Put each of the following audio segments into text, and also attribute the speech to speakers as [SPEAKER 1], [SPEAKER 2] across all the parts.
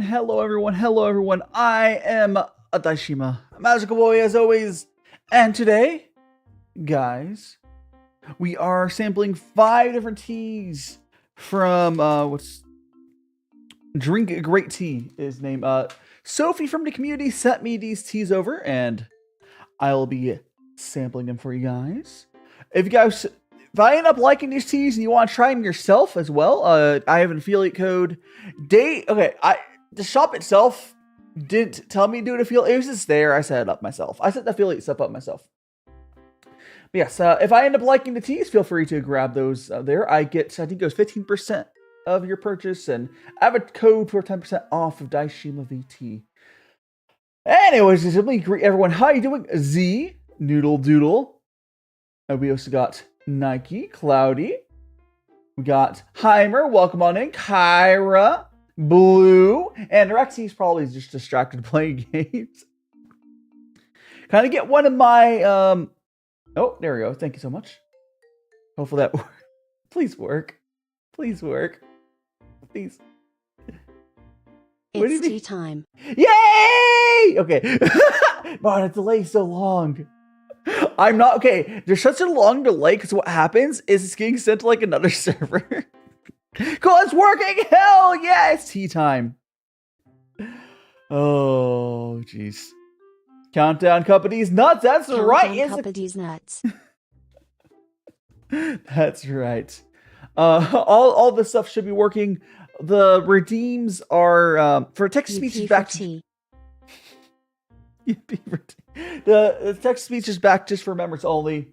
[SPEAKER 1] hello everyone, hello everyone. I am a Daishima, a magical boy as always. And today, guys, we are sampling 5 different teas from, what's drinkgreattea is named. Sophie from the community sent me these teas over and I'll be sampling them for you guys. If I end up liking these teas and you want to try them yourself as well, I have an affiliate code. The shop itself didn't tell me to do an affiliate. It was just there. I set it up myself. I set the affiliate stuff up myself. But yes, if I end up liking the teas, feel free to grab those there. I think it goes 15% of your purchase, and I have a code for 10% off of DaiShimaVT. Anyways, just let me greet everyone. How you doing? Z, Noodle Doodle. And we also got Nike, Cloudy. We got Heimer, welcome on in. Kyra, Blue, and Rexy's probably just distracted playing games. Kind of get one of my, oh, there we go. Thank you so much. Hopefully that works. Please work. Please work. Please.
[SPEAKER 2] It's tea time.
[SPEAKER 1] Yay! Okay. Wow, the delay is so long. I'm not okay. There's such a long delay because what happens is it's getting sent to like another server. Cool, it's working. Hell yeah, it's tea time. Oh, jeez. Countdown Cuppa these nuts. That's right.
[SPEAKER 2] Cuppa these nuts.
[SPEAKER 1] That's right. All this stuff should be working. The redeems are for text speech is back. The text speech is back just for members only.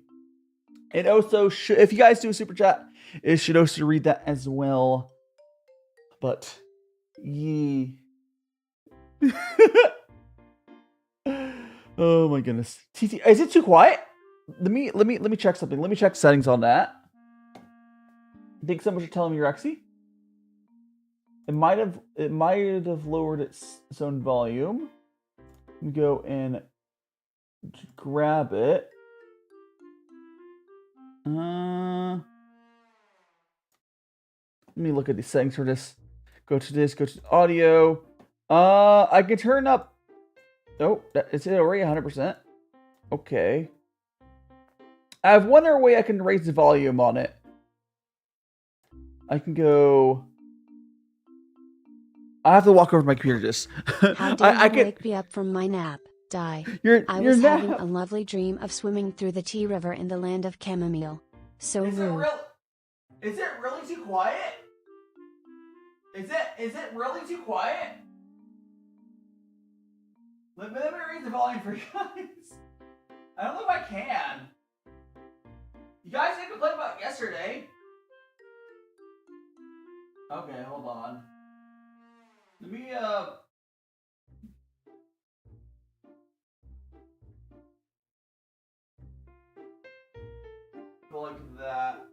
[SPEAKER 1] And also, if you guys do a super chat, it should also read that as well. But, yee. Oh my goodness. TT, is it too quiet? Let me check something. Let me check settings on that. I think someone should tell me, Rexy. It might have lowered its own volume. Let me go and grab it. Let me look at these settings for this. Go to audio. I can turn up. Oh, it's already 100%. Okay. I have one other way I can raise the volume on it. I can go. I have to walk over to my computer just.
[SPEAKER 2] How dare you wake me up from my nap, Dai. I was having a lovely dream of swimming through the tea river in the land of chamomile. So rude.
[SPEAKER 1] Is it really too quiet? Is it really too quiet? Let me raise the volume for you guys. I don't know if I can. You guys didn't complain about yesterday. Okay, hold on. Let me, go like that.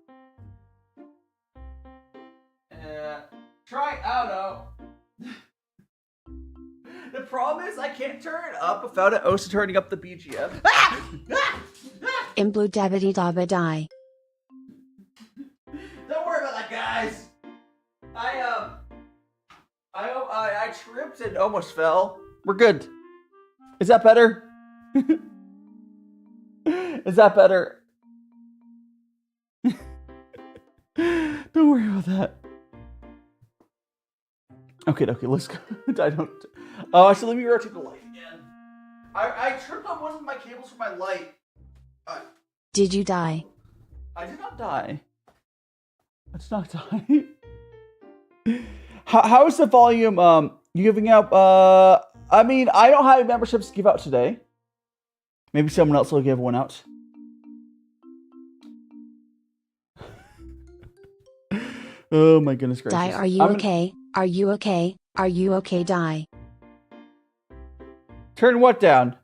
[SPEAKER 1] Try auto. The problem is I can't turn it up without it also turning up the BGM.
[SPEAKER 2] In blue dabity dabba die.
[SPEAKER 1] Don't worry about that, guys. I tripped and almost fell. We're good. Is that better? Is that better? Don't worry about that. Okay, let's go. I don't. Oh, actually, let me rotate the light again. I tripped on one of my cables for my light.
[SPEAKER 2] Did you die?
[SPEAKER 1] I did not die. I did not die. How is the volume? You giving out? I mean, I don't have memberships to give out today. Maybe someone else will give one out. Oh my goodness gracious.
[SPEAKER 2] Dai, are you okay? Are you okay? Are you okay, Dai?
[SPEAKER 1] Turn what down?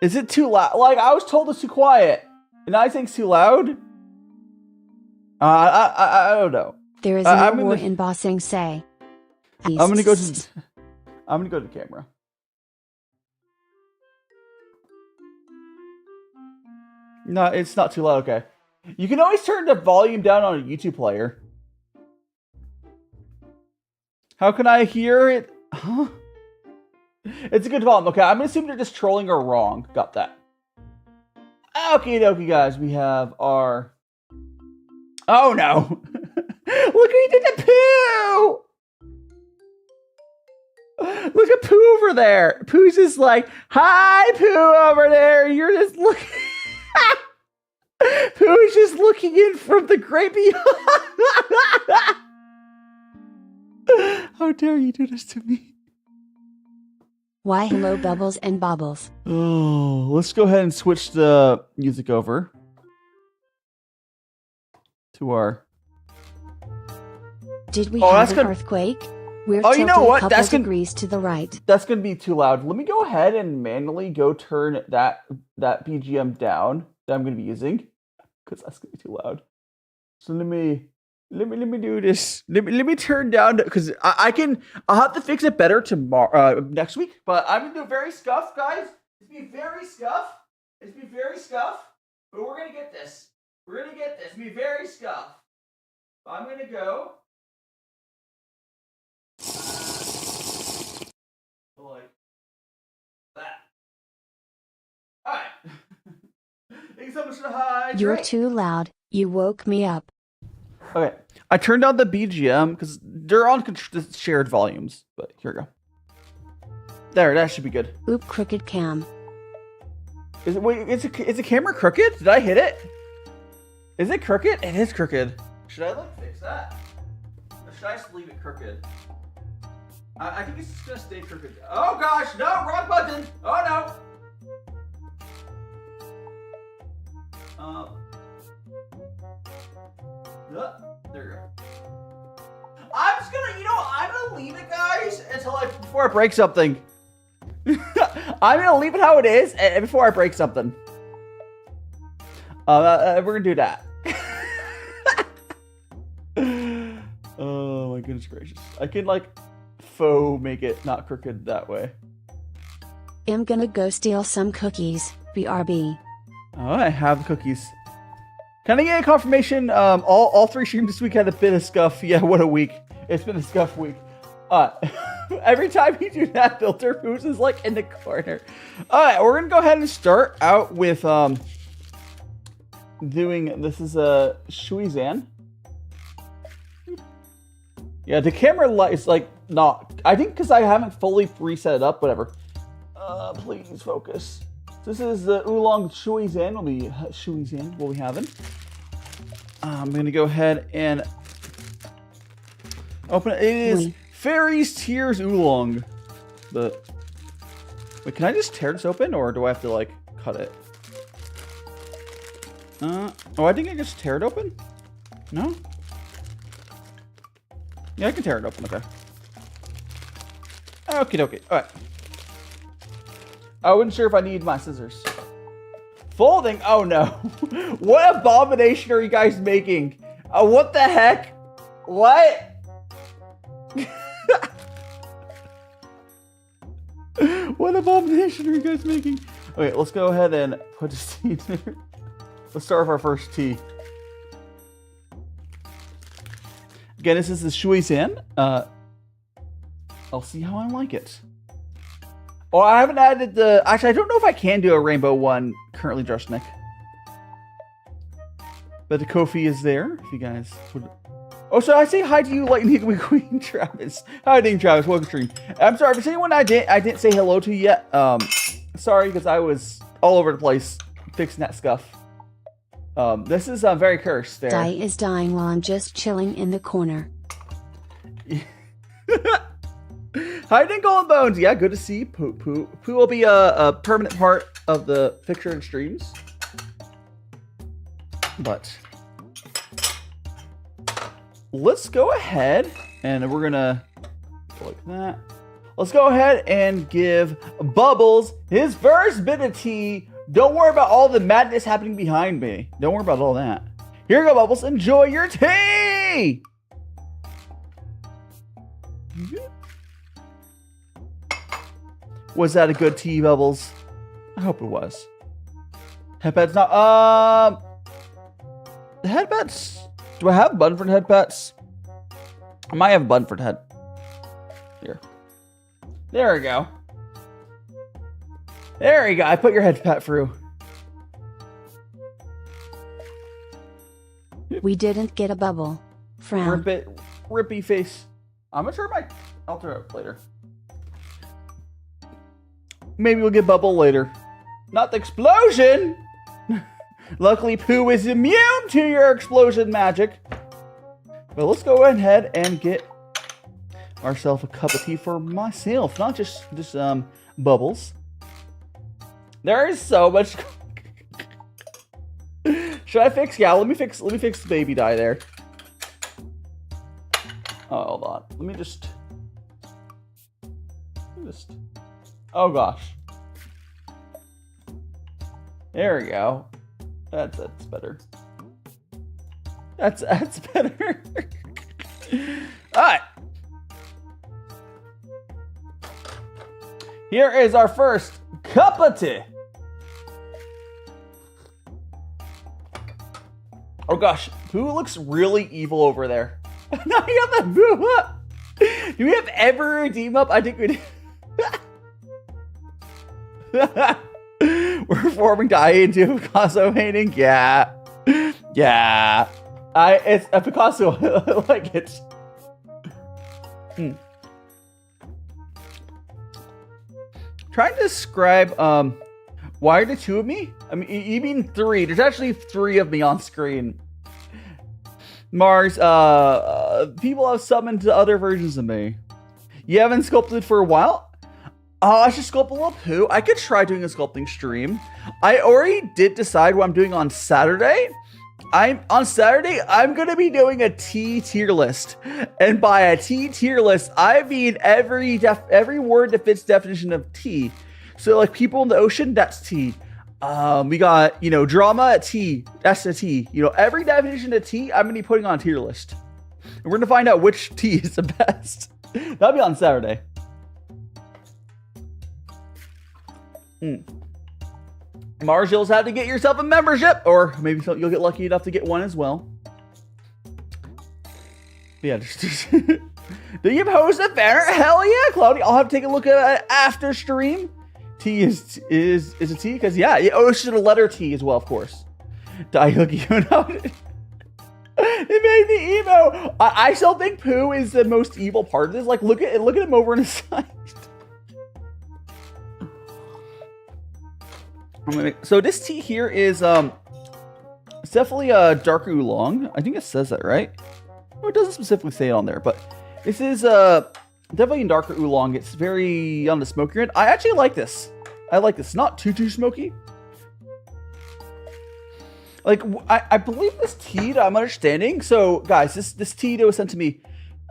[SPEAKER 1] Is it too loud? Like, I was told it's too quiet. And I think it's too loud? I don't know.
[SPEAKER 2] There is no war in bossing, say.
[SPEAKER 1] I'm gonna go to the camera. No, it's not too loud, okay. You can always turn the volume down on a YouTube player. How can I hear it? Huh? It's a good volume. Okay, I'm gonna assume they're just trolling or wrong. Got that. Okay, dokie, guys. We have our. Oh no! Look, he did the poo! Look at Pooh over there. Pooh's just like, hi, Pooh over there. You're just looking. Pooh's just looking in from the great beyond. How dare you do this to me?
[SPEAKER 2] Why hello Bubbles and Bobbles.
[SPEAKER 1] Oh, let's go ahead and switch the music over to our.
[SPEAKER 2] Did we have an earthquake? We're
[SPEAKER 1] you know what?
[SPEAKER 2] A couple degrees to the right.
[SPEAKER 1] That's gonna be too loud. Let me go ahead and manually go turn that BGM down that I'm gonna be using, because that's gonna be too loud. So let me do this. Let me turn down because I'll have to fix it better tomorrow next week. But I'm gonna do very scuff, guys. It's be very scuff. But we're gonna get this. It's gonna be very scuff. I'm gonna go. Like that. Alright. Thank you so much for the hi.
[SPEAKER 2] You're too loud. You woke me up.
[SPEAKER 1] Okay. I turned down the BGM because they're on shared volumes. But here we go. There, that should be good.
[SPEAKER 2] Oop, crooked cam.
[SPEAKER 1] Is the camera crooked? Did I hit it? Is it crooked? It is crooked. Should I fix that? Or should I just leave it crooked? I think it's just gonna stay crooked. Oh gosh, no, wrong button. Oh no. There you go. I'm just gonna, I'm gonna leave it, guys, until before I break something. I'm gonna leave it how it is before I break something. We're gonna do that. Oh my goodness gracious! I can faux make it not crooked that way.
[SPEAKER 2] I'm gonna go steal some cookies. BRB.
[SPEAKER 1] Oh, I have the cookies. Can I get a confirmation? All 3 streams this week had a bit of scuff. Yeah, what a week. It's been a scuff week. Every time you do that, Filter Foods is in the corner. Alright, we're gonna go ahead and start out with doing this is a Xian. Yeah, the camera light is not. I think because I haven't fully reset it up. Whatever. Please focus. This is the Oolong Xian. We'll be having. I'm gonna go ahead and open it. It is Fairies Tears Oolong. But wait, can I just tear this open, or do I have to cut it? Oh, I think I just tear it open. No. Yeah, I can tear it open. Okay. Okie dokie. Alright. I wasn't sure if I need my scissors. Folding? Oh no. What abomination are you guys making? What the heck? What? What abomination are you guys making? Okay, let's go ahead and put this tea in there. Let's start with our first tea. Again, this is the Xian. I'll see how I like it. Oh, I haven't added the... Actually, I don't know if I can do a rainbow one currently, Nick. But the Kofi is there, if you guys would... Oh, so I say hi to you, Lightning McQueen, Travis. Hi, Ding Travis. Welcome to stream. I'm sorry, if there's anyone I didn't say hello to yet. Sorry, because I was all over the place fixing that scuff. This is very cursed there.
[SPEAKER 2] Dai is dying while I'm just chilling in the corner.
[SPEAKER 1] Hi, Dinkle and Bones. Yeah, good to see Pooh. Pooh will be a permanent part of the picture and streams. But let's go ahead and we're gonna go like that. Let's go ahead and give Bubbles his first bit of tea. Don't worry about all the madness happening behind me. Don't worry about all that. Here you go, Bubbles. Enjoy your tea! Was that a good tea, Bubbles? I hope it was. Headbats not... The headbats... Do I have Bunford headbats? I might have a Bunford head. Here. There we go. There you go. I put your head pat through.
[SPEAKER 2] We didn't get a bubble. Frown.
[SPEAKER 1] Rip it. Rippy face. I'm gonna try I'll turn it up later. Maybe we'll get bubble later. Not the explosion! Luckily, Pooh is immune to your explosion magic. But let's go ahead and get ourselves a cup of tea for myself. Not just bubbles. There is so much. Should I fix? Yeah, let me fix the baby dye there. Oh, hold on. Let me just. Oh gosh. There we go. That's better. That's better. All right. Here is our first Cuppa tea. Oh gosh, Pooh looks really evil over there. Now you got the Pooh up. Do we have ever redeem up? I think we do. We're forming dye into Picasso painting. Yeah. It's a Picasso. I like it. Trying to describe why are there two of me? I mean, you mean three? There's actually three of me on screen. Mars, people have summoned to other versions of me. You haven't sculpted for a while? Oh, I should sculpt a little Pooh. I could try doing a sculpting stream. I already did decide what I'm doing on Saturday. On Saturday, I'm gonna be doing a tea tier list, and by a tea tier list, I mean every word that fits definition of tea. So like people in the ocean, that's tea. We got drama, tea. That's a tea. Every definition of tea, I'm gonna be putting on a tier list, and we're gonna find out which tea is the best. That'll be on Saturday. Mars, you'll have to get yourself a membership, or maybe you'll get lucky enough to get one as well. Yeah, do you post a banner? Hell yeah, Claudia. I'll have to take a look at it after stream. T is a T? Because yeah, it's just a letter T as well, of course. It made me emo. I still think Pooh is the most evil part of this. Like, look at him over on his side. So this tea here is it's definitely a dark oolong. I think it says that, right? Oh, it doesn't specifically say it on there, but this is definitely a darker oolong. It's very on the smokier end. I actually like this. I like this. Not too smoky. Like I believe this tea that I'm understanding. So guys, this tea that was sent to me.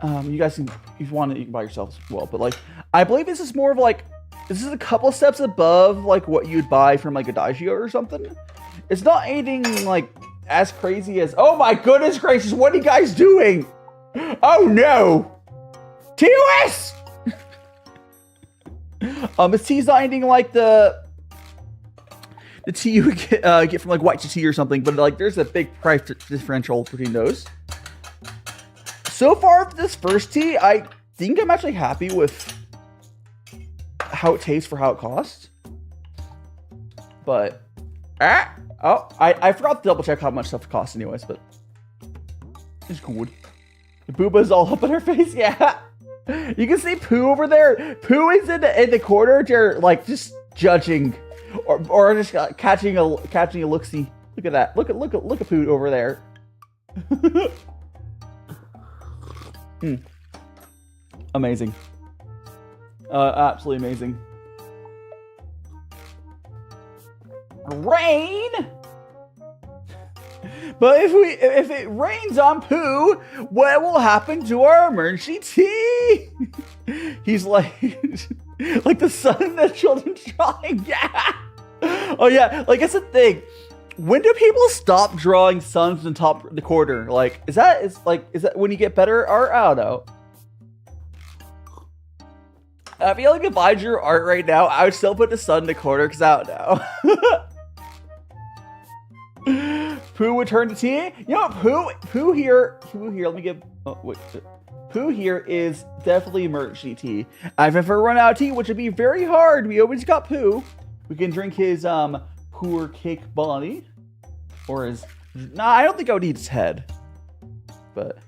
[SPEAKER 1] You guys can, if you want it, you can buy yourselves as well. But like, I believe this is more of like. This is a couple steps above like what you'd buy from like a daijio or something. It's not anything like as crazy as, oh my goodness gracious, what are you guys doing? Oh no! TOS! This tea's not anything like the tea you would get from like white tea or something, but like there's a big price differential between those. So far, this first tea, I think I'm actually happy with how it tastes for how it costs. But I forgot to double check how much stuff costs anyways, but it's good. Booba's all up in her face. Yeah, you can see Pooh over there. Pooh is in the corner, like just judging or just catching a look-see. Look at that. Look at Pooh over there. Amazing. Absolutely amazing. Rain! But if it rains on Pooh, what will happen to our emergency tea? He's like like the sun in the children's drawing. Yeah. Oh yeah, like that's the thing. When do people stop drawing suns in the corner? Like, is that when you get better art? I don't know. I feel like if I drew art right now, I would still put the sun in the corner because I don't know. Pooh would turn to tea. You know what, Pooh here. Let me give. Oh wait. Pu'er here is definitely emergency tea. If I ever run out of tea, which would be very hard, we always got Pu'er. We can drink his Pu'er cake body. Or his... Nah, I don't think I would eat his head. But...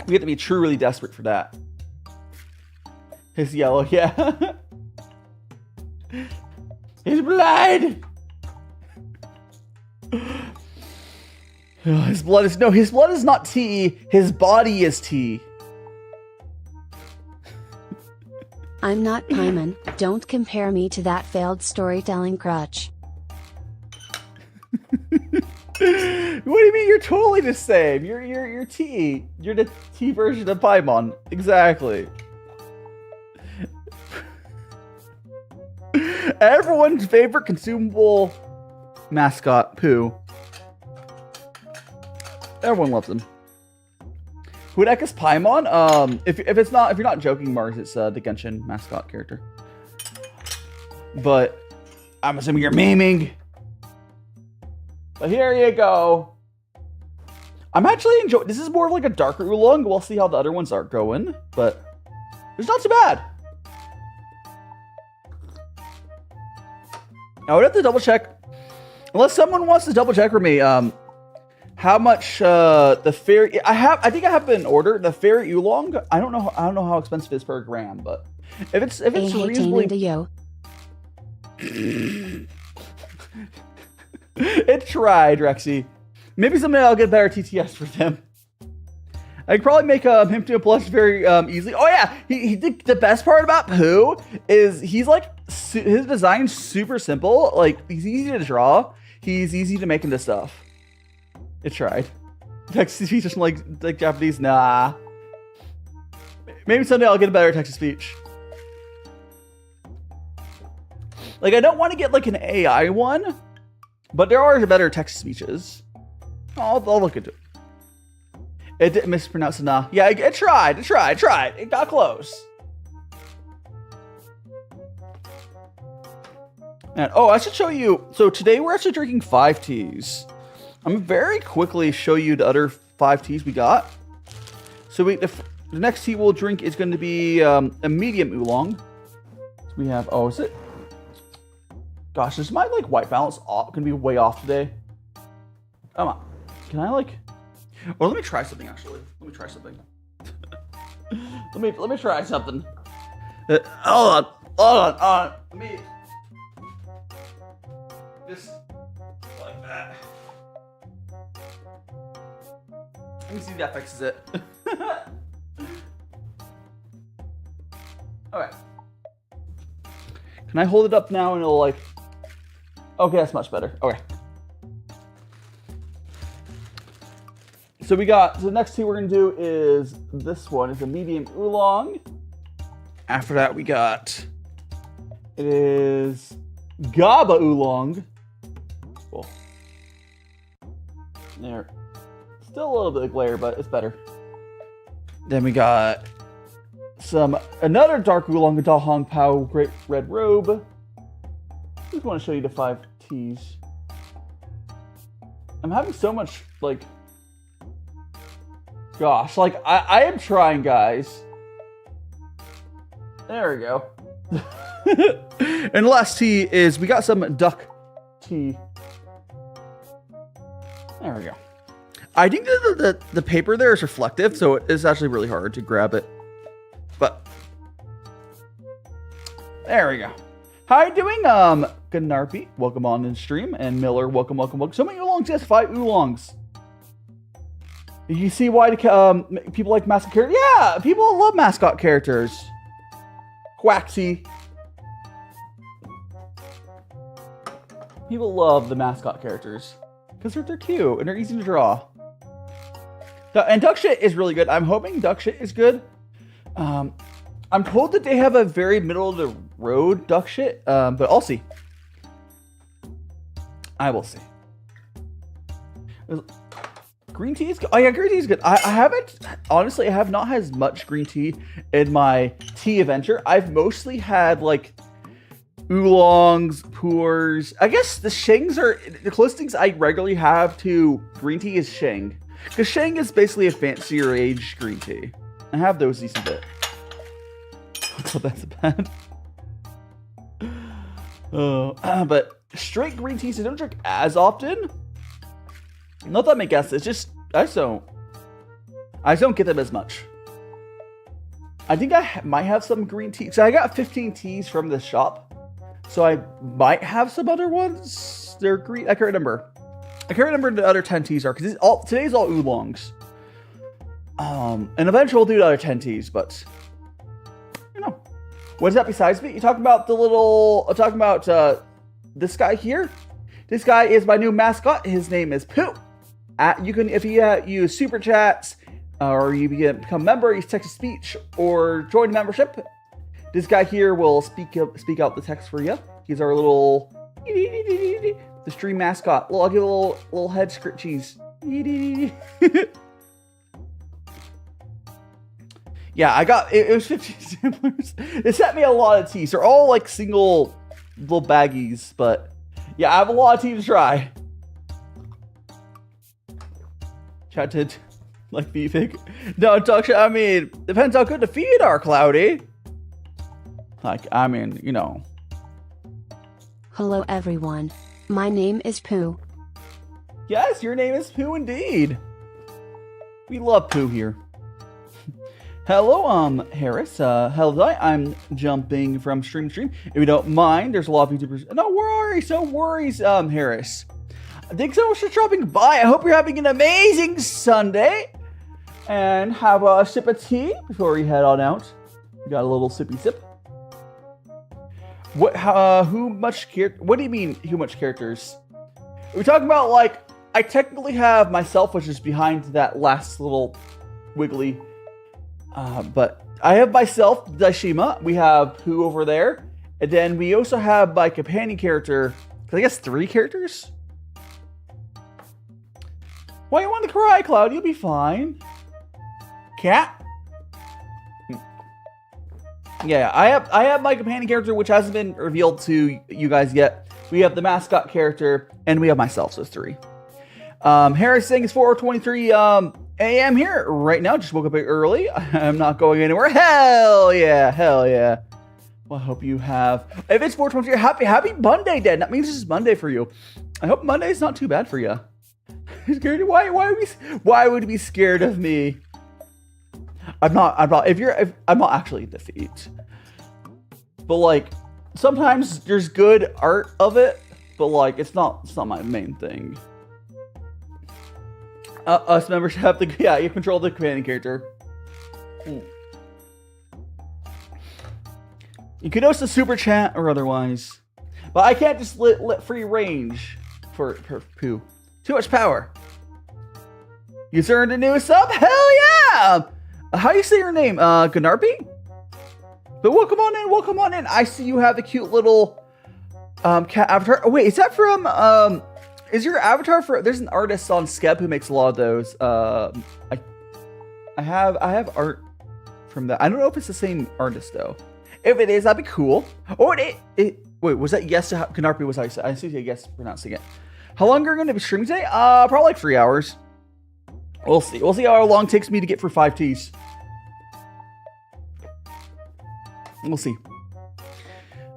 [SPEAKER 1] we have to be truly desperate for that. His yellow, yeah. His blood! His blood is... No, his blood is not tea. His body is tea.
[SPEAKER 2] I'm not Paimon. Don't compare me to that failed storytelling crutch.
[SPEAKER 1] What do you mean? You're totally the same. You're tea. You're the tea version of Paimon. Exactly. Everyone's favorite consumable mascot, Pu'er. Everyone loves him. Who the heck is Paimon? If you're not joking, Mars, it's the Genshin mascot character. But I'm assuming you're memeing. But here you go. I'm actually enjoying. This is more of like a darker oolong. We'll see how the other ones are going, but it's not too bad. I would have to double check, unless someone wants to double check for me. How much the fairy? I think I have it in order. The fairy oolong. I don't know how expensive it is per gram, but if it's reasonably. It tried, Rexy. Maybe someday I'll get better TTS for them. I could probably make him to a plus very easily. Oh yeah, he did. The best part about Pu'er is he's like his design's super simple. Like he's easy to draw. He's easy to make into stuff. It tried. Text-to-speech just like Japanese. Nah. Maybe someday I'll get a better text-to-speech. Like I don't want to get like an AI one, but there are better text-to-speeches. I'll look into it. It didn't mispronounce nah. Yeah, it tried. It got close. And oh, I should show you. So today we're actually drinking 5 teas. I'm gonna very quickly show you the other 5 teas we got. So the next tea we'll drink is going to be a medium oolong. So we have, oh, is it? Gosh, is my like white balance gonna be way off today? Come on, can I like? Or let me try something actually. Let me try something. let me try something. Hold on. Let me just like that. Let me see if that fixes it. Okay. Can I hold it up now and it'll like... Okay, that's much better. Okay. So the next tea we're going to do is this one. It's a medium oolong. After that we got... It is Gaba oolong. Cool. There. Still a little bit of glare, but it's better. Then we got another dark oolong, Da Hong Pao Great Red Robe. I just want to show you the 5 teas. I'm having so much like, gosh, like I am trying, guys. There we go. And the last tea is we got some duck tea. There we go. I think the paper there is reflective, so it's actually really hard to grab it. But there we go. How are you doing, Ganarpi? Welcome on in stream, and Miller, welcome. So many oolongs, yes, 5 oolongs. You see why people like mascot characters? Yeah, people love mascot characters. Quaxy. People love the mascot characters because they're cute and they're easy to draw. And duck shit is really good. I'm hoping duck shit is good. I'm told that they have a very middle of the road duck shit, but I'll see. I will see. Green tea is good. Oh yeah, green tea is good. I haven't, honestly, I have not had as much green tea in my tea adventure. I've mostly had like oolongs, pu'ers. I guess the Xiangs are the closest things I regularly have to green tea is Xiang. Because Xiang is basically a fancier aged green tea. I have those decent bit. So that's bad. But straight green teas I don't drink as often. Not that I make guess. It's just I just don't get them as much. I think I might have some green tea. So I got 15 teas from this shop. So I might have some other ones. They're green. I can't remember. I can't remember the other 10 teas are because today's all oolongs. And eventually we'll do the other 10 teas, but you know. What is that besides me? You talking about talking about this guy here? This guy is my new mascot. His name is Pu'er. You can, if you use super chats, or you become a member, use text to speech, or join membership. This guy here will speak out the text for you. He's our little the stream mascot. I'll give a little head scritchies. Yeah, I got it was 15 samplers. It sent me a lot of teas. They're all like single little baggies, but yeah, I have a lot of teas to try. Chatted like beefing. No, talk shit. I mean, depends how good the feed are, Cloudy. Like, I mean, you know.
[SPEAKER 2] Hello everyone. My name is Pooh.
[SPEAKER 1] Yes, your name is Pooh indeed. We love Pooh here. Hello, Harris. Hello, I'm jumping from stream. If you don't mind, there's a lot of VTubers. No worries, Harris. Thanks so much for dropping by. I hope you're having an amazing Sunday. And have a sip of tea before you head on out. You got a little sippy sip. What do you mean, who much characters? We're talking about, like, I technically have myself, which is behind that last little wiggly. But I have myself, Daishima. We have Pooh over there. And then we also have my companion character. I guess 3 characters? Why you want to cry, Cloud? You'll be fine. Cat? Yeah, I have my companion character, which hasn't been revealed to you guys yet. We have the mascot character, and we have myself, so it's 3. Harris saying it's 4:23 a.m. here right now. Just woke up a bit early. I'm not going anywhere. Hell yeah. Well, I hope you have. If it's 4:23, happy Monday, Dad. That means this is Monday for you. I hope Monday is not too bad for you. Why would you be scared of me? I'm not actually in defeat. But like, sometimes there's good art of it, but like, it's not my main thing. Us members have you control the companion character. You can also super chat or otherwise. But I can't just let free range for Pooh. Too much power. You earned a new sub? Hell yeah! How do you say your name? Ganarpi? But welcome on in. I see you have the cute little cat avatar. Oh wait, is that from is your avatar for? There's an artist on Skep who makes a lot of those. I have art from that. I don't know if it's the same artist though. If it is, that'd be cool. Oh, wait, was that yes to Ganarpi? Was I see yes pronouncing it. How long are you going to be streaming today? Probably like 3 hours. We'll see. We'll see how long it takes me to get through 5 teas. We'll see.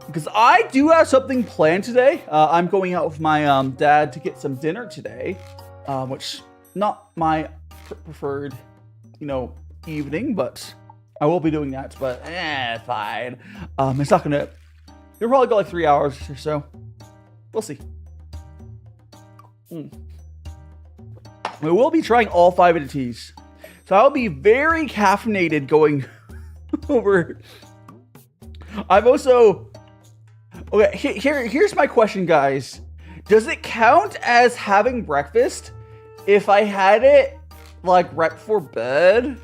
[SPEAKER 1] Because I do have something planned today. I'm going out with my dad to get some dinner today, which not my preferred, evening, but I will be doing that. But fine. It's not gonna. It'll probably go like 3 hours or so. We'll see. We will be trying all 5 of the teas, so I'll be very caffeinated going over. I've also. Okay, here's my question, guys. Does it count as having breakfast if I had it like right before bed?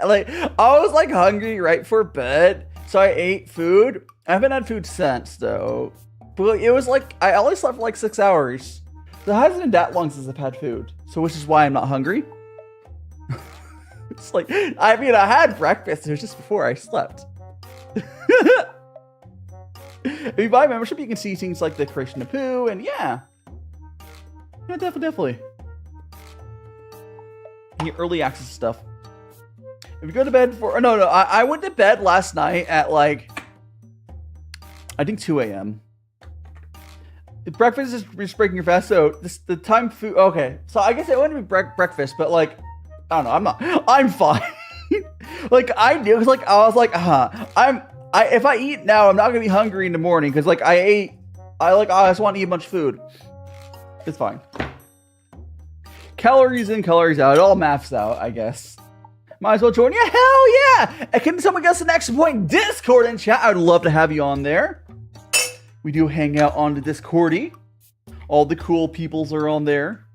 [SPEAKER 1] Like, I was like hungry right before bed, so I ate food. I haven't had food since though, but it was like I only slept for like 6 hours. So it hasn't been that long since I've had food, so which is why I'm not hungry. It's like, I mean, I had breakfast. It was just before I slept. If you buy membership, you can see things like the creation of Pooh, and yeah, definitely. Any early access stuff. If you go to bed for... No, I went to bed last night at like... I think 2 a.m. Breakfast is just breaking your fast, so the time food... Okay, so I guess it wouldn't be breakfast, but like... I don't know, I'm fine. Like, I knew, cause like, I was like, if I eat now, I'm not gonna be hungry in the morning, because like, I just want to eat a bunch of food. It's fine. Calories in, calories out, it all maths out, I guess. Might as well join. Yeah, hell yeah! And can someone guess the next point? Discord and chat. I would love to have you on there. We do hang out on the Discordy. All the cool peoples are on there.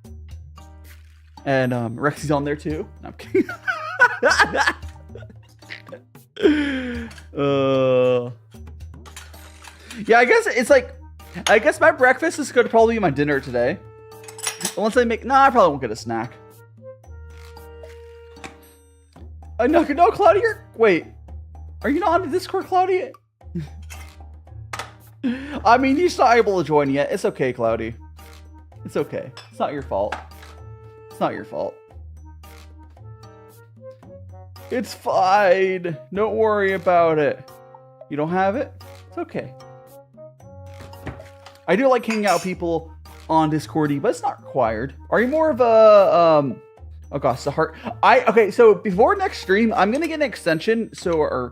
[SPEAKER 1] And Rexy's on there too. No, I'm kidding. Yeah, I guess it's like... I guess my breakfast is going to probably be my dinner today. Unless I make... Nah, I probably won't get a snack. No, Cloudy, wait. Are you not on the Discord, Cloudy? I mean, you're not able to join yet. It's okay, Cloudy. It's okay. It's not your fault. It's not your fault. It's fine. Don't worry about it. You don't have it? It's okay. I do like hanging out with people on Discordy, but it's not required. Are you more of a... Oh gosh, the heart. Okay, so before next stream, I'm gonna get an extension or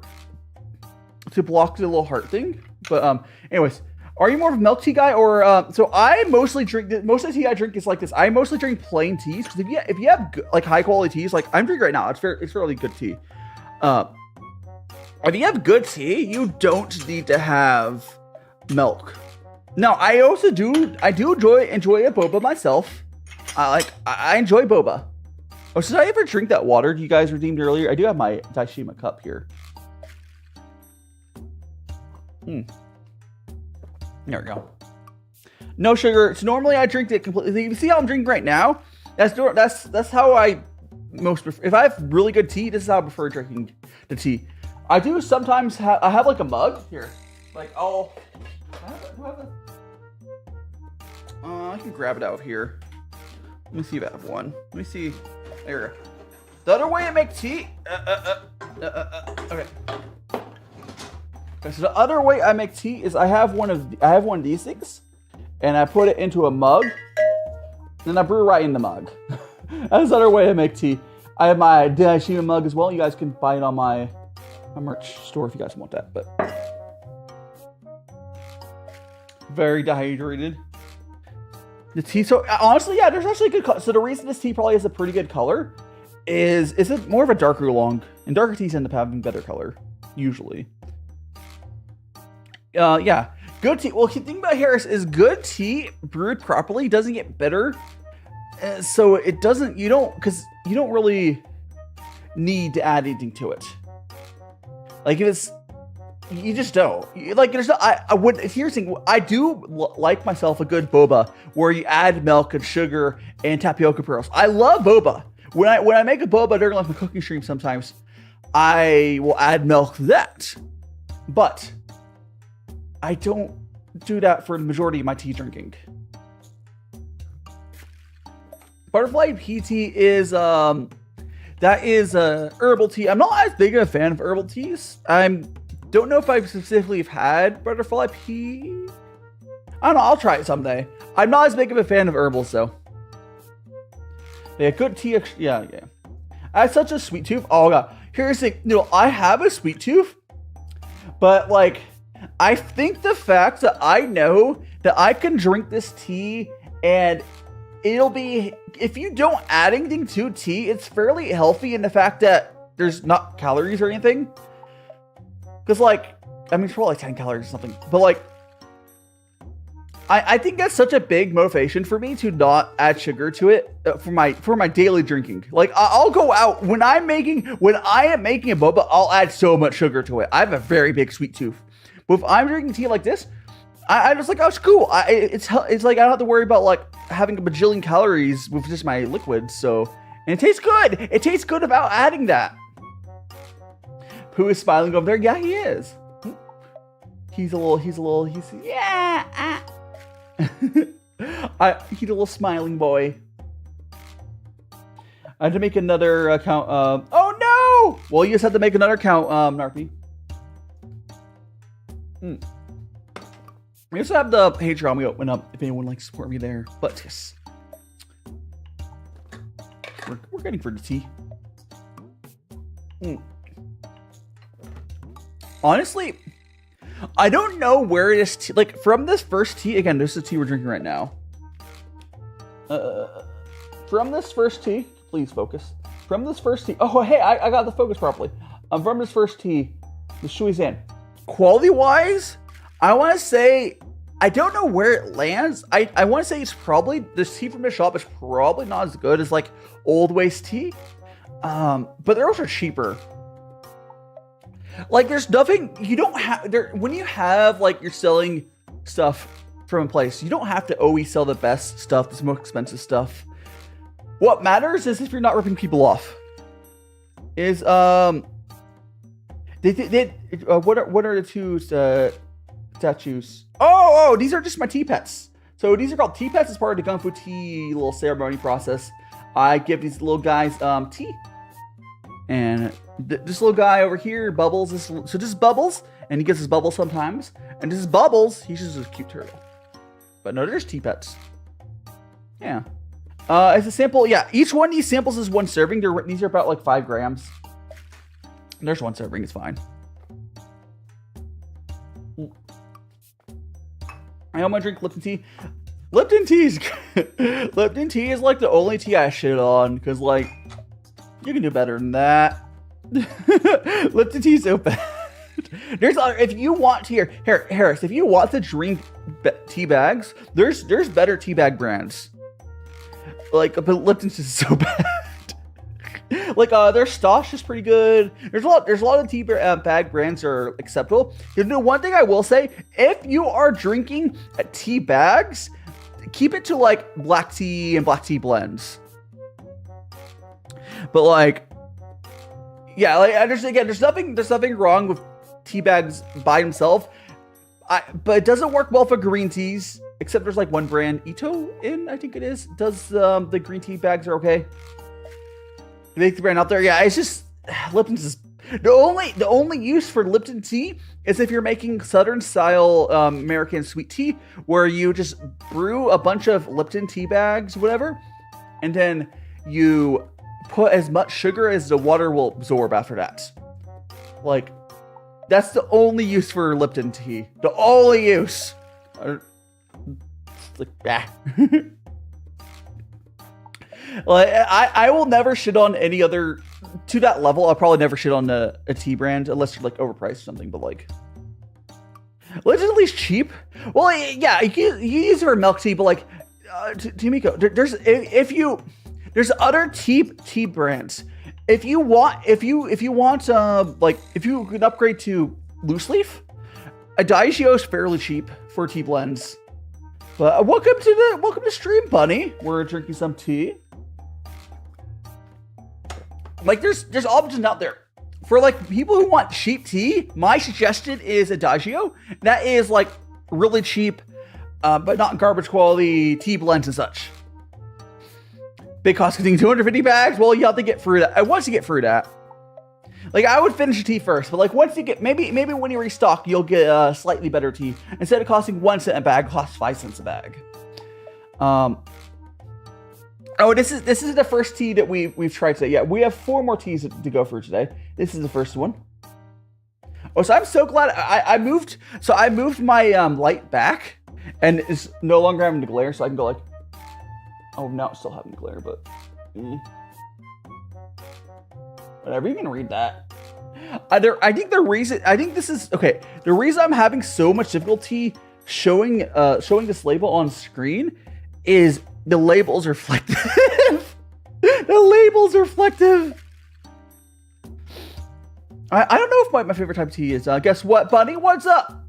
[SPEAKER 1] to block the little heart thing. But anyways, are you more of a milk tea guy or so I mostly drink most of the tea I drink is like this. I mostly drink plain teas because if you have like high quality teas, like I'm drinking right now, it's fairly good tea. If you have good tea, you don't need to have milk. Now, I also do enjoy a boba myself. I enjoy boba. Oh, so did I ever drink that water you guys redeemed earlier? I do have my Daishima cup here. There we go. No sugar. So normally I drink it completely. You see how I'm drinking right now? That's how I most prefer. If I have really good tea, this is how I prefer drinking the tea. I do sometimes I have like a mug here. Like I can grab it out of here. Let me see if I have one. Let me see. There we go. The other way I make tea. Okay. Okay, so the other way I make tea is I have one of these things, and I put it into a mug, then I brew right in the mug. That's the other way I make tea. I have my DaiShima mug as well. You guys can buy it on my merch store if you guys want that. But very dehydrated. The tea, so honestly, yeah, there's actually good color. So the reason this tea probably has a pretty good color is it more of a darker oolong, and darker teas end up having better color usually. Yeah, good tea. Well, the thing about Harris is good tea brewed properly doesn't get bitter, so it doesn't. Because you don't really need to add anything to it. Like if it's. You just don't. Like, there's not, I would, here's the thing, I do like myself a good boba where you add milk and sugar and tapioca pearls. I love boba. When I make a boba during like my cooking stream sometimes, I will add milk to that. But I don't do that for the majority of my tea drinking. Butterfly pea tea is, that is a herbal tea. I'm not as big of a fan of herbal teas. Don't know if I specifically have had butterfly pea. I don't know. I'll try it someday. I'm not as big of a fan of herbals, though. Yeah, good tea. Yeah. I have such a sweet tooth. Oh, God. Here's the thing. I have a sweet tooth. But, like, I think the fact that I know that I can drink this tea and it'll be... If you don't add anything to tea, it's fairly healthy in the fact that there's not calories or anything. Because, like, I mean, it's probably like 10 calories or something. But, like, I think that's such a big motivation for me to not add sugar to it for my daily drinking. Like, I'll go out when I am making a boba, I'll add so much sugar to it. I have a very big sweet tooth. But if I'm drinking tea like this, I just like, oh, it's cool. It's like I don't have to worry about like having a bajillion calories with just my liquids. So, and it tastes good. It tastes good without adding that. Who is smiling over there? Yeah, he is. He's yeah. He's a little smiling boy. I had to make another account. Oh no! Well, you just have to make another account, Narpy. We also have the Patreon we open up if anyone likes to support me there. But yes, we're getting for the tea. Honestly, I don't know where it is. Like from this first tea, again, this is the tea we're drinking right now. From this first tea, please focus. From this first tea. Oh, hey, I got the focus properly. From this first tea, the Shui Xian. Quality wise, I want to say, I don't know where it lands. I want to say it's probably, this tea from the shop is probably not as good as like Old Waste tea. But they're also cheaper. Like there's nothing, you don't have, there when you have like, you're selling stuff from a place, you don't have to always sell the best stuff, the most expensive stuff. What matters is if you're not ripping people off. Is, what are the two statues? Oh, these are just my tea pets. So these are called tea pets as part of the gongfu tea little ceremony process. I give these little guys tea. And this little guy over here, Bubbles, so this is Bubbles, and he gets his Bubbles sometimes. And this is Bubbles, he's just a cute turtle. But no, there's tea pets. Yeah. It's a sample, yeah, each one of these samples is one serving. These are about like 5 grams. And there's one serving, it's fine. I want to drink Lipton tea. Lipton tea is Lipton tea is like the only tea I shit on, because like, you can do better than that. Lipton tea is so bad. There's if you want to Harris, if you want to drink tea bags, there's better tea bag brands. Like, but Lipton's is so bad. Like their Stosh is pretty good. There's a lot of tea bag brands are acceptable. You know, one thing I will say, if you are drinking tea bags, keep it to like black tea and black tea blends. But like, yeah, like there's nothing wrong with tea bags by themselves. But it doesn't work well for green teas, except there's like one brand, Ito I think it is, does the green tea bags are okay. Make the brand out there, yeah. It's just Lipton's is the only use for Lipton tea is if you're making Southern style American sweet tea, where you just brew a bunch of Lipton tea bags, whatever, and then you put as much sugar as the water will absorb after that. Like, that's the only use for Lipton tea. The only use. Like, Like, I will never shit on any other, to that level, I'll probably never shit on a tea brand, unless you're like overpriced or something, but like, well, it's at least cheap. Well, yeah, you use it for milk tea, but like, Timiko, there's other tea brands. If you want, like, if you can upgrade to loose leaf, a DaiShimaVT is fairly cheap for tea blends. But welcome to stream, Bunny. We're drinking some tea. Like, there's options out there for like people who want cheap tea. My suggestion is a DaiShimaVT. That is like really cheap, but not garbage quality tea blends and such. Big cost containing 250 bags. Well, you have to get through that. Once you get through that, like, I would finish the tea first, but like once you get, maybe when you restock, you'll get a slightly better tea. Instead of costing 1 cent a bag, it costs 5 cents a bag. Oh, this is the first tea that we've tried today. Yeah, we have 4 more teas to go through today. This is the first one. Oh, so I'm so glad I moved. So I moved my light back, and it's no longer having to glare, so I can go like. Oh, now it's still having to glare, but whatever. You can read that. I think the reason I'm having so much difficulty showing this label on screen is the label's reflective. The label's reflective. I don't know if my favorite type of tea is. Guess what, Bunny? What's up?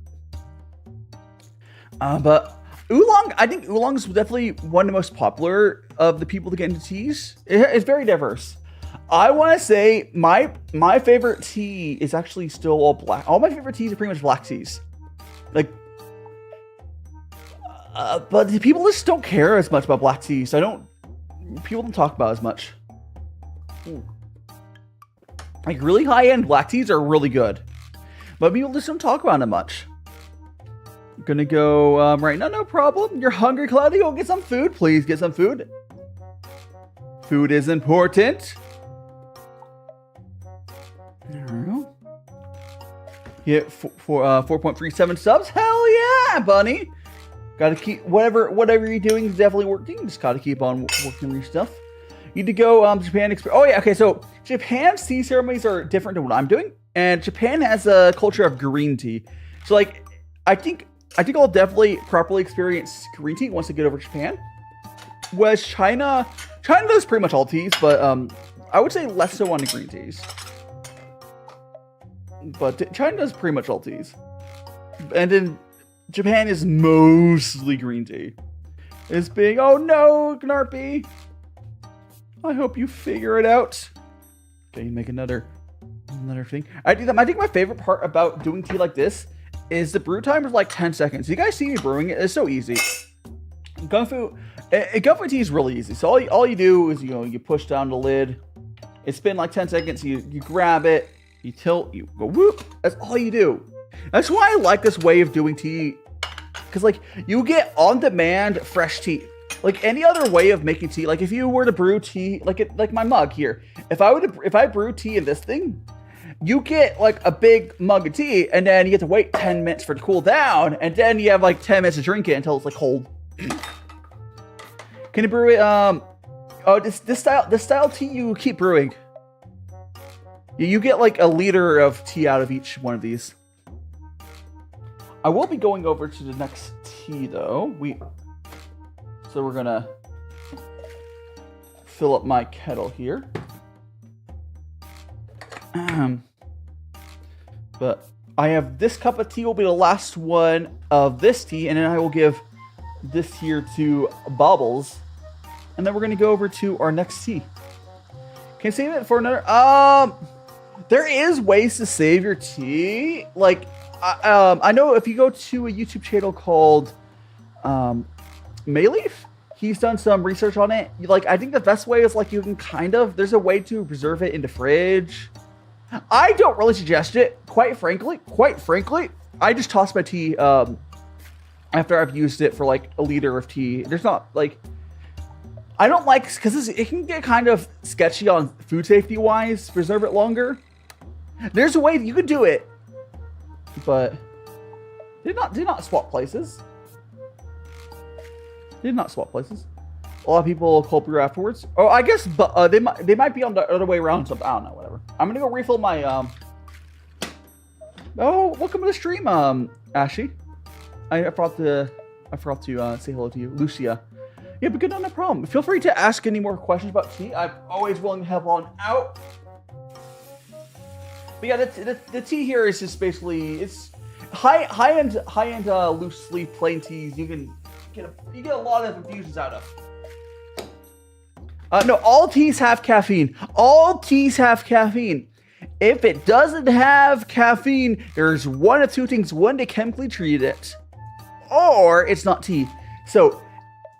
[SPEAKER 1] But Oolong, I think Oolong is definitely one of the most popular of the people to get into teas. It's very diverse. I want to say my favorite tea is actually still all black. All my favorite teas are pretty much black teas. Like, but the people just don't care as much about black teas. People don't talk about it as much. Like really high-end black teas are really good, but people just don't talk about it much. I'm gonna go right now, no problem. You're hungry, Cloudy? Go get some food, please. Get some food. Food is important. There we go. Hit 4.37 subs. Hell yeah, bunny. Gotta keep whatever you're doing is definitely working. Just gotta keep on working on your stuff. Need to go Japan. Oh yeah, okay. So Japan's tea ceremonies are different than what I'm doing, and Japan has a culture of green tea. So like, I think I'll definitely properly experience green tea once I get over to Japan. Whereas China does pretty much all teas, but I would say less so on the green teas. But China does pretty much all teas, and then Japan is mostly green tea. It's big. Oh no, Gnarpy. I hope you figure it out. Okay, make another thing. I think my favorite part about doing tea like this is the brew time is like 10 seconds. You guys see me brewing it? It's so easy. Gongfu tea is really easy. So all you do is you push down the lid. It's been like 10 seconds. You grab it, you tilt, you go whoop. That's all you do. That's why I like this way of doing tea, because like you get on-demand fresh tea. Like any other way of making tea, like if you were to brew tea, like my mug here, if I brew tea in this thing, you get like a big mug of tea, and then you have to wait 10 minutes for it to cool down, and then you have like 10 minutes to drink it until it's like cold. Can you brew it? Oh, this style tea you keep brewing. You get like a liter of tea out of each one of these. I will be going over to the next tea though. So we're gonna fill up my kettle here. But I have this cup of tea will be the last one of this tea, and then I will give this here to Bobbles, and then we're gonna go over to our next tea. Can I save it for another? There is ways to save your tea. Like, I know if you go to a YouTube channel called Mayleaf, he's done some research on it. Like, I think the best way is like you can there's a way to preserve it in the fridge. I don't really suggest it, quite frankly. I just toss my tea after I've used it for like a liter of tea. There's not like, I don't like, because it can get kind of sketchy on food safety wise to preserve it longer. There's a way that you could do it, but did not swap places. Did not swap places. A lot of people cold brew afterwards. Oh, I guess, but they might be on the other way around. So I don't know. Whatever. I'm gonna go refill my. Oh, welcome to the stream, Ashy. I forgot to say hello to you, Lucia. Yeah, but good, no problem. Feel free to ask any more questions about tea. I'm always willing to help on out. But yeah, the tea here is just basically, it's high end loose leaf plain teas. You get a lot of infusions out of. No, all teas have caffeine. All teas have caffeine. If it doesn't have caffeine, there's one of two things. One, they chemically treat it, or it's not tea. So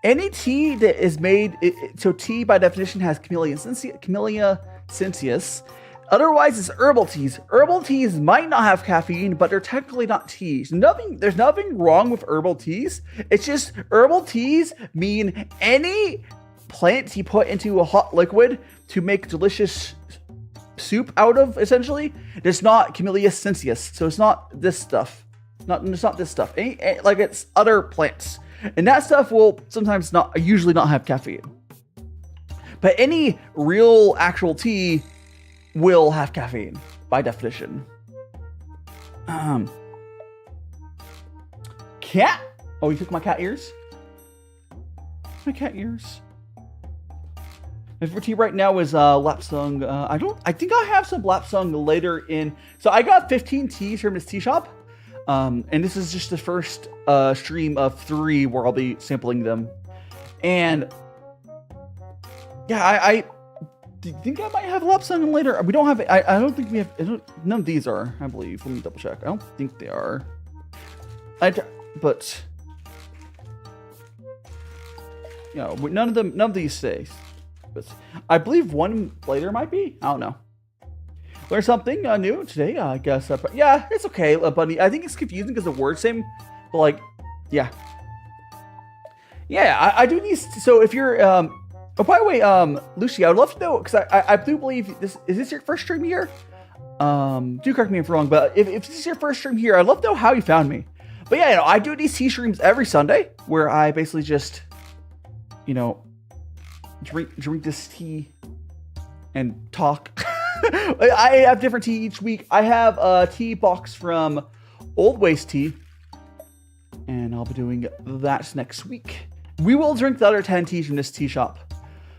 [SPEAKER 1] any tea that is made, so tea by definition has Camellia sinensis. Otherwise, it's herbal teas. Herbal teas might not have caffeine, but they're technically not teas. There's nothing wrong with herbal teas. It's just herbal teas mean any plant you put into a hot liquid to make delicious soup out of, essentially. It's not Camellia sinensis, so it's not this stuff. It's not this stuff. Like, it's other plants. And that stuff will usually not have caffeine. But any real actual tea will have caffeine by definition. Cat? Oh, you took my cat ears? My cat ears. My favorite tea right now is Lapsang. I think I have some Lapsang later in. So I got 15 teas from this tea shop. And this is just the first stream of 3 where I'll be sampling them. And yeah, I think I might have Lapsang later. We don't have it. I don't think we have. None of these are, I believe. Let me double check. I don't think they are. But you know, none of these say. But I believe one later might be. I don't know. Learn something new today, I guess. But yeah, it's okay, Bunny. I think it's confusing because the word's same. But like, yeah. Yeah, I do these. So if you're, oh, by the way, Lucy, I would love to know, because I do believe is this your first stream here? Do correct me if I'm wrong, but if this is your first stream here, I'd love to know how you found me. But yeah, you know, I do these tea streams every Sunday where I basically just, you know, drink this tea and talk. I have different tea each week. I have a tea box from Old Ways Tea, and I'll be doing that next week. We will drink the other 10 teas from this tea shop,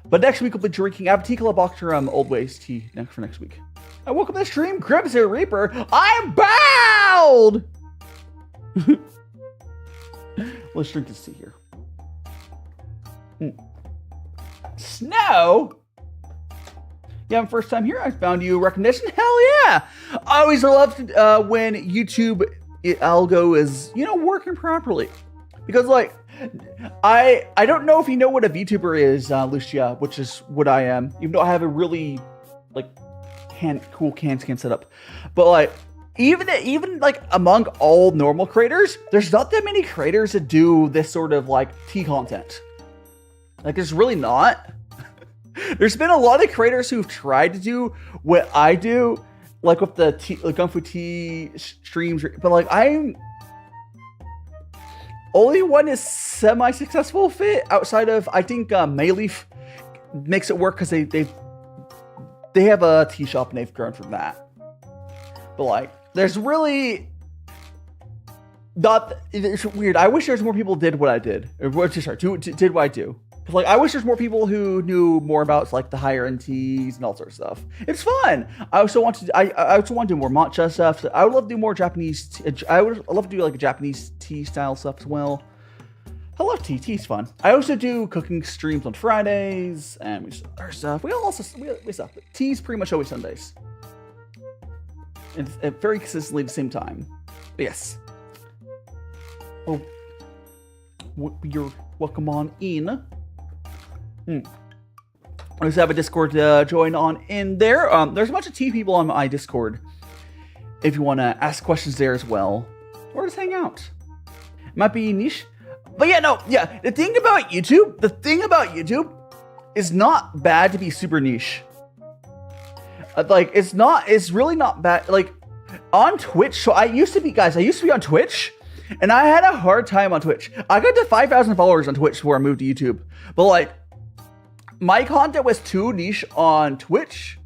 [SPEAKER 1] but next week we'll be drinking. I have a tea color box from Old Ways Tea for next week. And welcome to the stream, Crimson Reaper. I'm bound. Let's drink this tea here. Snow? Yeah, first time here. I found you recognition. Hell yeah! I always love when YouTube algo is, you know, working properly. Because like, I don't know if you know what a VTuber is, Lucia, which is what I am. Even though I have a really like cool can scan setup, but like even like among all normal creators, there's not that many creators that do this sort of like tea content. Like, there's really not. There's been a lot of creators who've tried to do what I do, like with the gongfu tea streams, but like I'm only one is semi-successful fit outside of, I think Mayleaf makes it work because they have a tea shop and they've grown from that. But like, there's really not. It's weird. I wish there's more people did what I did. Did what I do. Because like, I wish there's more people who knew more about like the higher end teas and all sorts of stuff. It's fun. I also want to. I also want to do more matcha stuff. So I would love to do more Japanese. I would love to do like a Japanese tea style stuff as well. I love tea. Tea's fun. I also do cooking streams on Fridays, and we other stuff. We stuff. But tea's pretty much always Sundays, and very consistently at the same time. But yes. Oh, you're welcome on in. I just have a Discord join on in there. There's a bunch of tea people on my Discord. If you want to ask questions there as well, or just hang out. It might be niche. But yeah, the thing about YouTube is not bad to be super niche. Like, it's really not bad. Like, on Twitch, so I used to be on Twitch, and I had a hard time on Twitch. I got to 5,000 followers on Twitch before I moved to YouTube. But like, my content was too niche on Twitch,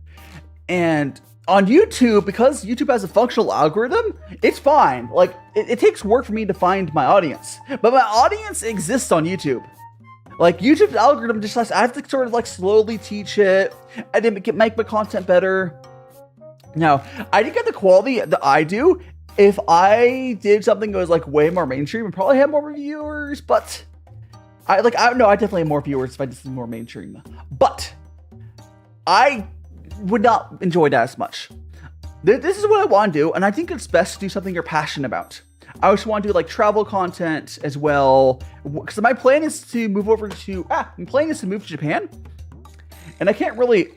[SPEAKER 1] and on YouTube, because YouTube has a functional algorithm, it's fine. Like, it takes work for me to find my audience, but my audience exists on YouTube. Like, YouTube's algorithm just I have to sort of like slowly teach it and then make my content better. Now, I didn't get the quality that I do if I did something that was like way more mainstream and probably have more viewers, but I definitely have more viewers if I did something more mainstream, but I would not enjoy that as much. This is what I want to do, and I think it's best to do something you're passionate about. I also want to do like travel content as well, because my plan is to move to Japan, and I can't really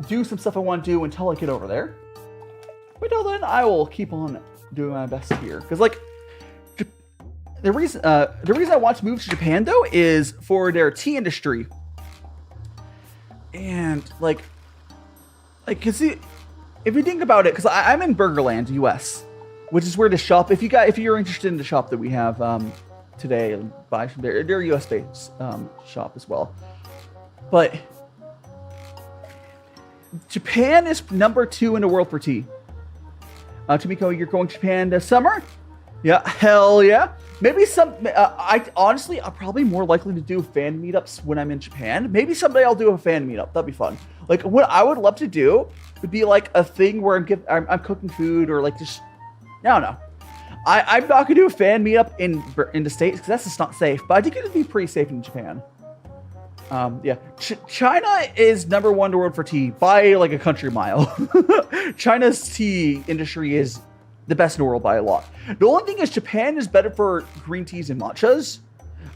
[SPEAKER 1] do some stuff I want to do until I get over there. But until then, I will keep on doing my best here, because like the reason I want to move to Japan though is for their tea industry. And like, cause if you think about it, cause I'm in Burgerland, US, which is where the shop, if you're interested in the shop that we have, today, buy from their US based, shop as well. But Japan is number 2 in the world for tea. Tomiko, you're going to Japan this summer? Yeah, hell yeah. Maybe I'm probably more likely to do fan meetups when I'm in Japan. Maybe someday I'll do a fan meetup. That'd be fun. Like, what I would love to do would be like a thing where I'm cooking food, or like just, I don't know. I'm not gonna do a fan meetup in the States because that's just not safe. But I think it'd be pretty safe in Japan. Yeah, China is number 1 in the world for tea by like a country mile. China's tea industry is the best in the world by a lot. The only thing is Japan is better for green teas and matchas,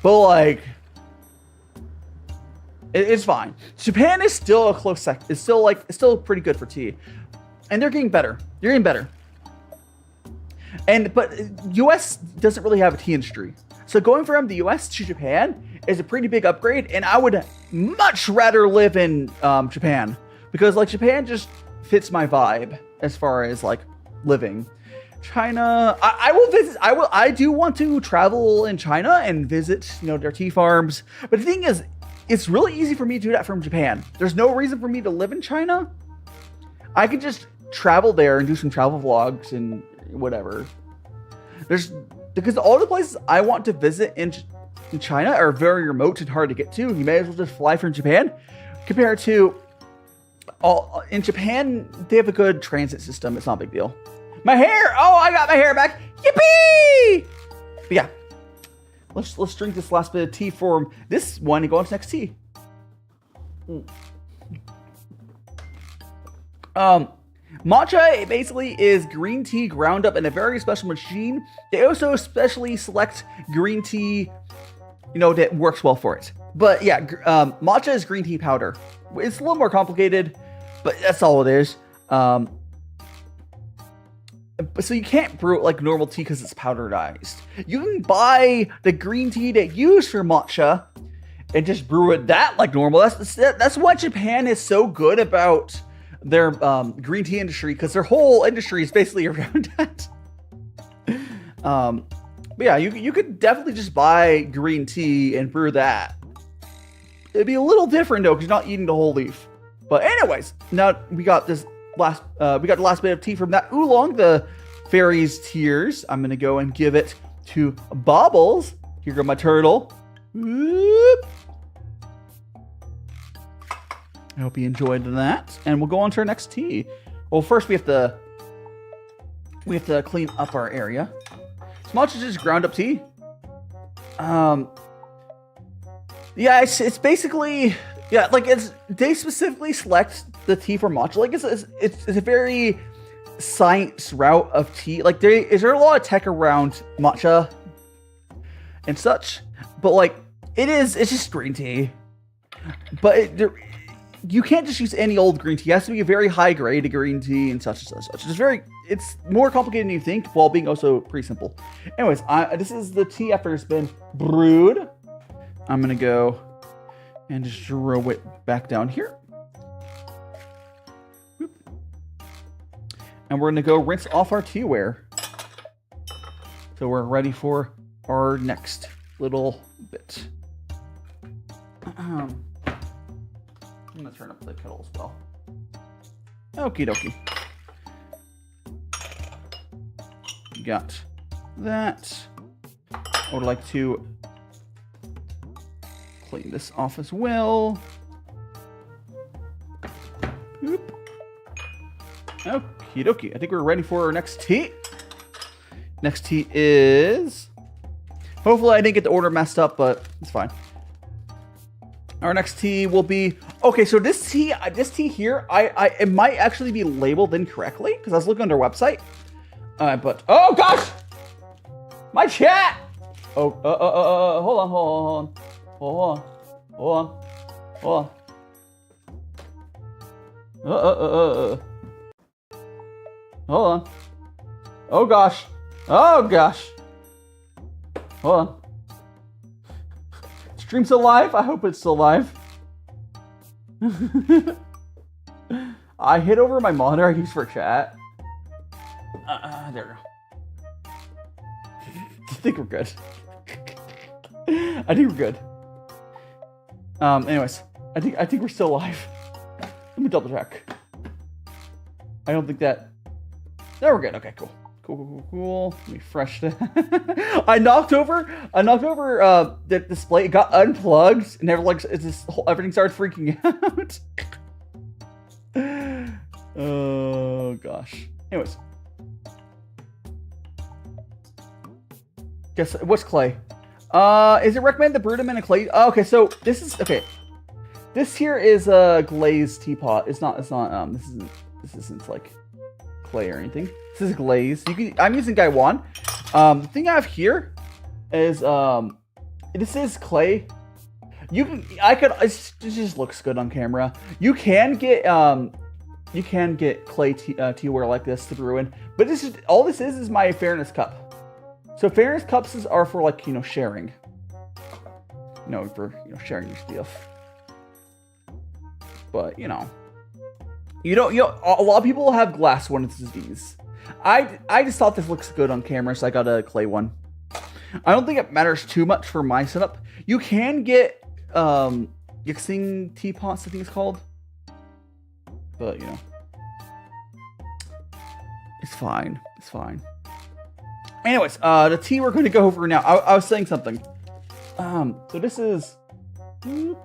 [SPEAKER 1] but like, It's fine. Japan is still a close second. It's still pretty good for tea, and they're getting better. They're getting better. But U.S. doesn't really have a tea industry, so going from the U.S. to Japan is a pretty big upgrade. And I would much rather live in Japan because like Japan just fits my vibe as far as like living. China, I will visit. I do want to travel in China and visit, their tea farms. But the thing is, it's really easy for me to do that from Japan. There's no reason for me to live in China. I could just travel there and do some travel vlogs and whatever. Because all the places I want to visit in China are very remote and hard to get to. You may as well just fly from Japan. Compared to in Japan, they have a good transit system. It's not a big deal. My hair! Oh, I got my hair back! Yippee! But yeah, let's drink this last bit of tea for this one and go on to next tea. Matcha basically is green tea ground up in a very special machine. They also specially select green tea, that works well for it. But yeah, matcha is green tea powder. It's a little more complicated, but that's all it is. So you can't brew it like normal tea because it's powderized. You can buy the green tea they use for matcha and just brew it that like normal. That's why Japan is so good about their green tea industry, because their whole industry is basically around that. But yeah, you could definitely just buy green tea and brew that. It'd be a little different though, because you're not eating the whole leaf. But anyways, now we got the last bit of tea from that oolong, the Fairies tears. I'm gonna go and give it to Bobbles. Here go my turtle. Whoop. I hope you enjoyed that, and we'll go on to our next tea. Well, first we have to clean up our area. So much as just ground up tea. Yeah, it's basically, yeah, like they specifically select the tea for matcha. Like it's a very science route of tea. Like is there a lot of tech around matcha and such, but like it's just green tea. But you can't just use any old green tea. It has to be a very high grade of green tea and such and such. It's more complicated than you think, while being also pretty simple. Anyways, this is the tea after it's been brewed. I'm gonna go and just throw it back down here. And we're gonna go rinse off our teaware. So we're ready for our next little bit. I'm gonna turn up the kettle as well. Okie dokie. Got that. I would like to clean this off as well. Oop. Okie dokie. I think we're ready for our next tea. Next tea is... Hopefully I didn't get the order messed up, but it's fine. Our next tea will be... Okay, so this tea here, it might actually be labeled incorrectly, because I was looking on their website. But... Oh, gosh! My chat! Oh, hold on. Hold on. Hold on. Oh gosh. Hold on. Stream's alive? I hope it's still live. I hit over my monitor I use for chat. There we go. I think we're good. Anyways, I think we're still live. Let me double check. I don't think that... There, we're good. Okay, cool. Let me fresh that. I knocked over the display. It got unplugged, and everything started freaking out. Oh gosh. Anyways, guess what's clay? Is it recommended to brew them in a clay? Oh, okay, so this is okay. This here is a glazed teapot. It's not. This isn't like clay or anything. This is glazed. I'm using Gaiwan. The thing I have here is this is clay. It just looks good on camera. You can get clay teaware like this to brew in, but all this is my fairness cup. So fairness cups are for like, sharing. For sharing your stuff. But a lot of people have glass ones of these. I just thought this looks good on camera, so I got a clay one. I don't think it matters too much for my setup. You can get Xiang teapots, I think it's called. But it's fine. It's fine. Anyways, the tea we're going to go over now. I was saying something. So this is. So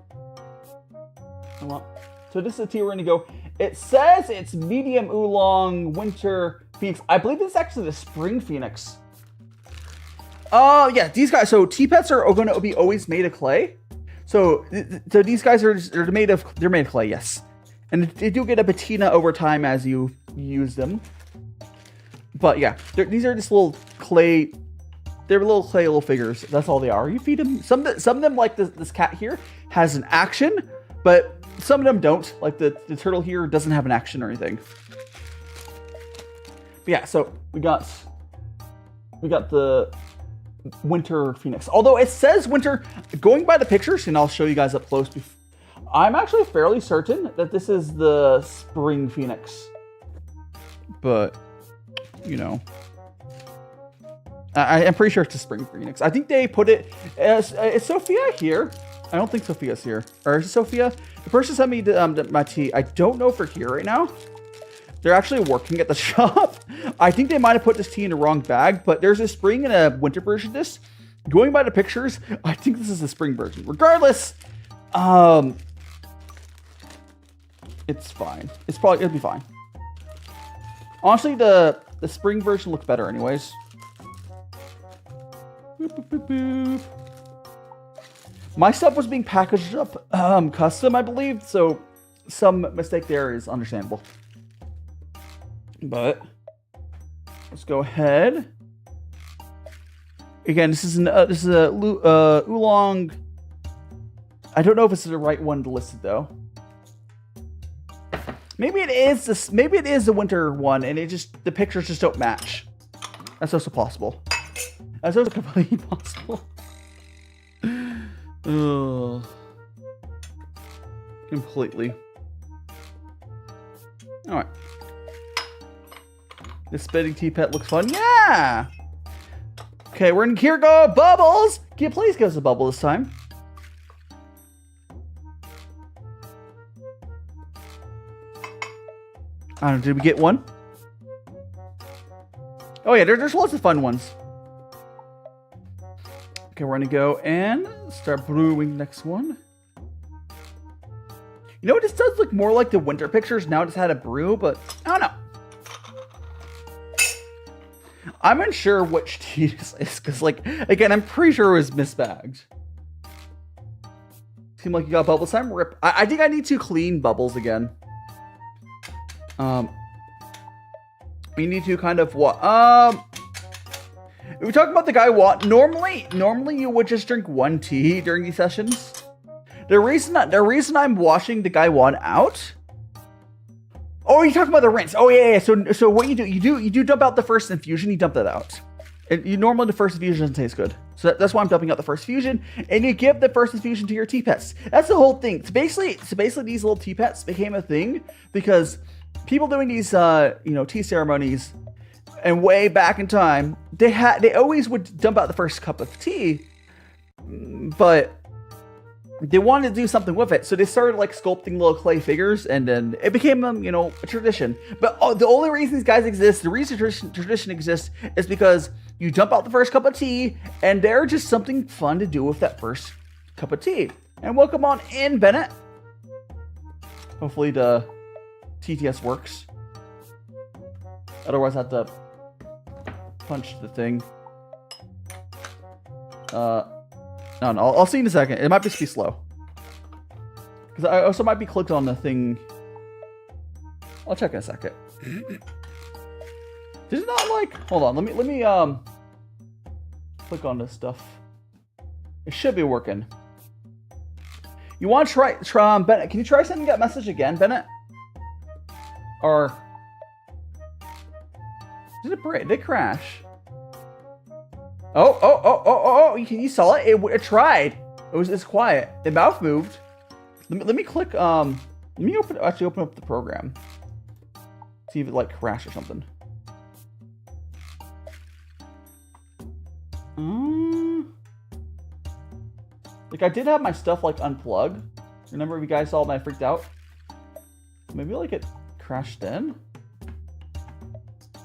[SPEAKER 1] this is the tea we're going to go. It says it's medium oolong winter phoenix. I believe this is actually the spring phoenix. Oh yeah, these guys. So teapots are going to be always made of clay. So these guys they're made of clay, yes, and they do get a patina over time as you use them. But yeah, these are just little clay. They're little clay figures. That's all they are. You feed them. Some of them, like this cat here, has an action, but some of them don't. Like the turtle here doesn't have an action or anything. But yeah, so we got the winter phoenix. Although it says winter, going by the pictures, and I'll show you guys up close. I'm actually fairly certain that this is the spring phoenix. But I'm pretty sure it's a spring phoenix. I think they put it as is Sophia here. I don't think Sophia's here. Or is it Sophia? The person sent me my tea. I don't know if they're here right now. They're actually working at the shop. I think they might have put this tea in the wrong bag, but there's a spring and a winter version of this. Going by the pictures, I think this is the spring version. Regardless, it's fine. It'll be fine. Honestly, the spring version looks better anyways. Boop, boop, boop, boop. My stuff was being packaged up custom, I believe, so some mistake there is understandable. But let's go ahead. Again, this is a oolong. I don't know if it's the right one to list it though. Maybe it is this. Maybe it is the winter one, and the pictures just don't match. That's also possible. That's also completely possible. Ugh. Completely. All right. This spitting tea pet looks fun. Yeah. Okay, we're in here. Go bubbles. Please give us a bubble this time. I don't know. Did we get one? Oh yeah, there's lots of fun ones. Okay, we're gonna go and start brewing next one. You know, this does look more like the winter pictures. Now it's had a brew, but I don't know. I'm unsure which tea this is, because, like, again, I'm pretty sure it was misbagged. Seemed like you got bubbles time. Rip. I think I need to clean bubbles again. We need to kind of what? We talking about the guy what? Normally you would just drink one tea during these sessions. The reason I'm washing the guy one out. Oh, you're talking about the rinse. Oh yeah. So what you do dump out the first infusion. You dump that out. Normally the first infusion doesn't taste good. So that's why I'm dumping out the first infusion, and you give the first infusion to your tea pets. That's the whole thing. So basically these little tea pets became a thing because people doing these tea ceremonies, and way back in time, they always would dump out the first cup of tea, but they wanted to do something with it, so they started like sculpting little clay figures, and then it became a tradition. But the only reason these guys exist, the reason tradition exists, is because you dump out the first cup of tea, and they're just something fun to do with that first cup of tea. And welcome on in, Bennett. Hopefully the TTS works. Otherwise, I have to punch the thing. No, I'll see in a second. It might just be slow. Because I also might be clicked on the thing. I'll check in a second. Does it not like... Hold on, let me click on this stuff. It should be working. You want to try Bennett? Can you try sending that message again, Bennett? Or did it break? Did it crash? Oh! You saw it. It tried. It's quiet. The mouth moved. Let me click. Let me open up the program. See if it like crashed or something. Like I did have my stuff like unplugged. Remember you guys saw when I freaked out? Maybe like it crashed in.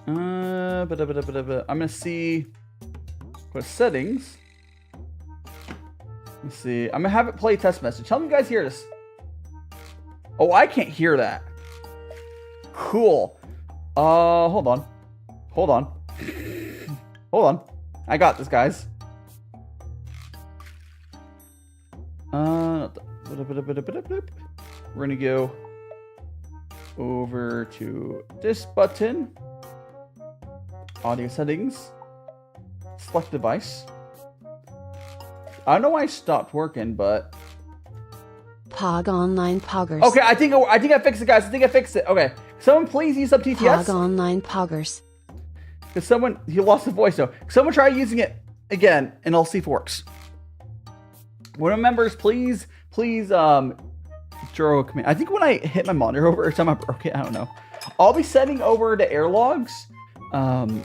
[SPEAKER 1] I'm gonna see what settings. Let's see. I'm gonna have it play test message. Tell me you guys hear this. Oh, I can't hear that. Cool. Hold on. Hold on. I got this, guys. We're gonna go over to this button. Audio settings. Select device. I don't know why it stopped working, but
[SPEAKER 2] Pog online poggers.
[SPEAKER 1] Okay, I think I fixed it, guys. I think I fixed it. Okay, someone please use some TTS.
[SPEAKER 2] Pog online poggers.
[SPEAKER 1] Because he lost the voice though. Someone try using it again, and I'll see if it works. One of the members, please, draw a command. I think when I hit my monitor over or something, I broke it. I don't know. I'll be sending over the air logs to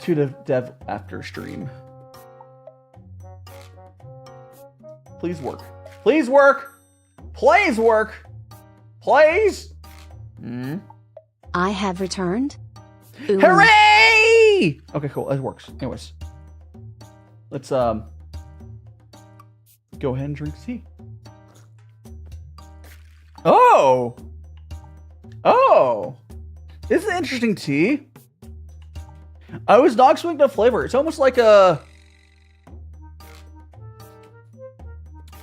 [SPEAKER 1] the dev after stream. Please work. Please work. Please work. Please.
[SPEAKER 2] I have returned.
[SPEAKER 1] Ooh. Hooray! Okay, cool. It works. Anyways, let's go ahead and drink tea. Oh, this is an interesting tea. I was not expecting the flavor. It's almost like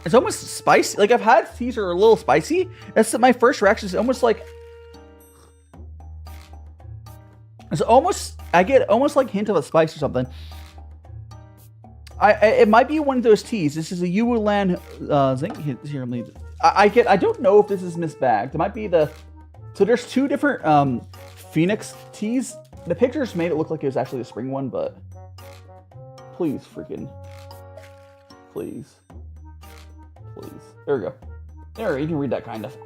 [SPEAKER 1] it's almost spicy. Like I've had teas that are a little spicy. That's my first reaction. It's almost like I get almost like a hint of a spice or something. It might be one of those teas. This is a Yulan zinc. Here, I don't know if this is misbagged. It might be so there's two different Phoenix teas. The pictures made it look like it was actually the spring one, but please. There we go. There, you can read that kind of.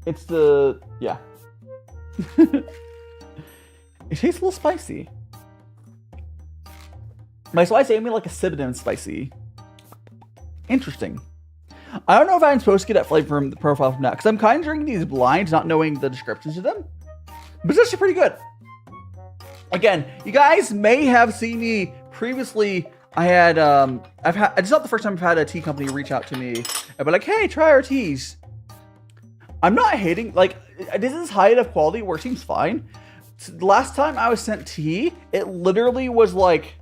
[SPEAKER 1] It's the, yeah. It tastes a little spicy. By spicy, I mean like a cinnamon spicy. Interesting. I don't know if I'm supposed to get that flavor from the profile from that, because I'm kind of drinking these blind, not knowing the descriptions of them. But it's actually pretty good. Again, you guys may have seen me previously. It's not the first time I've had a tea company reach out to me and be like, hey, try our teas. I'm not hating, like, this is high enough quality where it seems fine. The last time I was sent tea, it literally was like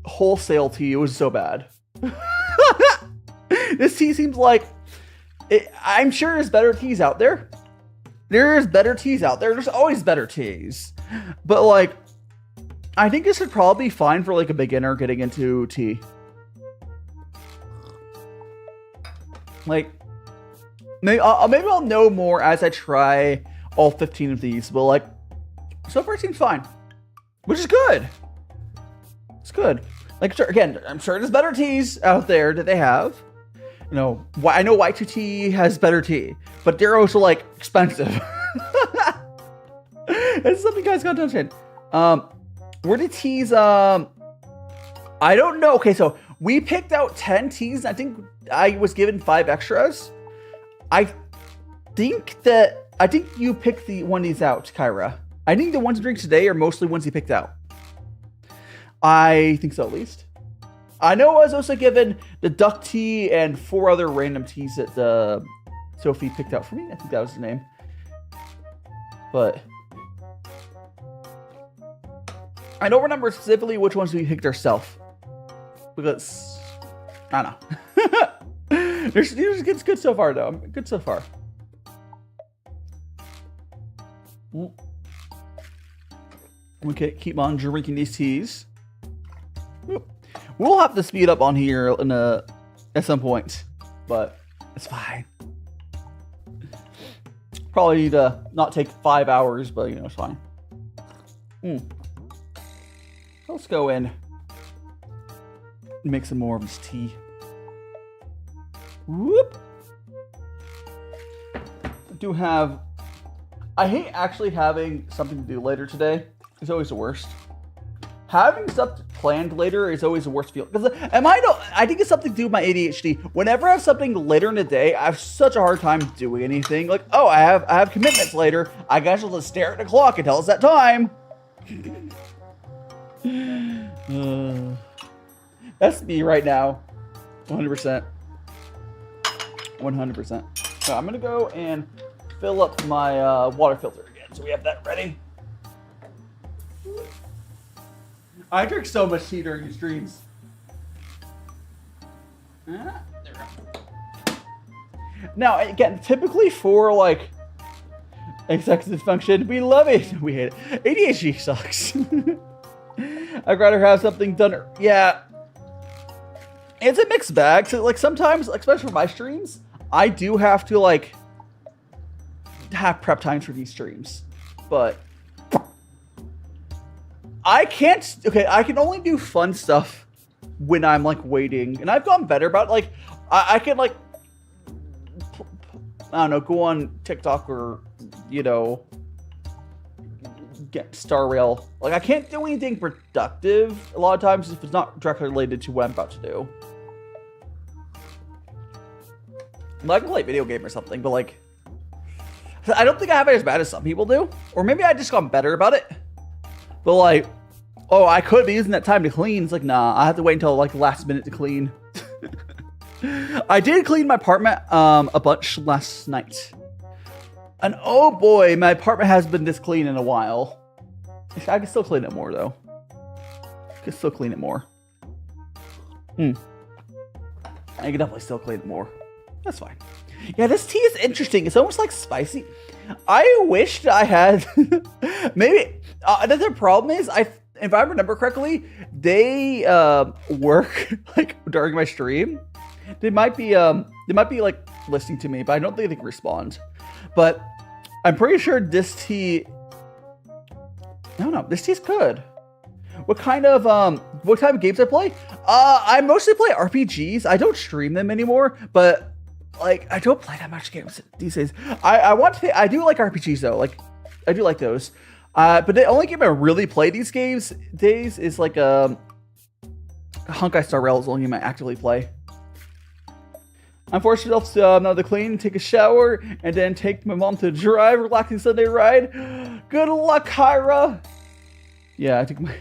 [SPEAKER 1] wholesale tea. It was so bad. This tea seems like I'm sure there's better teas out there. There's better teas out there. There's always better teas. But like, I think this would probably be fine for like a beginner getting into tea. Like, maybe I'll know more as I try all 15 of these. But like, so far it seems fine, which is good. It's good. Like, sure, again, I'm sure there's better teas out there that they have. You know, I know Y2T has better tea, but they're also like expensive. It's something you guys got to understand. Were the teas, I don't know. Okay, so we picked out 10 teas. I think I was given 5 extras. I think you picked one of these out, Kyra. I think the ones we drink today are mostly ones you picked out. I think so, at least. I know I was also given the duck tea and 4 other random teas that Sophie picked out for me. I think that was the name. But I don't remember specifically which ones we picked ourselves. Because, I don't know. It's good so far, though. Good so far. Okay, keep on drinking these teas. We'll have to speed up on here at some point, but It's fine. Probably need to not take 5 hours, but it's fine. Let's go in. Make some more of this tea. Whoop. I hate actually having something to do later today. It's always the worst. Having stuff planned later is always the worst feel. Because I think it's something to do with my ADHD. Whenever I have something later in the day, I have such a hard time doing anything. Like, oh, I have commitments later. I guess I'll just stare at the clock until it's that time. That's me right now. 100%. 100%. So I'm gonna go and fill up my water filter again, so we have that ready. I drink so much tea during these streams. There we go. Now, again, typically for like executive function, we love it. We hate it. ADHD sucks. I'd rather have something done. Yeah, it's a mixed bag. So like sometimes, especially for my streams, I do have to like have prep times for these streams, but I can't. Okay, I can only do fun stuff when I'm like waiting, and I've gotten better about it. Like I can like I don't know, go on TikTok or get Star Rail. Like I can't do anything productive a lot of times if it's not directly related to what I'm about to do. Like, I can play a video game or something, but like, I don't think I have it as bad as some people do. Or maybe I just gotten better about it. But like, oh, I could be using that time to clean. It's like, nah, I have to wait until like the last minute to clean. I did clean my apartment a bunch last night. And oh boy, my apartment has been this clean in a while. I can still clean it more though. I can still clean it more. I can definitely still clean it more. That's fine. Yeah, this tea is interesting. It's almost like spicy. I wished I had maybe another problem is if I remember correctly, they work like during my stream. They might be like listening to me, but I don't think they can respond. But I'm pretty sure this tea. No, this tea's good. What type of games I play? I mostly play RPGs. I don't stream them anymore, but like I don't play that much games these days. I do like RPGs though. Like I do like those. But the only game I really play these days is like Honkai Star Rail is the only game I actively play. I'm fortunate enough to now to clean, take a shower, and then take my mom to drive a relaxing Sunday ride. Good luck, Kyra. Yeah, I think my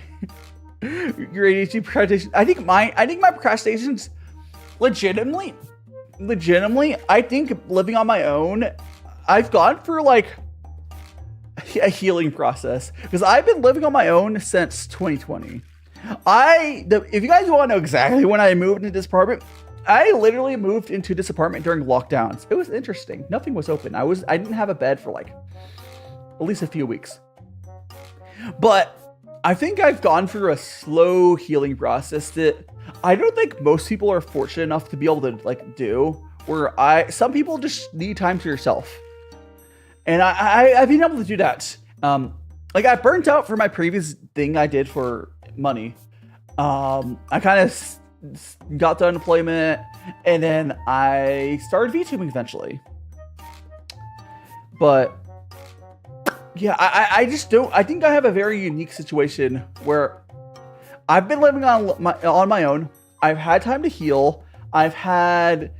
[SPEAKER 1] your ADHD procrastination. I think my procrastination's legitimately. I think living on my own, I've gone through like a healing process because I've been living on my own since 2020. If you guys want to know exactly when I moved into this apartment, I literally moved into this apartment during lockdowns. It was interesting. Nothing was open. I didn't have a bed for like at least a few weeks. But I think I've gone through a slow healing process that I don't think most people are fortunate enough to be able to like do. Some people just need time to yourself. And I've been able to do that. Like I burnt out for my previous thing I did for money. I kind of got the unemployment, and then I started VTubing eventually. But yeah, I just don't. I think I have a very unique situation where I've been living on my own. I've had time to heal. I've had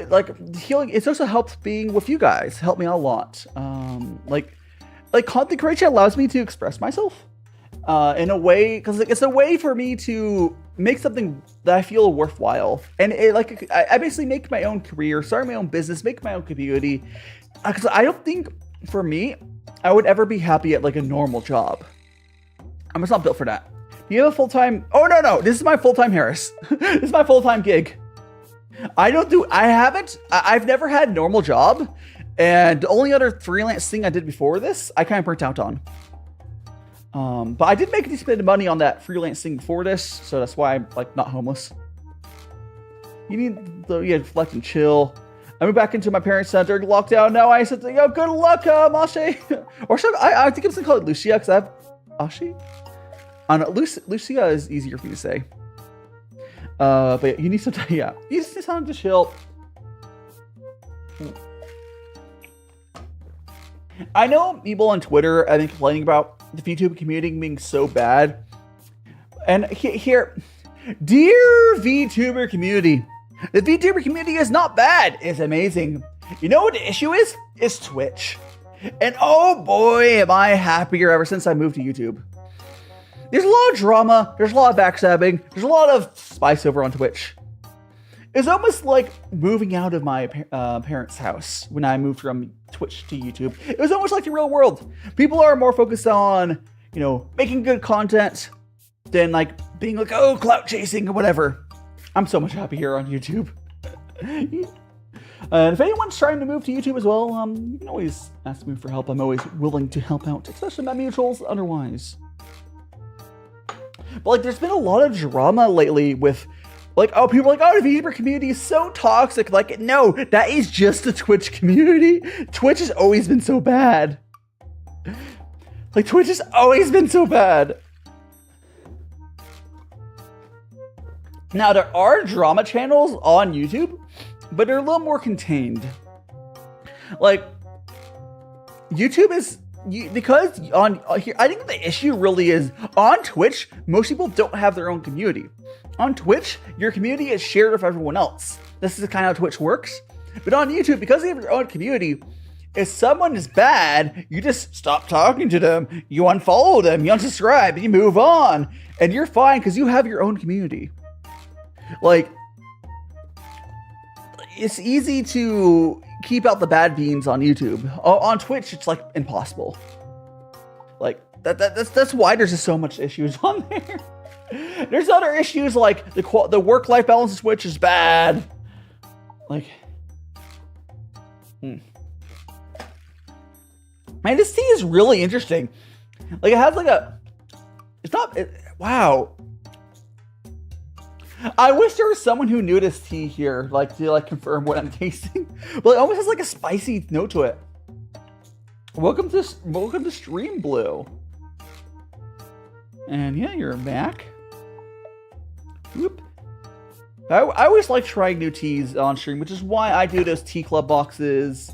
[SPEAKER 1] like healing. It's also helped being with you guys. Helped me out a lot. Like content creation allows me to express myself in a way, because it's a way for me to make something that I feel worthwhile. And I basically make my own career, start my own business, make my own community. Because I don't think for me, I would ever be happy at like a normal job. I'm just not built for that. Do you have a full-time? Oh no, this is my full-time Harris. This is my full-time gig. I've never had a normal job. And the only other freelance thing I did before this, I kind of burnt out on. But I did make a decent bit of money on that freelance thing before this, so that's why I'm like not homeless. You need to reflect and chill. I moved back into my parents' center during lockdown. Now I said, yo, good luck, Mashe. Or should I think I'm just gonna call it Lucia because I have Ashi. I don't know. Lucia is easier for me to say. But yeah, you need some time. Yeah, you need some time to chill. I know people on Twitter have been complaining about the VTuber community being so bad. And here, dear VTuber community, the VTuber community is not bad. It's amazing. You know what the issue is? It's Twitch. And oh boy, am I happier ever since I moved to YouTube. There's a lot of drama. There's a lot of backstabbing. There's a lot of spice over on Twitch. It's almost like moving out of my parents' house when I moved from Twitch to YouTube. It was almost like the real world. People are more focused on, you know, making good content than like being like, oh, clout chasing or whatever. I'm so much happier on YouTube. And if anyone's trying to move to YouTube as well, you can always ask me for help. I'm always willing to help out, especially my mutuals otherwise. But like, there's been a lot of drama lately with like, oh, people are like, oh, the VTuber community is so toxic. Like, no, that is just the Twitch community. Twitch has always been so bad. Like, Twitch has always been so bad. Now, there are drama channels on YouTube, but they're a little more contained. Like, YouTube is, because on here, I think the issue really is on Twitch, most people don't have their own community. On Twitch, your community is shared with everyone else. This is kind of how Twitch works. But on YouTube, because you have your own community, if someone is bad, you just stop talking to them, you unfollow them, you unsubscribe, you move on, and you're fine because you have your own community. Like, it's easy to keep out the bad beans on YouTube. On Twitch, it's like impossible. Like that's why there's just so much issues on there. There's other issues like the work-life balance of Twitch is bad. Like, man, this tea is really interesting. Like, it has like a, it's not. Wow. I wish there was someone who knew this tea here, like to like confirm what I'm tasting. But it almost has like a spicy note to it. Welcome to Stream Blue. And yeah, you're back. Whoop. I always like trying new teas on stream, which is why I do those tea club boxes.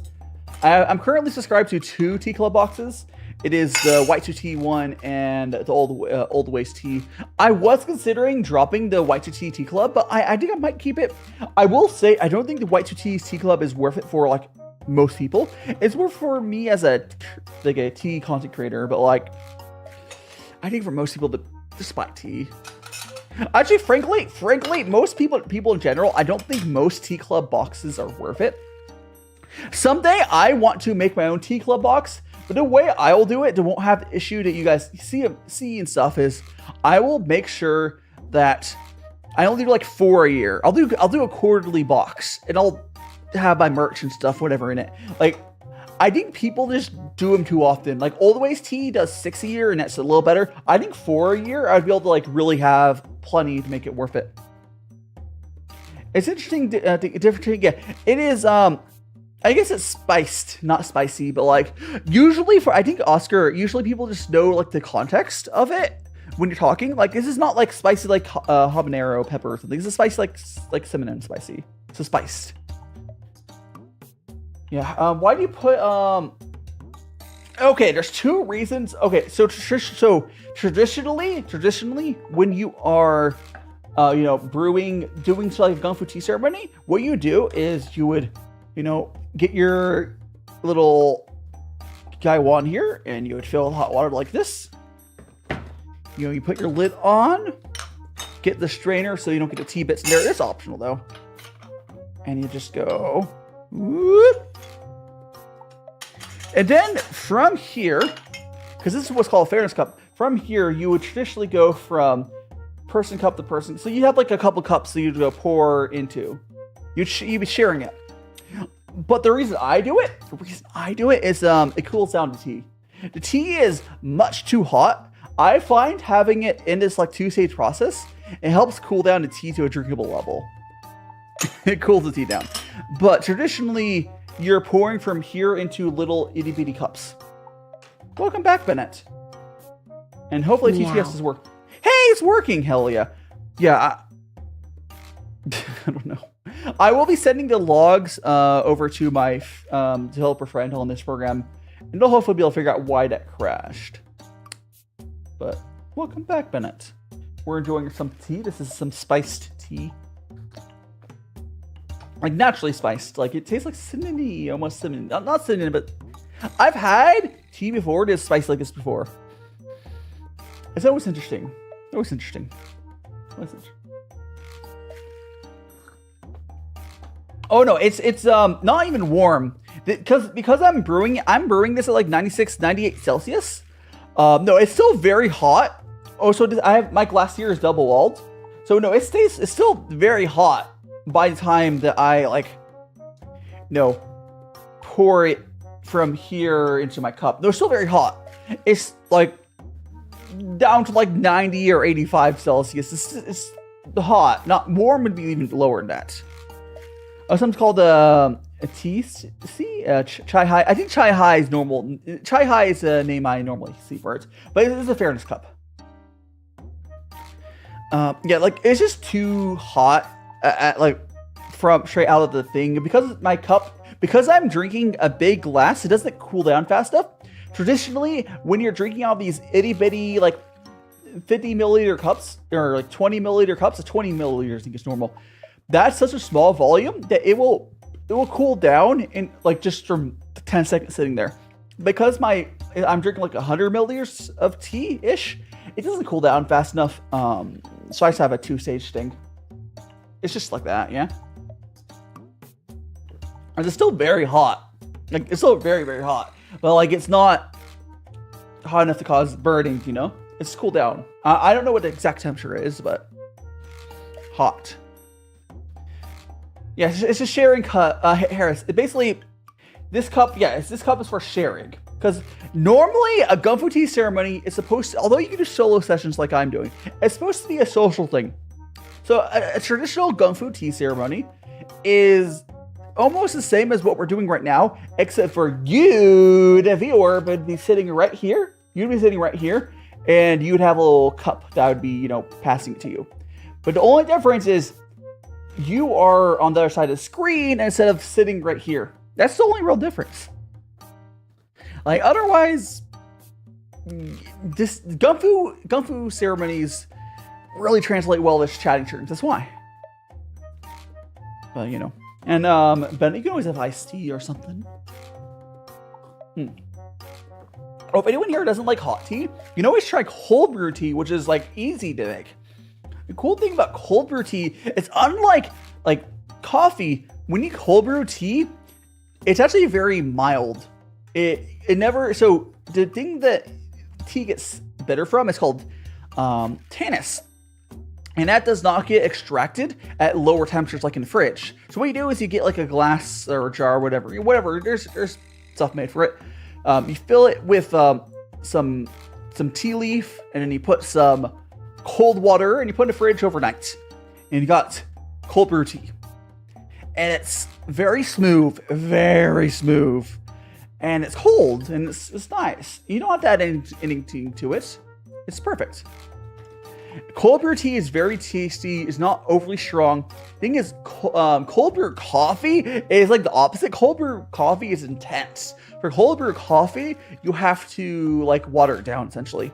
[SPEAKER 1] I'm currently subscribed to 2 tea club boxes. It is the white tea one and the old waste tea. I was considering dropping the white tea club, but I think I might keep it. I will say I don't think the white tea club is worth it for like most people. It's worth for me as a tea content creator, but like I think for most people just buy tea. Actually, frankly, most people in general, I don't think most tea club boxes are worth it. Someday I want to make my own tea club box. But the way I will do it, it won't have the issue that you guys see and stuff, is I will make sure that I only do like 4 a year. I'll do a quarterly box, and I'll have my merch and stuff, whatever in it. Like, I think people just do them too often. Like, Old Ways Tea does 6 a year, and that's a little better. I think 4 a year, I'd be able to like really have plenty to make it worth it. It's interesting, different thing. Yeah, it is. I guess it's spiced, not spicy, but like usually I think Oscar, usually people just know like the context of it when you're talking. Like, this is not like spicy like habanero pepper or something. This is spicy like cinnamon spicy. So spiced. Yeah. Why do you put okay, there's 2 reasons. Okay, so traditionally when you are you know, doing like a gongfu tea ceremony, what you do is you would, you know, get your little gaiwan here, and you would fill hot water like this. You know, you put your lid on, get the strainer so you don't get the tea bits in there. It's optional though. And you just go, whoop. And then from here, because this is what's called a fairness cup, from here you would traditionally go from person cup to person. So you have like a couple cups that you'd go pour into. You'd be sharing it. But the reason I do it is it cools down the tea. The tea is much too hot. I find having it in this like 2-stage process, it helps cool down the tea to a drinkable level. It cools the tea down. but traditionally you're pouring from here into little itty bitty cups. Welcome back, Bennett. And hopefully TCS is working. Hey, it's working. Hell yeah. Yeah. I don't know. I will be sending the logs over to my developer friend on this program, and they'll hopefully be able to figure out why that crashed. But welcome back, Bennett. We're enjoying some tea. This is some spiced tea. Like naturally spiced. Like it tastes like cinnamon, almost cinnamon. Not cinnamon, but I've had tea before that's spiced like this before. It's always interesting. Always interesting. Always interesting. Oh no, it's not even warm. Because I'm brewing this at like 96, 98 Celsius. No, it's still very hot. Oh, so I have my glass here is double walled. So no, it's still very hot by the time that I pour it from here into my cup. No, it's still very hot. It's like down to like 90 or 85 Celsius. It's hot. Not warm would be even lower than that. Something's called a tea. See, chai high. I think chai high is normal. Chai high is a name I normally see for it, but it's a fairness cup. Yeah, like it's just too hot. From straight out of the thing because my cup. Because I'm drinking a big glass, it doesn't cool down fast enough. Traditionally, when you're drinking out of these itty bitty like 50 milliliter cups or like 20 milliliter cups, 20 milliliters I think is normal. That's such a small volume that it will cool down in like just from 10 seconds sitting there. Because I'm drinking like 100 milliliters of tea ish, it doesn't cool down fast enough. So I just have a 2-stage thing. It's just like that, yeah. And it's still very hot. Like it's still very, very hot. But like it's not hot enough to cause burning, you know? It's cooled down. I don't know what the exact temperature is, but hot. Yeah, it's a sharing cup, Harris. Basically, this cup is for sharing. Because normally a gongfu tea ceremony is supposed to, although you can do solo sessions like I'm doing, it's supposed to be a social thing. So a traditional gongfu tea ceremony is almost the same as what we're doing right now, except for you, the viewer, would be sitting right here. You'd be sitting right here, and you'd have a little cup that would be, passing it to you. But the only difference is you are on the other side of the screen instead of sitting right here. That's the only real difference. Like otherwise, this gongfu ceremonies really translate well as chatting turns. That's why. But and Ben, you can always have iced tea or something. Oh, if anyone here doesn't like hot tea, you can always try cold brew tea, which is like easy to make. The cool thing about cold brew tea, it's unlike like coffee. When you cold brew tea, it's actually very mild. It never. So the thing that tea gets bitter from is called tannins. And that does not get extracted at lower temperatures like in the fridge. So what you do is you get like a glass or a jar or whatever. There's stuff made for it. You fill it with some tea leaf, and then you put some cold water, and you put it in the fridge overnight. And you got cold brew tea. And it's very smooth. And it's cold, and it's nice. You don't have to add anything to it. It's perfect. Cold brew tea is very tasty. It's not overly strong. Thing is, cold brew coffee is like the opposite. Cold brew coffee is intense. For cold brew coffee, you have to like water it down essentially.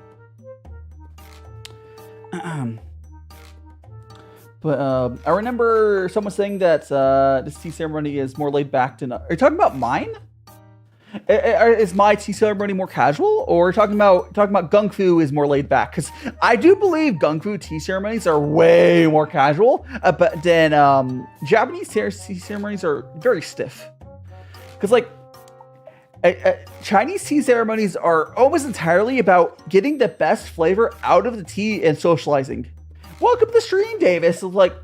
[SPEAKER 1] But I remember someone saying that this tea ceremony is more laid back than. Are you talking about mine? Is my tea ceremony more casual, or talking about gongfu is more laid back? Because I do believe gongfu tea ceremonies are way more casual, but then Japanese tea ceremonies are very stiff. Because like Chinese tea ceremonies are almost entirely about getting the best flavor out of the tea and socializing. Welcome to the stream, Davis. Like,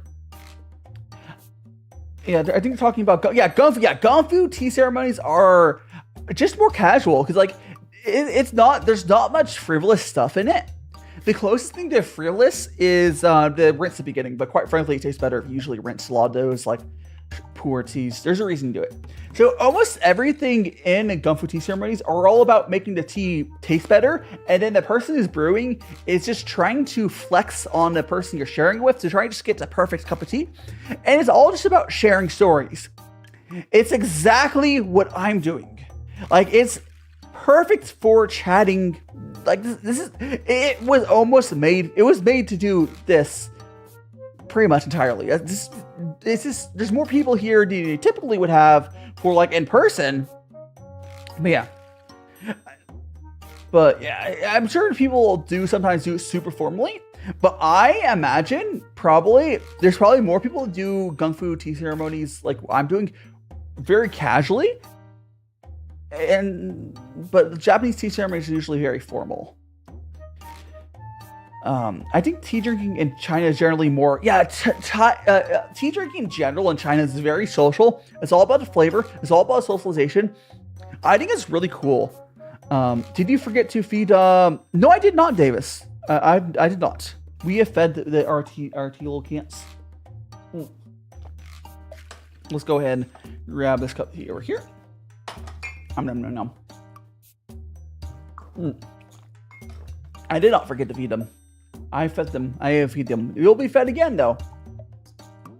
[SPEAKER 1] yeah, I think they're talking about gongfu. Yeah, gongfu tea ceremonies are just more casual because like it's not, there's not much frivolous stuff in it. The closest thing to frivolous is the rinse at the beginning, but quite frankly, it tastes better if you usually rinse a lot of those like Pu'er teas. There's a reason to do it. So almost everything in gongfu tea ceremonies are all about making the tea taste better, and then the person who's brewing is just trying to flex on the person you're sharing with to try and just get the perfect cup of tea. And it's all just about sharing stories. It's exactly what I'm doing. Like, it's perfect for chatting. Like, it was made to do this pretty much entirely. There's more people here than you typically would have for like in person. But yeah, I'm sure people do sometimes do it super formally, but I imagine there's probably more people who do gongfu tea ceremonies like I'm doing very casually. But Japanese tea ceremonies are usually very formal. I think tea drinking in China is generally more, tea drinking in general in China is very social. It's all about the flavor. It's all about socialization. I think it's really cool. Did you forget to feed, no, I did not, Davis. I did not. We have fed our tea little cats. Let's go ahead and grab this cup of tea over here. Nom. I did not forget to feed them. I fed them. I have feed them. You'll be fed again, though.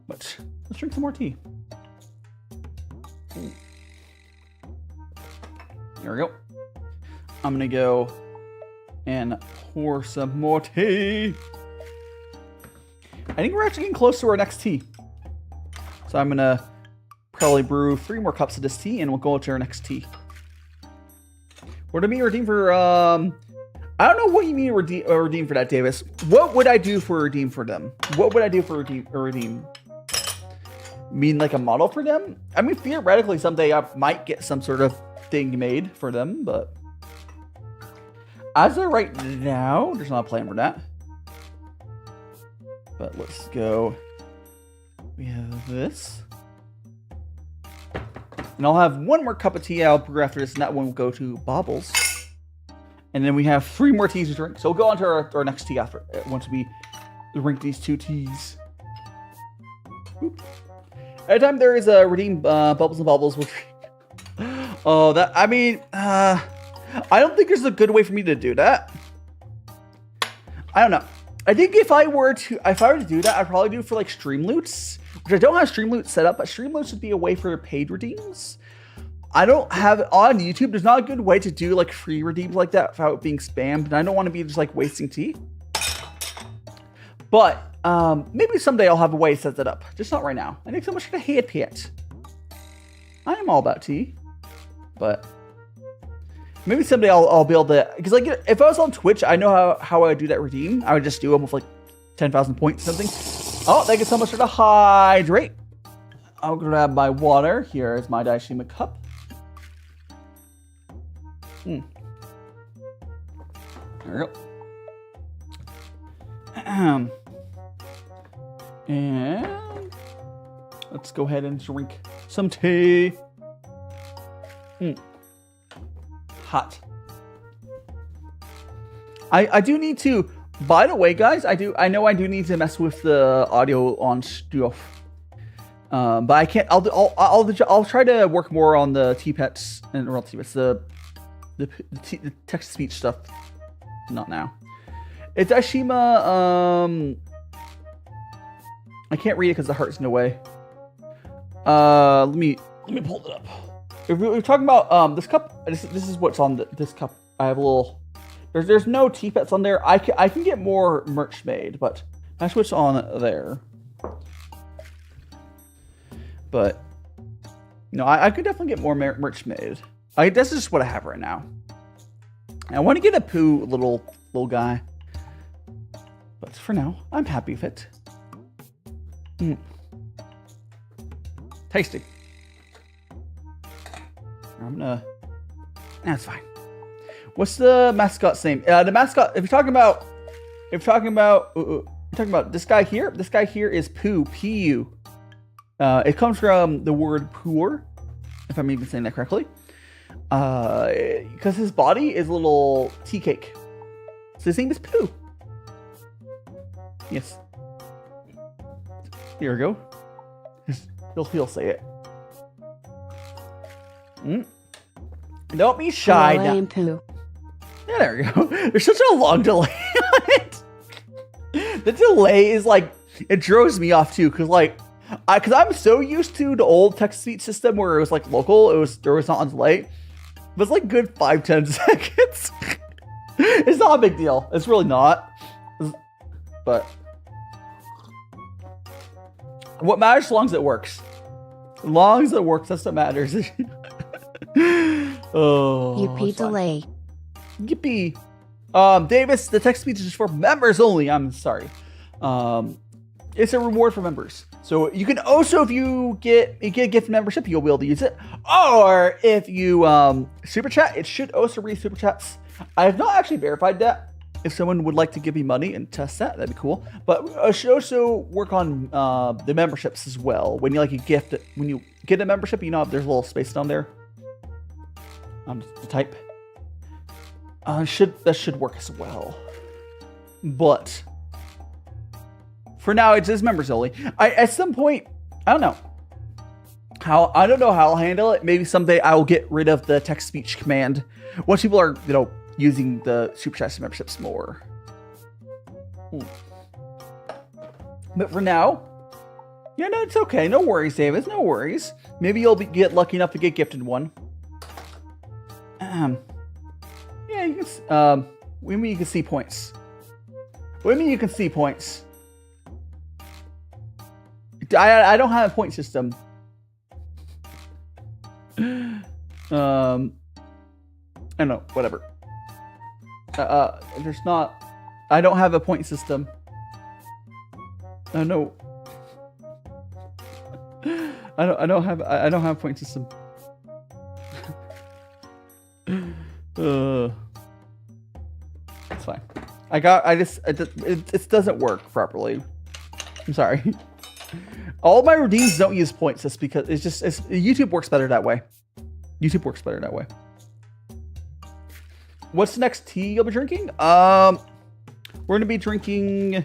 [SPEAKER 1] But let's drink some more tea. There we go. I'm gonna go and pour some more tea. I think we're actually getting close to our next tea. So I'm gonna probably brew 3 more cups of this tea, and we'll go to our next tea. What do you mean redeem for? I don't know what you mean redeem for that, Davis. What would I do for a redeem for them? What would I do for a redeem? Mean like a model for them? I mean, theoretically, someday I might get some sort of thing made for them, but as of right now, there's not a plan for that. But let's go. We have this. And I'll have 1 more cup of tea I'll brew after this, and that one will go to Bobbles. And then we have 3 more teas to drink. So we'll go on to our next tea after, once we drink these 2 teas. Boop. Anytime there is a redeem Bubbles and Bubbles, we'll drink. Oh, that, I mean, I don't think there's a good way for me to do that. I don't know. I think if I were to do that, I'd probably do it for like stream loots, which I don't have stream loots set up, but stream loots would be a way for paid redeems. I don't have on YouTube. There's not a good way to do like free redeems like that without being spammed, and I don't want to be just like wasting tea. But maybe someday I'll have a way to set that up. Just not right now. I think so much for the head pit. I am all about tea, but maybe someday I'll be able to. Because like if I was on Twitch, I know how I would do that redeem. I would just do them with like 10,000 points or something. Oh, thank you so much for the hydrate. I'll grab my water. Here is my Daishima cup. There we go. And let's go ahead and drink some tea. Hot. I do need to. By the way, guys, I know I do need to mess with the audio on stuff. But I can't. I'll try to work more on the T-Pets and or T-Pets, the text speech stuff. Not now. It's Daishima. I can't read it because the heart's in the way. Let me pull it up. If we're talking about this cup, this is what's on this cup. I have a little. There's no T-Pets on there. I can get more merch made, but that's what's on there. But no, I could definitely get more merch made. This is just what I have right now. I want to get a poo little guy, but for now, I'm happy with it. Tasty. I'm gonna. That's fine. What's the mascot's name? The mascot. If you're talking about this guy here. This guy here is Poo. P-U. It comes from the word Pu'er, if I'm even saying that correctly. Because his body is a little tea cake. So his name is Poo. Yes. Here we go. He'll say it. Don't be shy.
[SPEAKER 2] Hello, I am Pooh.
[SPEAKER 1] Yeah, there we go. There's such a long delay on it. The delay is like, it throws me off too, because I'm so used to the old text-to-speech system where it was like local, there was not on delay. But it's like good 5-10 seconds. It's not a big deal. It's really not. But what matters as long as it works. As long as it works, that's what matters. Oh,
[SPEAKER 2] Yippee delay.
[SPEAKER 1] Yippee. Davis, the text speech is for members only. I'm sorry. It's a reward for members. So you can also, if you get a gift membership, you'll be able to use it. Or if you super chat, it should also read super chats. I have not actually verified that. If someone would like to give me money and test that, that'd be cool. But I should also work on the memberships as well. When you when you get a membership, you know there's a little space down there. To type. That should work as well. But for now, it says members only. At some point, I don't know how I'll handle it. Maybe someday I will get rid of the text speech command once people are using the super chats memberships more. But for now, yeah, no, it's okay. No worries, Davis. No worries. Maybe you'll get lucky enough to get gifted one. Yeah, you can. What do you mean you can see points? What do you mean you can see points? I don't have a point system. I don't know. Whatever. There's not. I don't have a point system. No. I don't have a point system. It's fine. It doesn't work properly. I'm sorry. All my redeems don't use points. That's because YouTube works better that way. YouTube works better that way. What's the next tea you'll be drinking? We're gonna be drinking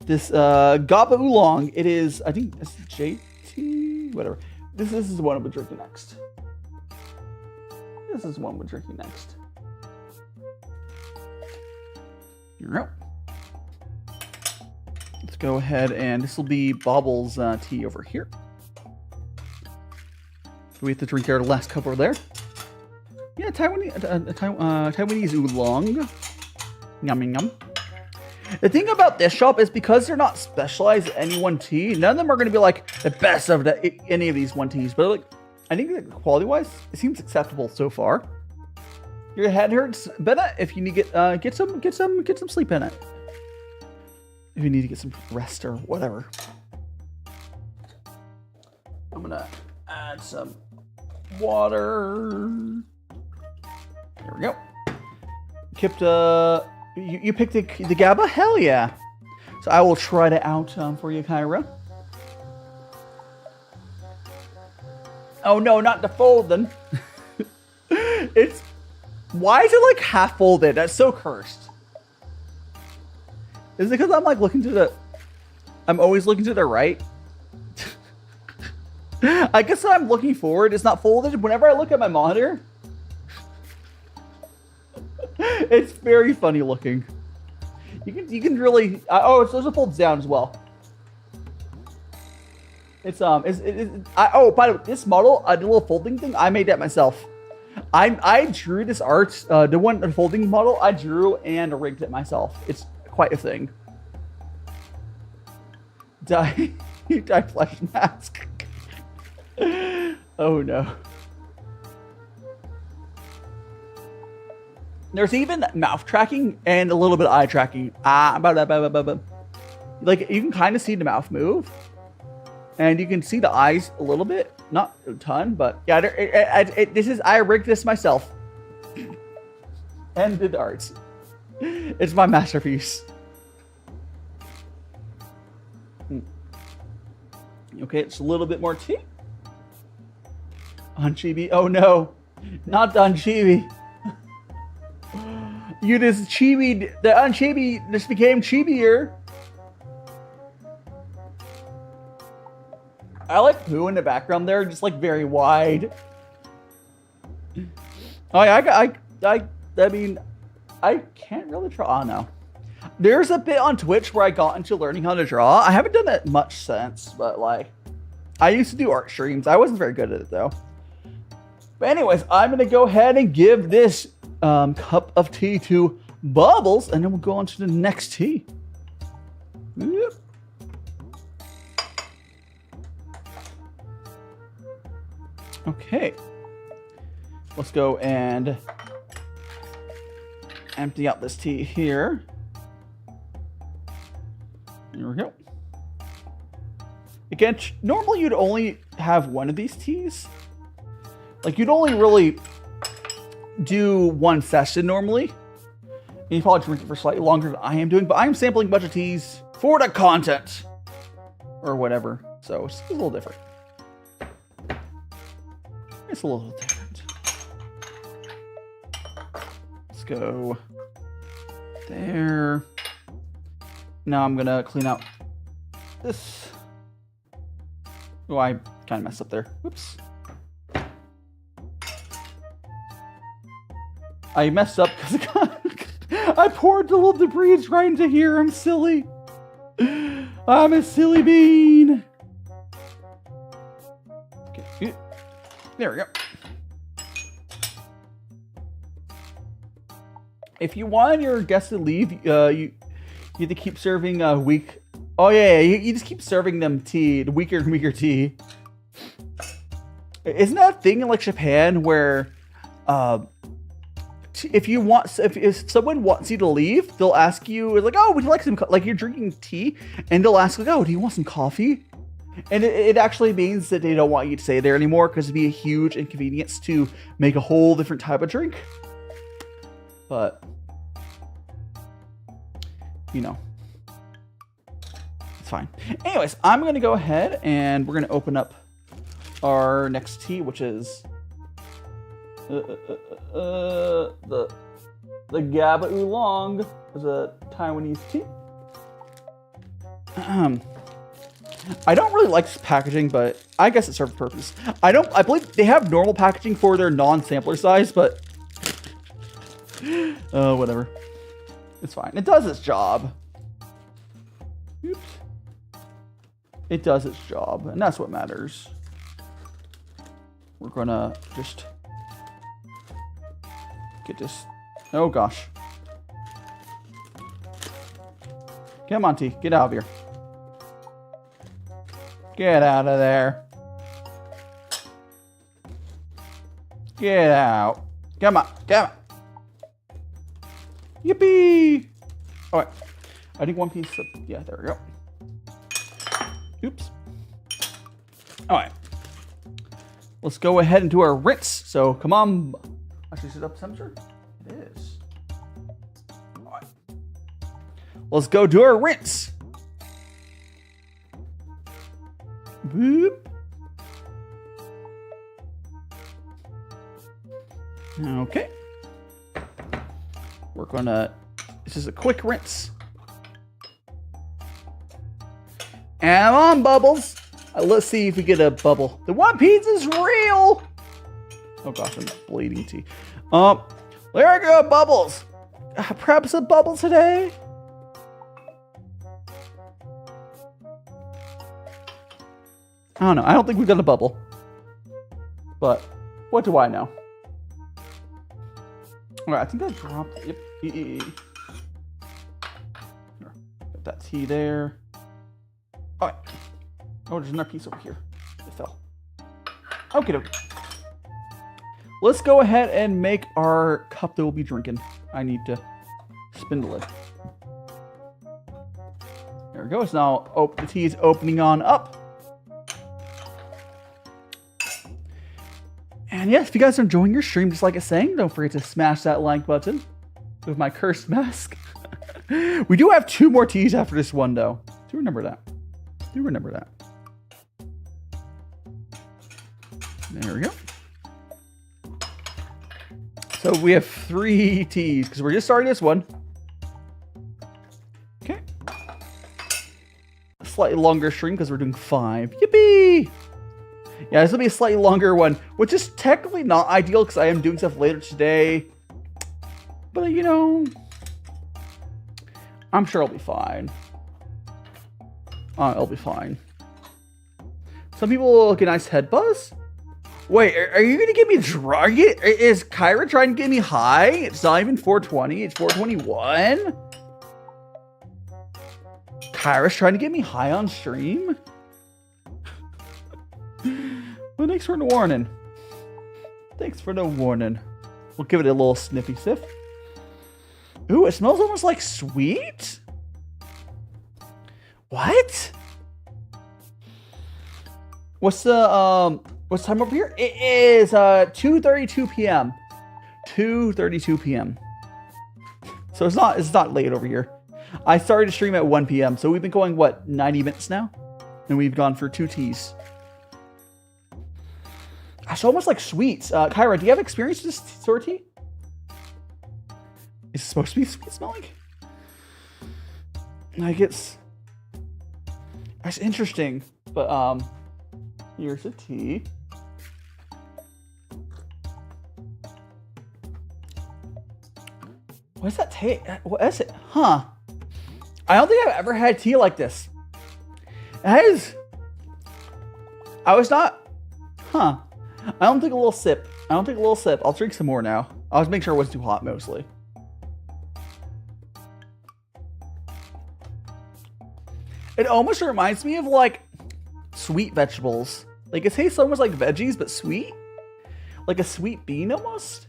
[SPEAKER 1] this Gaba Oolong. It is, I think it's Jade tea, whatever. This is the one I'll be drinking next. This is the one we're drinking next. Yep. Let's go ahead and this will be Bobble's tea over here. So we have to drink our last cup over there. Yeah, Taiwanese oolong. Yum yum. The thing about this shop is because they're not specialized in any one tea, none of them are going to be like the best of any of these one teas. But like, I think that quality-wise, it seems acceptable so far. Your head hurts, Bennett. If you need to get some sleep in it. If you need to get some rest or whatever. I'm gonna add some water. There we go. You picked the Gaba? Hell yeah. So I will try that out for you, Kyra. Oh no, not the folding. Why is it like half folded? That's so cursed. Is it because I'm like I'm always looking to the right? I guess when I'm looking forward, it's not folded. Whenever I look at my monitor, it's very funny looking. You can really, it's those are folds down as well. It's by the way, this model, the little folding thing, I made that myself. I drew this art, the folding model, I drew and rigged it myself. It's quite a thing. Die flesh mask. Oh no. There's even mouth tracking and a little bit of eye tracking. Like you can kind of see the mouth move. And you can see the eyes a little bit, not a ton, but yeah, I rigged this myself. And did the arts. It's my masterpiece. Okay, it's a little bit more tea. On chibi, oh no, not on chibi. You just chibied, the unchibi just became chibier. I like Pooh in the background there, just like very wide. Oh, I mean, I can't really draw. Oh, no. There's a bit on Twitch where I got into learning how to draw. I haven't done that much since, but like, I used to do art streams. I wasn't very good at it though. But anyways, I'm gonna go ahead and give this cup of tea to Bubbles, and then we'll go on to the next tea. Yep. Okay. Let's go and empty out this tea here. Here we go. Again, normally you'd only have one of these teas. Like, you'd only really do one session normally. And you probably drink it for slightly longer than I am doing, but I'm sampling a bunch of teas for the content. Or whatever. So, it's a little different. It's a little different. Let's go there. Now I'm gonna clean out this. Oh, I kind of messed up there. Whoops. I messed up because I poured the little debris right into here. I'm silly. I'm a silly bean. Okay. There we go. If you want your guests to leave, you have to keep serving weak. Oh yeah, you just keep serving them tea, the weaker and weaker tea. Isn't that a thing in like Japan where, if someone wants you to leave, they'll ask you like, oh, would you like some? Like you're drinking tea, and they'll ask like, oh, do you want some coffee? And it actually means that they don't want you to stay there anymore because it'd be a huge inconvenience to make a whole different type of drink. But you know, it's fine. Anyways, I'm going to go ahead and we're going to open up our next tea, which is the Gaba Oolong. Is a Taiwanese tea. I don't really like this packaging, but I guess it serves a purpose. I believe they have normal packaging for their non-sampler size, but whatever. It's fine. It does its job. Oops. It does its job, and that's what matters. We're gonna just get this. Oh gosh. Come on, T. Get out of here. Get out of there. Get out. Come on. Come on. Yippee! Alright. I think one piece of... Yeah, there we go. Oops. Alright. Let's go ahead and do our rinse. So, come on. Actually, is it up temperature? It is. Alright. Let's go do our rinse. Boop. Okay. We're gonna, this is a quick rinse. And on, Bubbles. Let's see if we get a bubble. The One Piece is real. Oh gosh, I'm bleeding tea. There we go, Bubbles. Perhaps a bubble today. I don't know. I don't think we've got a bubble. But what do I know? Alright, I think I dropped. Yep. Got that tea there. Alright. Oh, there's another piece over here. It fell. Okay. Let's go ahead and make our cup that we'll be drinking. I need to spin the lid. There we go. It's now the tea is opening on up. And yes, if you guys are enjoying your stream, just like it's saying, don't forget to smash that like button with my cursed mask. We do have 2 more teas after this one, though. Do remember that. Do remember that. There we go. So we have 3 teas because we're just starting this one. Okay. slightly longer stream because we're doing 5. Yippee! Yeah, this will be a slightly longer one, which is technically not ideal because I am doing stuff later today. But, you know, I'm sure I'll be fine. It'll be fine. Some people will get a nice head buzz. Wait, are you going to get me drunk? Is Kyra trying to get me high? It's not even 420. It's 421. Kyra's trying to get me high on stream? Well, thanks for the warning. Thanks for the warning. We'll give it a little sniffy sniff. Ooh, it smells almost like sweet. What? What's time over here? It is 2:32 p.m. 2:32 p.m. So it's not late over here. I started to stream at 1 p.m. So we've been going what 90 minutes now, and we've gone for 2 teas. It's almost like sweets. Kyra, do you have experience with this sort of tea? Is it supposed to be sweet smelling? Like it's interesting, but here's a tea. What does that taste? What is it? Huh? I don't think I've ever had tea like this. It is. I was not. Huh? I don't take a little sip. I don't take a little sip. I'll drink some more now. I'll just make sure it wasn't too hot mostly. It almost reminds me of like sweet vegetables. Like it tastes almost like veggies, but sweet. Like a sweet bean almost.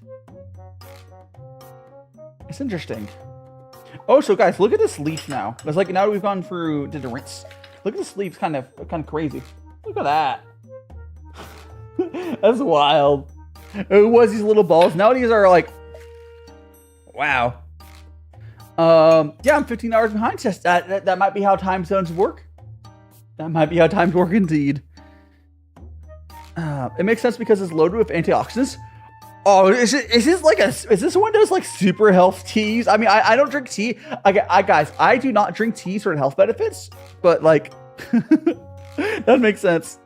[SPEAKER 1] It's interesting. Oh, so guys, look at this leaf now. It's like now we've gone through did the rinse. Look at this leaf, kind of crazy. Look at that. That's wild. It was these little balls. Now these are like, wow. Yeah, I'm 15 hours behind. Just that might be how time zones work. That might be how times work indeed. It makes sense because it's loaded with antioxidants. Oh, is this one of those like super health teas? I mean, I don't drink tea. Guys, I do not drink tea for health benefits, but like, that makes sense.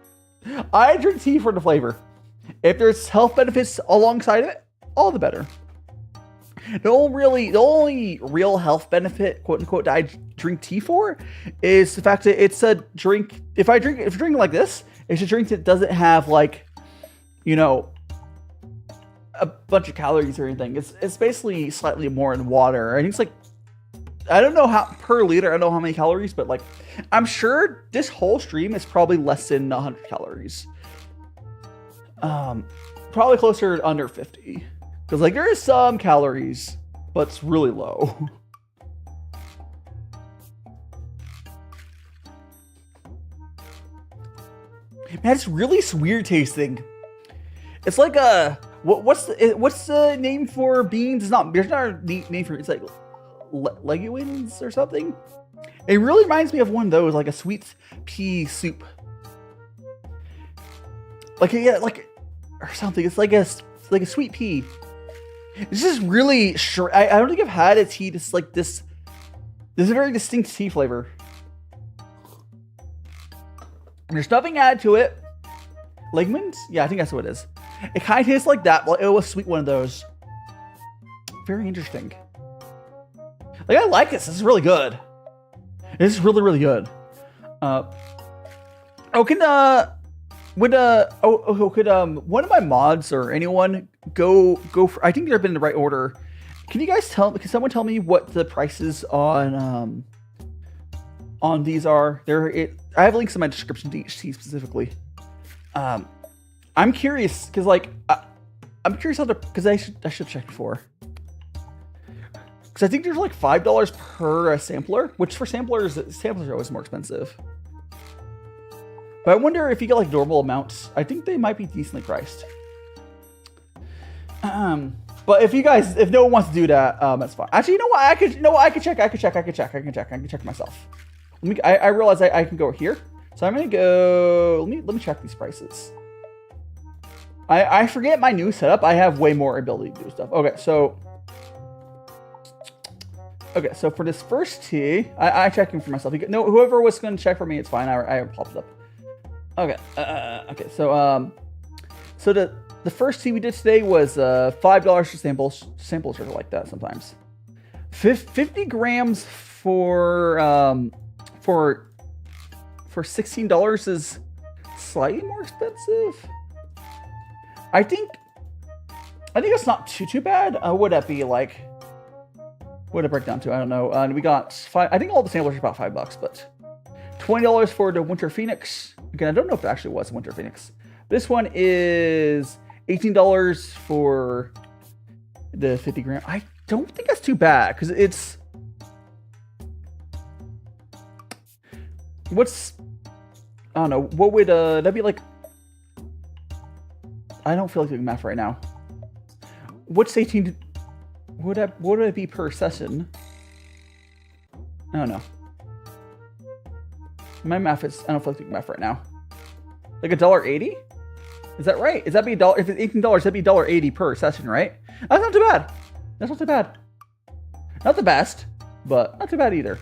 [SPEAKER 1] I drink tea for the flavor. If there's health benefits alongside of it, all the better. The only real health benefit, quote unquote, that I drink tea for is the fact that it's a drink. If you're drinking like this, it's a drink that doesn't have like, you know, a bunch of calories or anything. It's basically slightly more in water. I think it's like, I don't know how per liter. I don't know how many calories, but like, I'm sure this whole stream is probably less than 100 calories. Probably closer to under 50. Because like there is some calories, but it's really low. Man, it's really weird tasting. It's like a what's the name for beans? There's not a name for it. It's like legumes or something. It really reminds me of one of those, like a sweet pea soup. Like or something. It's like a sweet pea. This is really sure. I don't think I've had a tea that's like this. This is a very distinct tea flavor. There's nothing added to it. Legumes? Yeah, I think that's what it is. It kind of tastes like that, but it was sweet one of those. Very interesting. Like I like this. This is really good. This is really, really good. Could one of my mods or anyone go for? I think they've been in the right order. Can you guys can someone tell me what the prices on these are? I have links in my description to each tea specifically. I'm curious because like I'm curious how to, because I should check before. Because I think there's like $5 per sampler, which for samplers are always more expensive. But I wonder if you get like normal amounts. I think they might be decently priced. But if no one wants to do that, that's fine. Actually, you know what? I could check. I can check myself. I realize I can go here. So I'm gonna go. Let me check these prices. I forget my new setup. I have way more ability to do stuff. Okay, so Okay, so for this first tea, I'm checking for myself. No, whoever was going to check for me, it's fine. I popped it up. Okay, okay. So the first tea we did today was $5 for samples. Samples are like that sometimes. 50 grams for $16 is slightly more expensive. I think it's not too bad. Would that be like? What did it break down to? I don't know. And we got five. I think all the samplers are about $5, but $20 for the Winter Phoenix. Again, I don't know if it actually was Winter Phoenix. This one is $18 for the 50 gram. I don't think that's too bad because it's I don't know. What would that be like? I don't feel like doing math right now. What's 18? What would it be per session? I don't know. My math is, I don't feel like doing math right now. Like $1.80? Is that right? Is that be $1? If it's $18, that'd be $1.80 per session, right? That's not too bad. That's not too bad. Not the best, but not too bad either.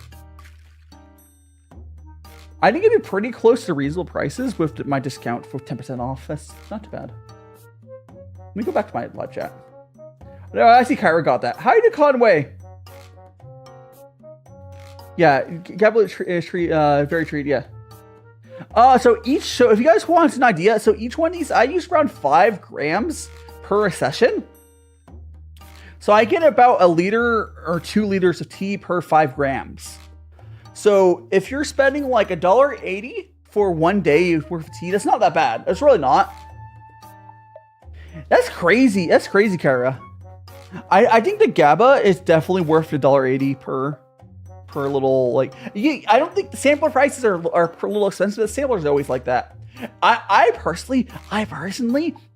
[SPEAKER 1] I think it'd be pretty close to reasonable prices with my discount for 10% off. That's not too bad. Let me go back to my live chat. No, I see Kyra got that. Hi to Conway. Yeah, Gaba very treat, yeah. So if you guys want an idea, so each one of these, I use around 5 grams per session. So I get about 1 liter or 2 liters of tea per 5 grams. So if you're spending like $1.80 for 1 day worth of tea, that's not that bad. That's really not. That's crazy. That's crazy, Kyra. I think the Gaba is definitely worth $1.80 per little, like, I don't think the sampler prices are a little expensive. The samplers are always like that. I personally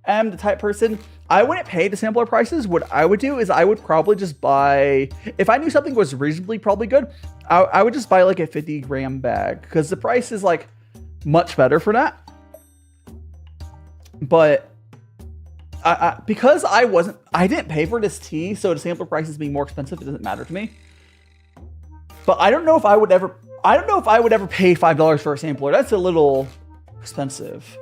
[SPEAKER 1] am the type person, I wouldn't pay the sampler prices. What I would do is I would probably just buy, if I knew something was reasonably probably good, I would just buy like a 50 gram bag because the price is like much better for that. But because I didn't pay for this tea, so the sampler prices being more expensive, it doesn't matter to me. But I don't know if I would ever pay $5 for a sampler. That's a little expensive.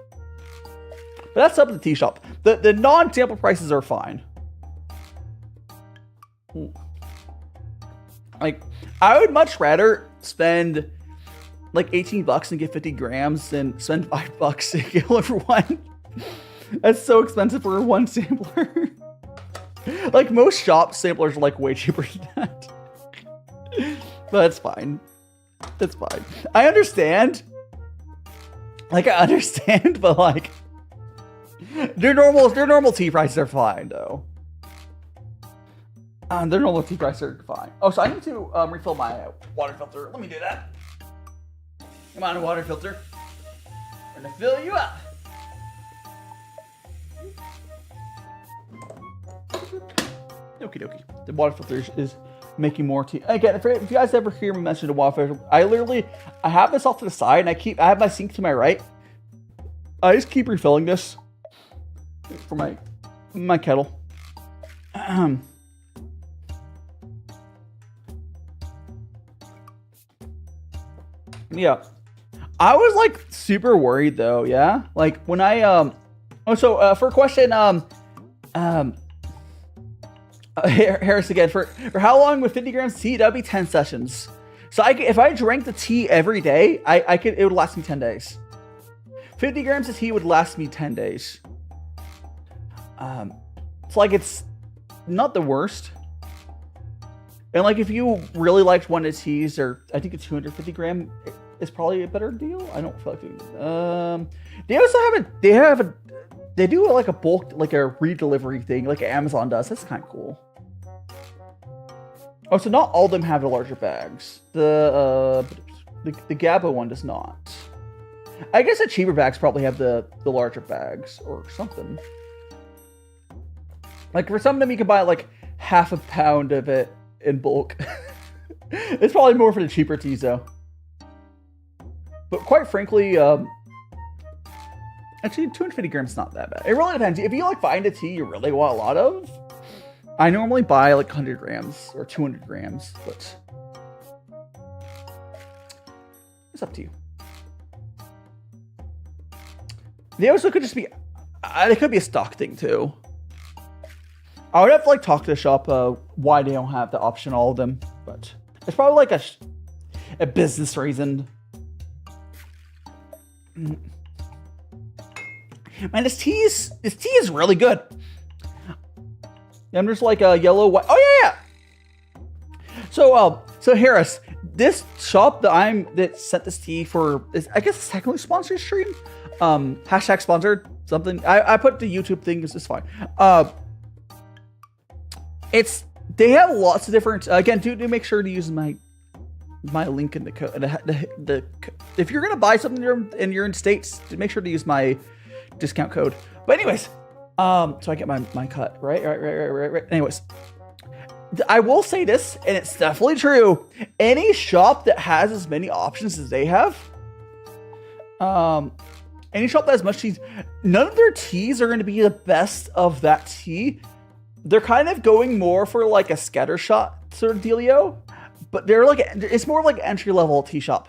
[SPEAKER 1] But that's up to the tea shop. The non-sample prices are fine. Like, I would much rather spend like $18 and get 50 grams than spend $5 to get one for one. That's so expensive for one sampler. Like, most shop samplers are like way cheaper than that. But it's fine. It's fine. I understand. Like, I understand, but like, their normal tea prices are fine though. Their normal tea prices are fine. Oh, so I need to refill my water filter. Let me do that. Come on, water filter. I'm gonna fill you up. Okie dokie. The water filter is making more tea. Again, if you guys ever hear me mention the water filter, I have this off to the side and I have my sink to my right. I just keep refilling this for my kettle. Yeah. I was like super worried though, yeah? Like when I for a question, Harris again, for how long with 50 grams of tea? That'd be 10 sessions. So if I drank the tea every day, it would last me 10 days. 50 grams of tea would last me 10 days. It's like, it's not the worst. And like, if you really liked one of the teas, or I think a 250 gram is probably a better deal. I don't feel like doing it. They do like a bulk, like a redelivery thing, like Amazon does. That's kind of cool. Oh, so not all of them have the larger bags. The Gaba one does not. I guess the cheaper bags probably have the larger bags or something. Like for some of them, you can buy like half a pound of it in bulk. It's probably more for the cheaper teas though. But quite frankly, actually 250 grams is not that bad. It really depends. If you like find a tea you really want a lot of, I normally buy like 100 grams or 200 grams, but it's up to you. They also could just be, it could be a stock thing too. I would have to like talk to the shop why they don't have the option, all of them, but it's probably like a business reason. Man, this tea is really good. I'm just like a yellow, white. Oh yeah. So Harris, this shop that sent this tea for is, I guess, it's technically sponsored stream. Hashtag sponsored something. I put the YouTube thing. It's fine. They have lots of different. Again, do make sure to use my link in the code. If you're gonna buy something and you're in States, make sure to use my discount code. But anyways, so I get my cut right. Anyways, I will say this, and it's definitely true. Any shop that has as many options as they have, any shop that has much teas, none of their teas are going to be the best of that tea. They're kind of going more for like a scattershot sort of dealio, but it's more like an entry level tea shop.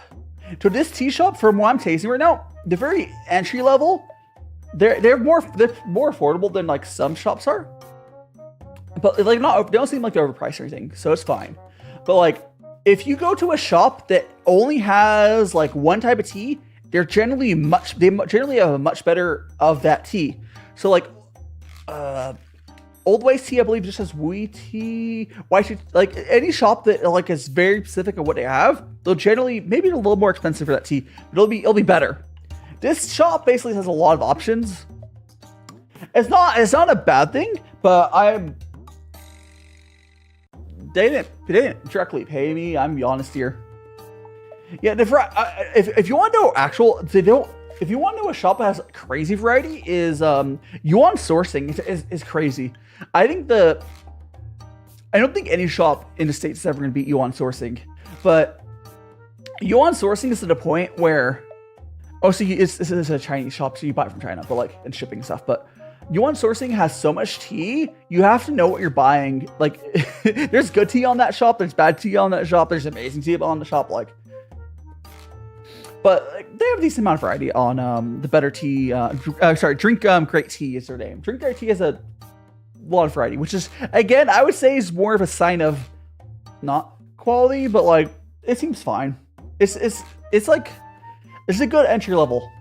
[SPEAKER 1] So this tea shop, from what I'm tasting right now, they're very entry level. They're more affordable than like some shops are, but like they don't seem like they're overpriced or anything, so it's fine. But like if you go to a shop that only has like one type of tea, they generally have a much better of that tea. So like Old Ways tea, I believe, just has Wui tea, white tea. Like any shop that like is very specific of what they have, they'll generally maybe a little more expensive for that tea, but it'll be better. This shop basically has a lot of options. It's not a bad thing, but they didn't directly pay me. I'm be honest here. Yeah, if you want to know if you want to know a shop that has crazy variety, is Yuan Sourcing is crazy. I don't think any shop in the States is ever going to beat Yuan Sourcing, but Yuan Sourcing is to the point where, this is a Chinese shop, so you buy it from China, but like, and shipping stuff, but Yuan Sourcing has so much tea, you have to know what you're buying. Like, there's good tea on that shop, there's bad tea on that shop, there's amazing tea on the shop, like, but like, they have a decent amount of variety on the better tea. Drink Great Tea is their name. Drink Great Tea has a lot of variety, which is, again, I would say is more of a sign of not quality, but like it seems fine. It's like it's a good entry level.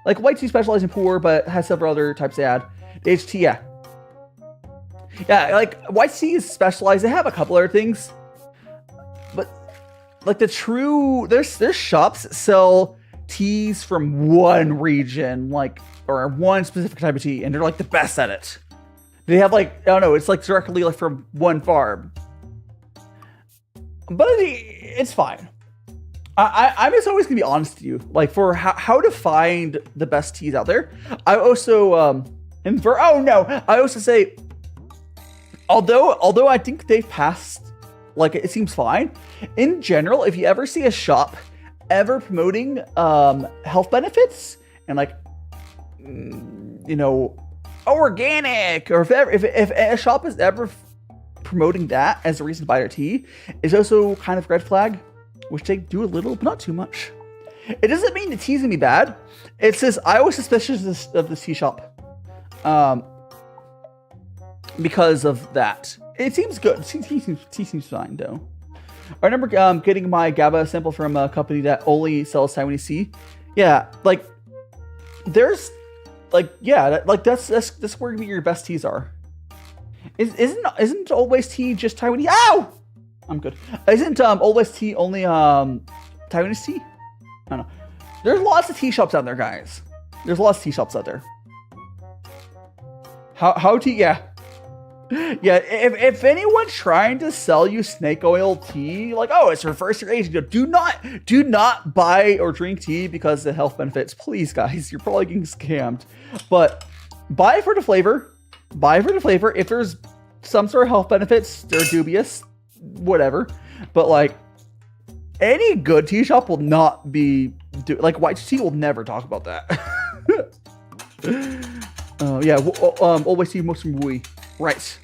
[SPEAKER 1] Like white tea specializes in Pu'er, but has several other types they add. HT, yeah, like white tea is specialized. They have a couple other things, but like there's shops that sell teas from one region, like, or one specific type of tea, and they're like the best at it. They have like, I don't know, it's like directly like from one farm, but it's fine. I'm just always gonna be honest with you, like for how to find the best teas out there. I also I also say, although I think they've passed, like it seems fine. In general, if you ever see a shop ever promoting health benefits and like organic, or if a shop is ever promoting that as a reason to buy their tea, is also kind of red flag, which they do a little, but not too much. It doesn't mean the tea's gonna be bad. It says I was suspicious of this tea shop because of that. It seems good. Tea seems fine though. I remember getting my Gaba sample from a company that only sells Taiwanese tea. Yeah, like there's like, yeah, like that's where your best teas are. Isn't Always Tea just Taiwanese? Ow! I'm good. Isn't Always Tea only Taiwanese tea? I don't know. There's lots of tea shops out there, guys. There's lots of tea shops out there. How tea? Yeah. Yeah, if anyone's trying to sell you snake oil tea, like, oh, it's reverse your age, do not buy or drink tea because of the health benefits. Please, guys, you're probably getting scammed. But buy it for the flavor. Buy it for the flavor. If there's some sort of health benefits, they're dubious, whatever. But like, any good tea shop will not be like white tea will never talk about that. Yeah, Always Tea most from Wui. Right.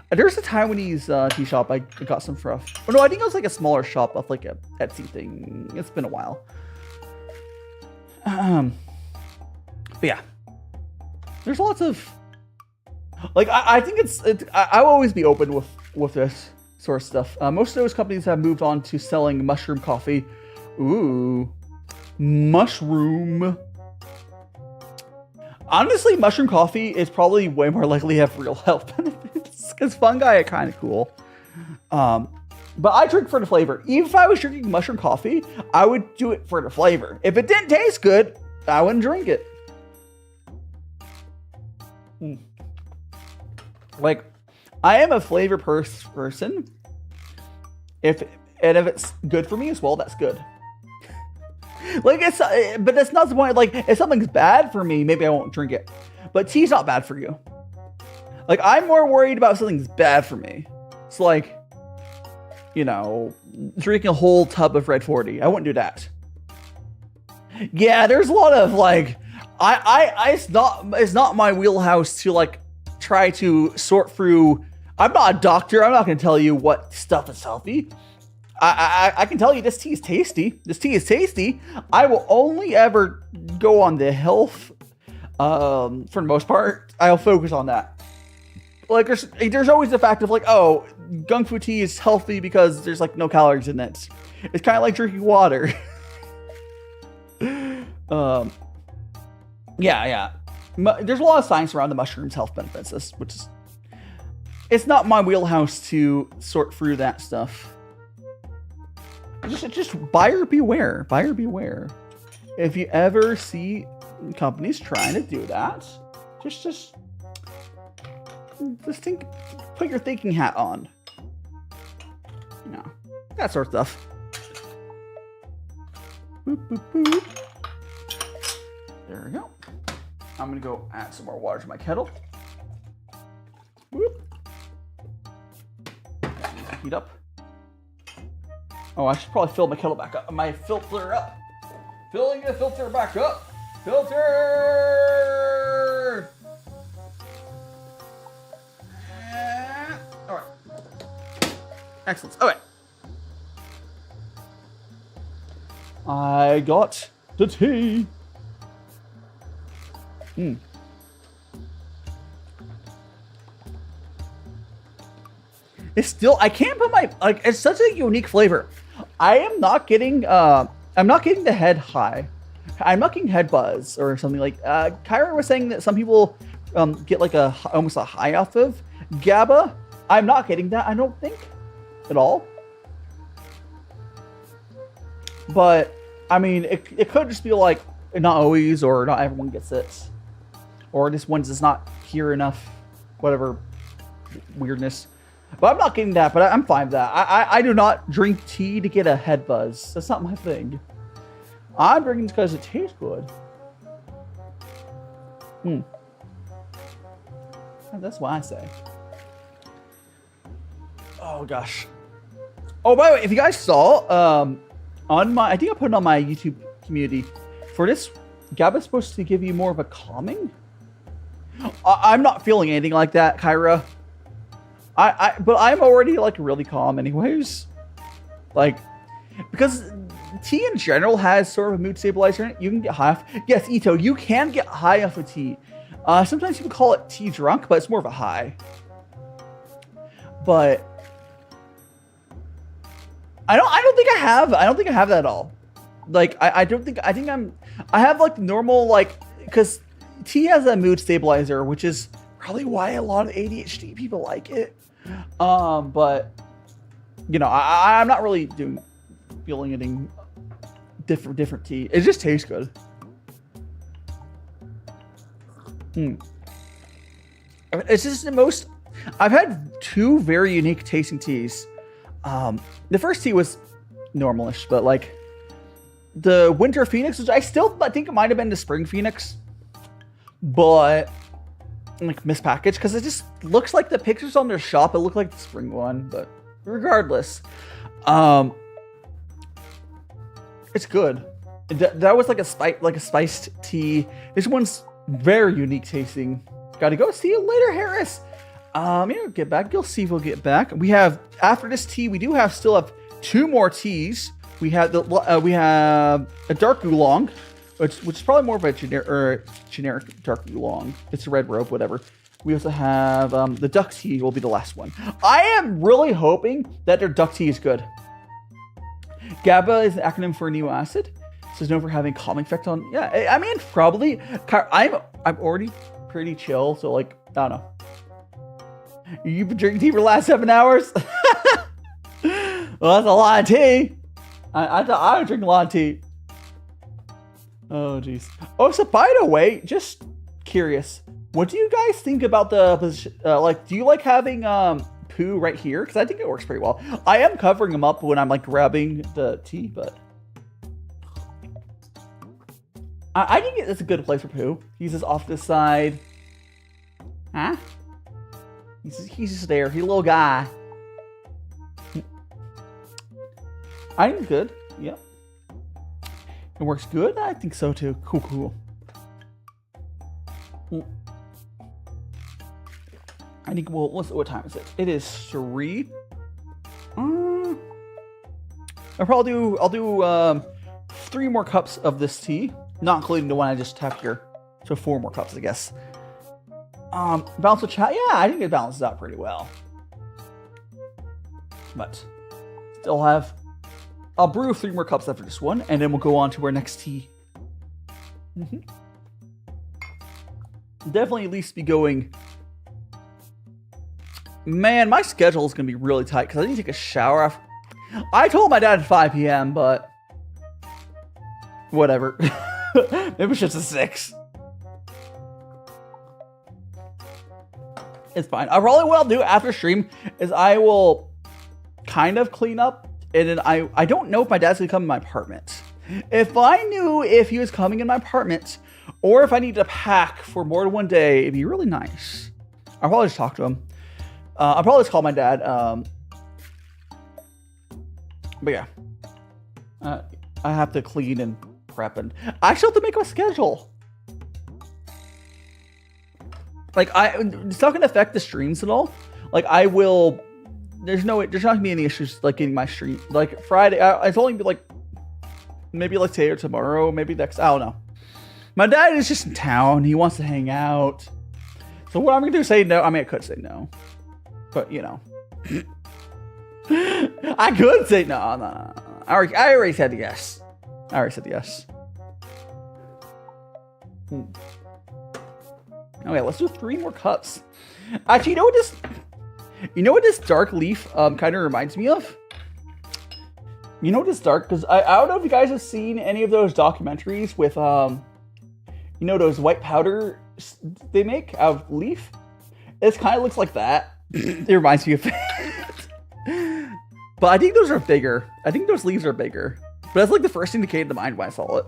[SPEAKER 1] There's a Taiwanese tea shop I got some from. Oh no, I think it was like a smaller shop of like a Etsy thing. It's been a while. But yeah, there's lots of like I think I'll always be open with this sort of stuff. Most of those companies have moved on to selling mushroom coffee. Ooh, mushroom. Honestly, mushroom coffee is probably way more likely to have real health benefits because fungi are kind of cool. But I drink for the flavor. Even if I was drinking mushroom coffee, I would do it for the flavor. If it didn't taste good, I wouldn't drink it. Like, I am a flavor person. If it's good for me as well, that's good. Like but that's not the point. Like, if something's bad for me, maybe I won't drink it. But tea's not bad for you. Like, I'm more worried about if something's bad for me. It's like, you know, drinking a whole tub of Red 40. I wouldn't do that. Yeah, there's a lot of like, it's not my wheelhouse to like try to sort through. I'm not a doctor. I'm not going to tell you what stuff is healthy. I can tell you this tea is tasty. This tea is tasty. I will only ever go on the health. For the most part, I'll focus on that. Like there's always the fact of like, oh, gongfu tea is healthy because there's like no calories in it. It's kind of like drinking water. Yeah. There's a lot of science around the mushrooms' health benefits, which is, it's not my wheelhouse to sort through that stuff. Just buyer beware. Buyer beware. If you ever see companies trying to do that, just think, put your thinking hat on. You know, that sort of stuff. Boop, boop, boop. There we go. I'm gonna go add some more water to my kettle. Whoop. Heat up. Oh, I should probably fill my kettle back up. My filter up. Filling the filter back up. Filter! Alright. Excellent. Okay. I got the tea. It's still, I can't put my, like, it's such a unique flavor. I'm not getting the head high. I'm not getting head buzz or something like, Kyra was saying that some people get like almost a high off of Gaba. I'm not getting that, I don't think, at all. But, I mean, it could just be like, not always, or not everyone gets it. Or this one's just not here enough, whatever weirdness. But I'm not getting that, but I'm fine with that. I do not drink tea to get a head buzz. That's not my thing. I'm drinking it because it tastes good. That's what I say. Oh, gosh. Oh, by the way, if you guys saw, I think I put it on my YouTube community. For this, Gaba's supposed to give you more of a calming. I'm not feeling anything like that, Kyra. But I'm already like really calm anyways. Like, because tea in general has sort of a mood stabilizer in it. You can get high off. Yes, Ito, you can get high off of tea. Sometimes people call it tea drunk, but it's more of a high. But I don't think I have that at all. Like, I have like normal, like, because tea has a mood stabilizer, which is probably why a lot of ADHD people like it. But you know, I'm not really feeling anything different tea. It just tastes good. It's just the most. I've had two very unique tasting teas. The first tea was normalish, but like the Winter Phoenix, which I think it might have been the Spring Phoenix, but like mispackaged because it just looks like the pictures on their shop. It looked like the spring one, but regardless, it's good. That was like a spiced tea. This one's very unique tasting. Gotta go. See you later, Harris. Get back. You'll see if we'll get back. We have, after this tea, we do still have 2 more teas. We have we have a dark oolong, which is probably more of a generic dark oolong. It's a red robe, whatever. We also have the duck tea will be the last one. I am really hoping that their duck tea is good. Gaba is an acronym for amino acid. So it's known for having calming effect on. Yeah, I mean probably. I'm already pretty chill, so like I don't know. You've been drinking tea for the last 7 hours? Well, that's a lot of tea. I drink a lot of tea. Oh, jeez. Oh, so by the way, just curious. What do you guys think about the position? Do you like having Pu'er right here? Because I think it works pretty well. I am covering him up when I'm like grabbing the tea, but I think it's a good place for Pu'er. He's just off this side. Huh? He's just there. He's a little guy. I think it's good. Yep. It works good? I think so too. Cool. I think what time is it? It is 3. I'll do 3 more cups of this tea, not including the one I just tapped here. So 4 more cups, I guess. Balance of chat. Yeah, I think it balances out pretty well. But still I'll brew 3 more cups after this one, and then we'll go on to our next tea. Definitely at least be going. Man, my schedule is going to be really tight because I need to take a shower after. I told my dad at 5 p.m., but whatever. Maybe it's just a 6. It's fine. Probably what I'll do after stream is I will kind of clean up, and then I don't know if my dad's gonna come in my apartment. If I knew if he was coming in my apartment, or if I need to pack for more than one day, it'd be really nice. I'll probably just talk to him. I'll probably just call my dad. But yeah, I have to clean and prep, and I actually have to make my schedule. Like it's not gonna affect the streams at all. Like I will. There's not gonna be any issues like getting my stream. Like Friday, it's only be like maybe like today or tomorrow, maybe next. I don't know. My dad is just in town. He wants to hang out. So what I'm gonna do is say no. I mean, I could say no, but you know, I could say no. I already said yes. Okay, let's do 3 more cups. Actually, you know what this dark leaf kind of reminds me of? You know what this dark, because I don't know if you guys have seen any of those documentaries with you know those white powder they make out of leaf? It kind of looks like that. It reminds me of it. But I think those are bigger. I think those leaves are bigger. But that's like the first thing that came to mind when I saw it.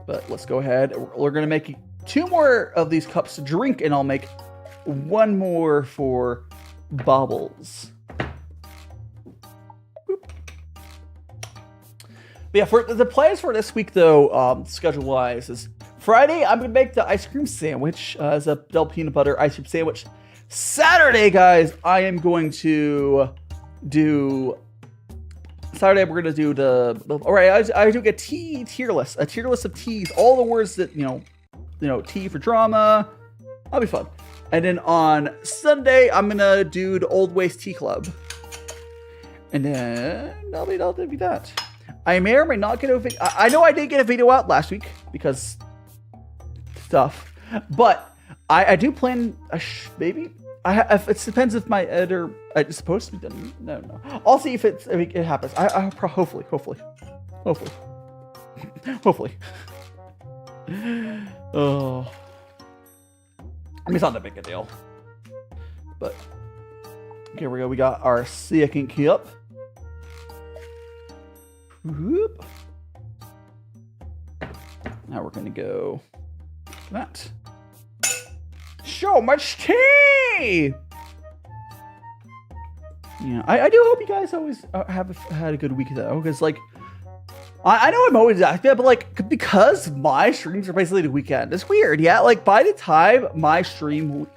[SPEAKER 1] But let's go ahead. We're going to make 2 more of these cups to drink, and I'll make 1 more for bubbles. Boop. But yeah, for the plans for this week, though, schedule-wise, is Friday, I'm going to make the ice cream sandwich as a double peanut butter ice cream sandwich. Saturday, guys, I am going to do... Saturday, we're going to do all right, I do a tier list of teas, all the words that, you know, tea for drama. That'll be fun. And then on Sunday, I'm going to do the Old Ways Tea Club. And then that'll be that. I may or may not get a video. I know I didn't get a video out last week because stuff, but I do plan maybe. It depends if my editor. It's supposed to be done. No. I'll see if it happens. Hopefully. Oh, I mean, it's not that big a deal. But here we go. We got our second cup. Whoop. Now we're gonna go that. So much tea! Yeah, I do hope you guys always have had a good week though, because like I know I'm always active, but like because my streams are basically the weekend, it's weird. Yeah, like by the time my stream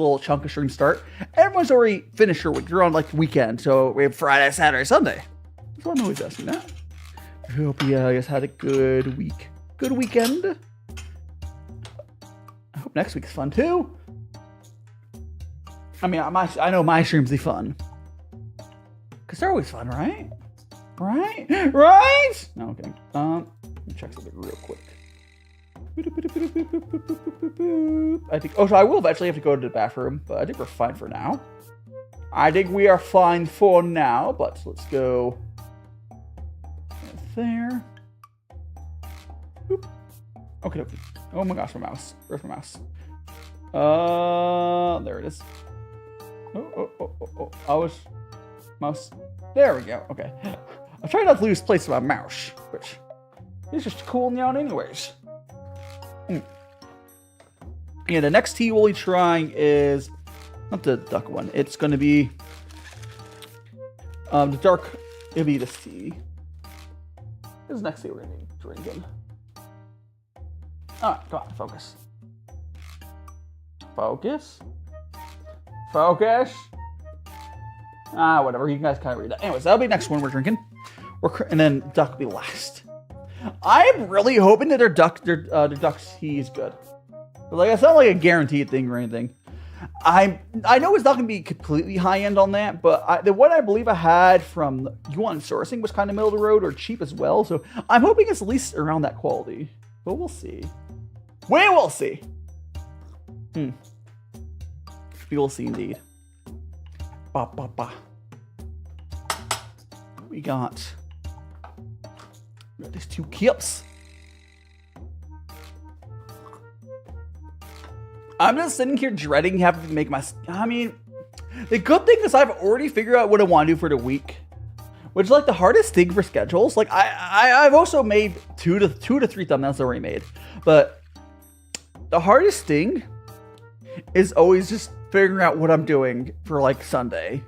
[SPEAKER 1] little chunk of stream start. Everyone's already finished their week. They're on like the weekend, so we have Friday, Saturday, Sunday. That's why I'm always asking that. I hope you guys had a good week, good weekend. I hope next week is fun too. I mean, I know my streams be fun because they're always fun, right? Right? No, I'm kidding. Let me check something real quick. I think. Oh, so I will eventually have to go to the bathroom, but I think we're fine for now. I think we are fine for now, but let's go there. Boop. Okay. Oh my gosh, my mouse. Where's my mouse? There it is. Oh. I was mouse. There we go. Okay. I'm trying not to lose place of my mouse, which is just cool now anyways. Yeah, the next tea we'll be trying is not the duck one. It's going to be the dark Hibiscus tea. This is the next tea we're going to be drinking. All right, come on, focus. Focus. Whatever. You guys kind of read that. Anyways, that'll be the next one we're drinking. And then duck will be last. I'm really hoping that their duck tea is good. But like, it's not like a guaranteed thing or anything. I know it's not going to be completely high end on that, but the one I believe I had from Yuan Sourcing was kind of middle of the road or cheap as well. So I'm hoping it's at least around that quality. But we'll see. We will see. We will see indeed. We got these two Kips. I'm just sitting here dreading having to make my... I mean, the good thing is I've already figured out what I want to do for the week, which is like the hardest thing for schedules. Like I've also made two to three thumbnails already made, but the hardest thing is always just figuring out what I'm doing for like Sunday,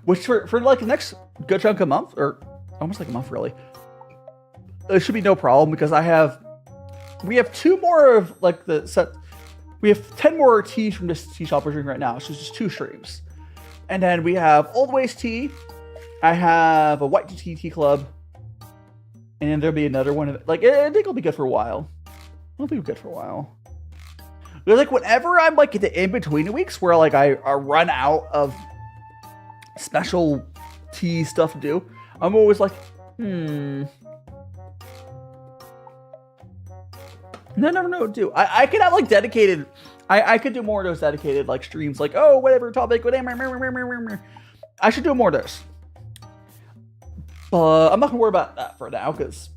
[SPEAKER 1] which for like the next good chunk of month, or almost like a month really, it should be no problem because we have 2 more of like the set. We have 10 more teas from this tea shop we're drinking right now. So it's just 2 streams. And then we have Old Ways tea. I have a white tea club. And then there'll be another one. Like, I think it'll be good for a while. It'll be good for a while. But like, whenever I'm like in the in-between weeks where like I run out of special tea stuff to do, I'm always like, I never know what to do. I could have like dedicated. I could do more of those dedicated like streams, like whatever topic, whatever. I should do more of those. But I'm not gonna worry about that for now because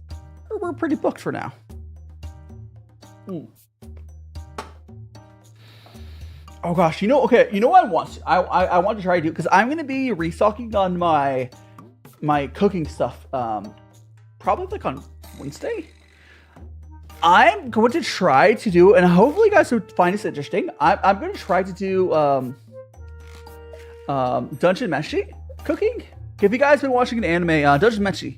[SPEAKER 1] we're pretty booked for now. Oh gosh, okay, you know what I want? I want to try to do because I'm gonna be restocking on my cooking stuff. Probably like on Wednesday. I'm going to try to do, and hopefully you guys will find this interesting. I'm going to try to do Dungeon Meshi cooking. If you guys been watching an anime, Dungeon Meshi,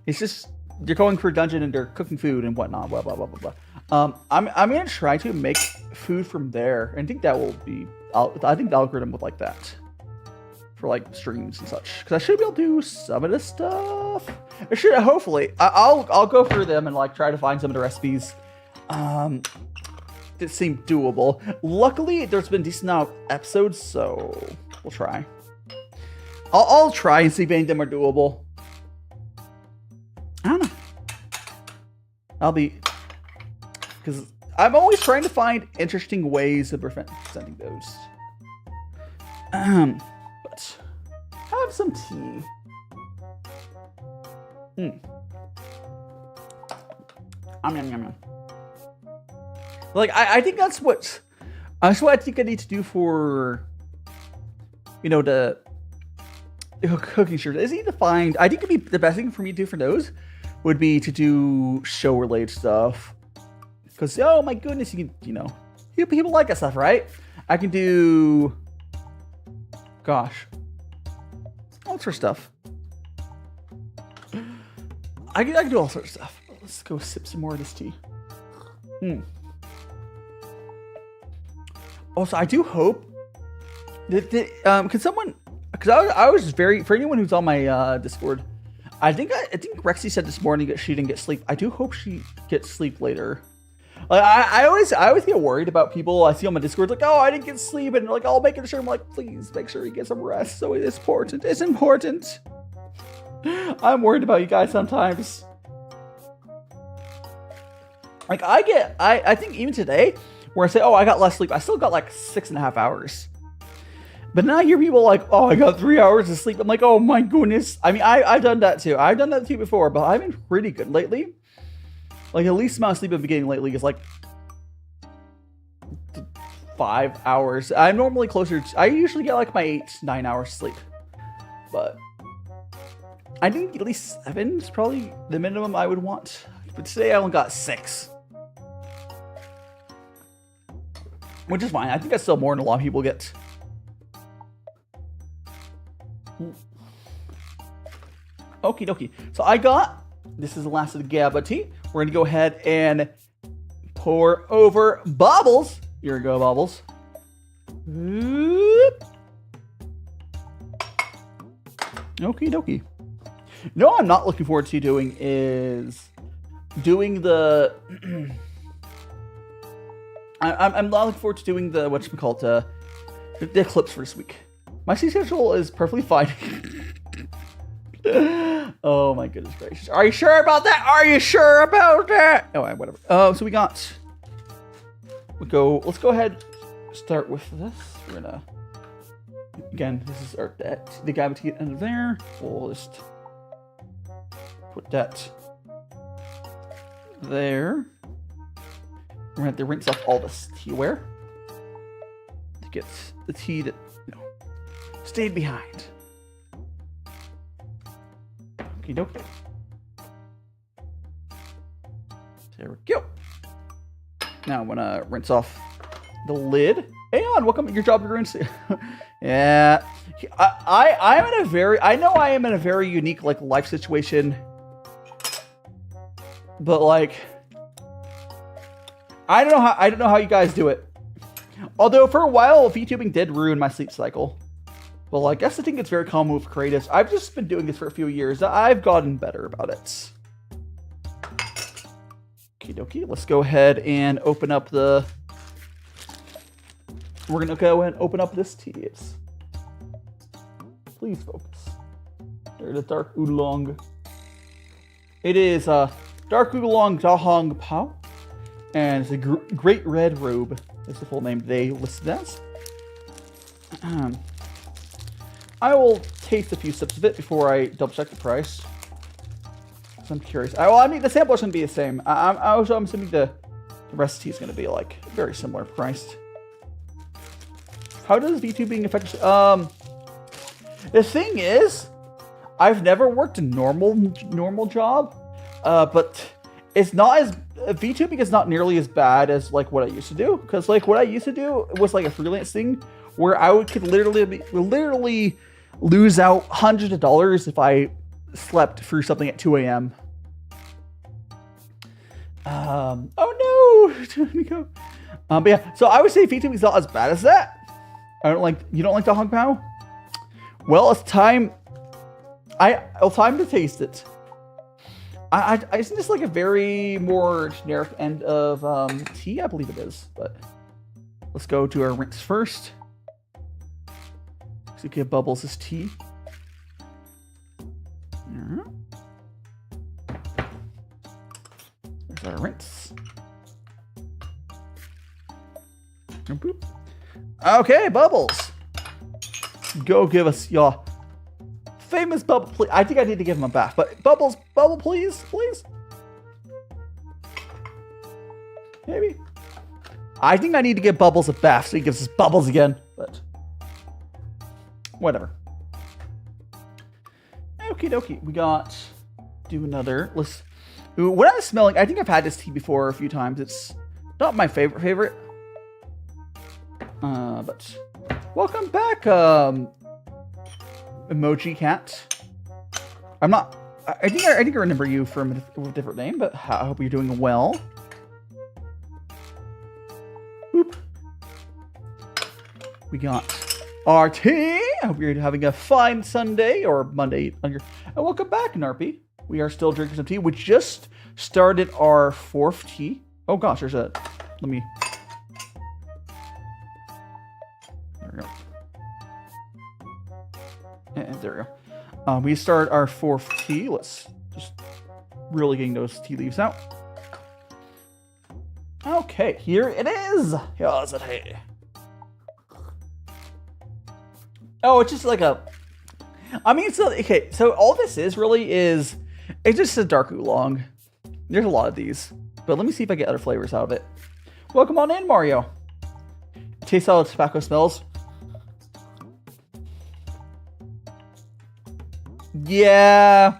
[SPEAKER 1] it's just you're going for a dungeon and they're cooking food and whatnot. Blah blah blah blah blah. I'm going to try to make food from there, and I think that will be. I think the algorithm would like that for like streams and such, because I should be able to do some of this stuff. I should, hopefully. I'll go through them and like try to find some of the recipes that seem doable. Luckily, there's been decent amount of episodes, so we'll try. I'll try and see if any of them are doable. I don't know. I'll be, because I'm always trying to find interesting ways of presenting those. But have some tea. Yum. Like I think that's what I think I need to do for the cooking shirt. Is need to find. I think it'd be the best thing for me to do for those would be to do show related stuff. Because oh my goodness, you can people like that stuff, right? I can do. Gosh, all sorts of stuff. I can do all sorts of stuff. Let's go sip some more of this tea. Also, I do hope Can someone? Because I was very, for anyone who's on my Discord, I think Rexy said this morning that she didn't get sleep. I do hope she gets sleep later. Like I always get worried about people I see on my Discord like, oh, I didn't get sleep, and like I'll make it sure. I'm like, please make sure you get some rest. So it's important. It's important. I'm worried about you guys sometimes. Like I think even today, where I say, oh, I got less sleep, I still got like 6.5 hours. But now I hear people like, oh, I got 3 hours of sleep. I'm like, oh my goodness. I mean, I've done that too. I've done that too before, but I've been pretty good lately. Like, the least amount of sleep I've been getting lately is like 5 hours. I'm normally closer to, I usually get like my 8-9 hours sleep. But I think at least 7 is probably the minimum I would want. But today I only got 6. Which is fine. I think that's still more than a lot of people get. Okie dokie. So I got, this is the last of the Gaba tea. We're going to go ahead and pour over Bubbles. Here we go, Bubbles. Okie dokie. No, I'm not looking forward to doing is doing the... I'm not looking forward to doing the, whatchamacallit, the eclipse for this week. My sleep schedule is perfectly fine. Oh my goodness gracious. Are you sure about that? Are you sure about that? Oh, whatever. So we got... Let's go ahead start with this. We're gonna... Again, this is our the Gaba tea under there. We'll just put that there. We're gonna have to rinse off all this teaware to get the tea that, you know, stayed behind. Okie dokie. There we go. Now I'm gonna rinse off the lid. Hey on, welcome to your job you're in. Yeah. I'm in a very, I know I am in a very unique like life situation. But like I don't know how you guys do it. Although for a while VTubing did ruin my sleep cycle. Well, I guess I think it's very common with creatives. I've just been doing this for a few years. I've gotten better about it. Okie dokie. Let's go ahead and open up the... We're going to go ahead and open up this tea. Please focus. There's a dark oolong. It is dark oolong Dahong Pao. And it's a great red robe. That's the full name they listed as. I will taste a few sips of it before I double check the price. So I'm curious. Well, I mean, the sample is going to be the same. I'm assuming the recipe is going to be like very similar priced. How does VTubing affect? The thing is, I've never worked a normal job, but it's not as VTubing is not nearly as bad as like what I used to do. Because like what I used to do was like a freelance thing where I could literally lose out hundreds of dollars if I slept through something at 2 a.m. Oh no! But yeah, so I would say VTubing is not as bad as that. You don't like the Hong Pao? Well, it's time. It's time to taste it. I think it's like a very more generic end of tea, I believe it is. But let's go to our rinse first. So you give Bubbles his tea. There's our rinse. Boop. Okay, Bubbles. Go give us your famous Bubble, please. I think I need to give him a bath, but Bubble, please. Maybe. I think I need to give Bubbles a bath so he gives us Bubbles again, but whatever. Okie dokie. We got, do another. Let's, what I'm smelling, I think I've had this tea before a few times. It's not my favorite. But welcome back, Emoji Cat. I think I remember you from a different name, but I hope you're doing well. Boop. We got our tea. I hope you're having a fine Sunday or Monday. And welcome back, Narpy. We are still drinking some tea. We just started our 4th tea. Oh gosh, there's a... Let me... There we go. And there we go. We started our 4th tea. Let's just really getting those tea leaves out. Okay, here it is. Here's it here. Oh, it's just like a... I mean, so, okay, so all this is really is... It's just a dark oolong. There's a lot of these. But let me see if I get other flavors out of it. Welcome on in, Mario. Taste how the tobacco smells. Yeah.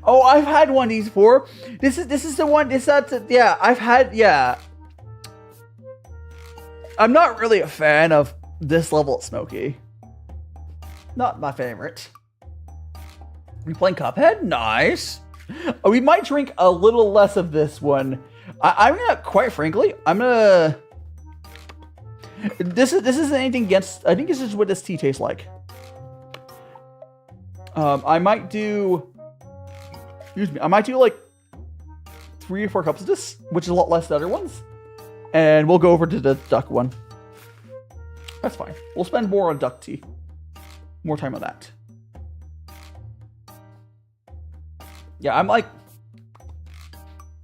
[SPEAKER 1] Oh, I've had one of these before. This is the one. Yeah, I've had. Yeah. I'm not really a fan of this level of smoky. Not my favorite. We playing Cuphead? Nice. We might drink a little less of this one. I'm gonna, quite frankly, I'm gonna. This isn't anything against. I think this is what this tea tastes like. I might do. Excuse me. I might do like 3 or 4 cups of this, which is a lot less than other ones, and we'll go over to the duck one. That's fine. We'll spend more on duck tea. More time on that. Yeah, I'm like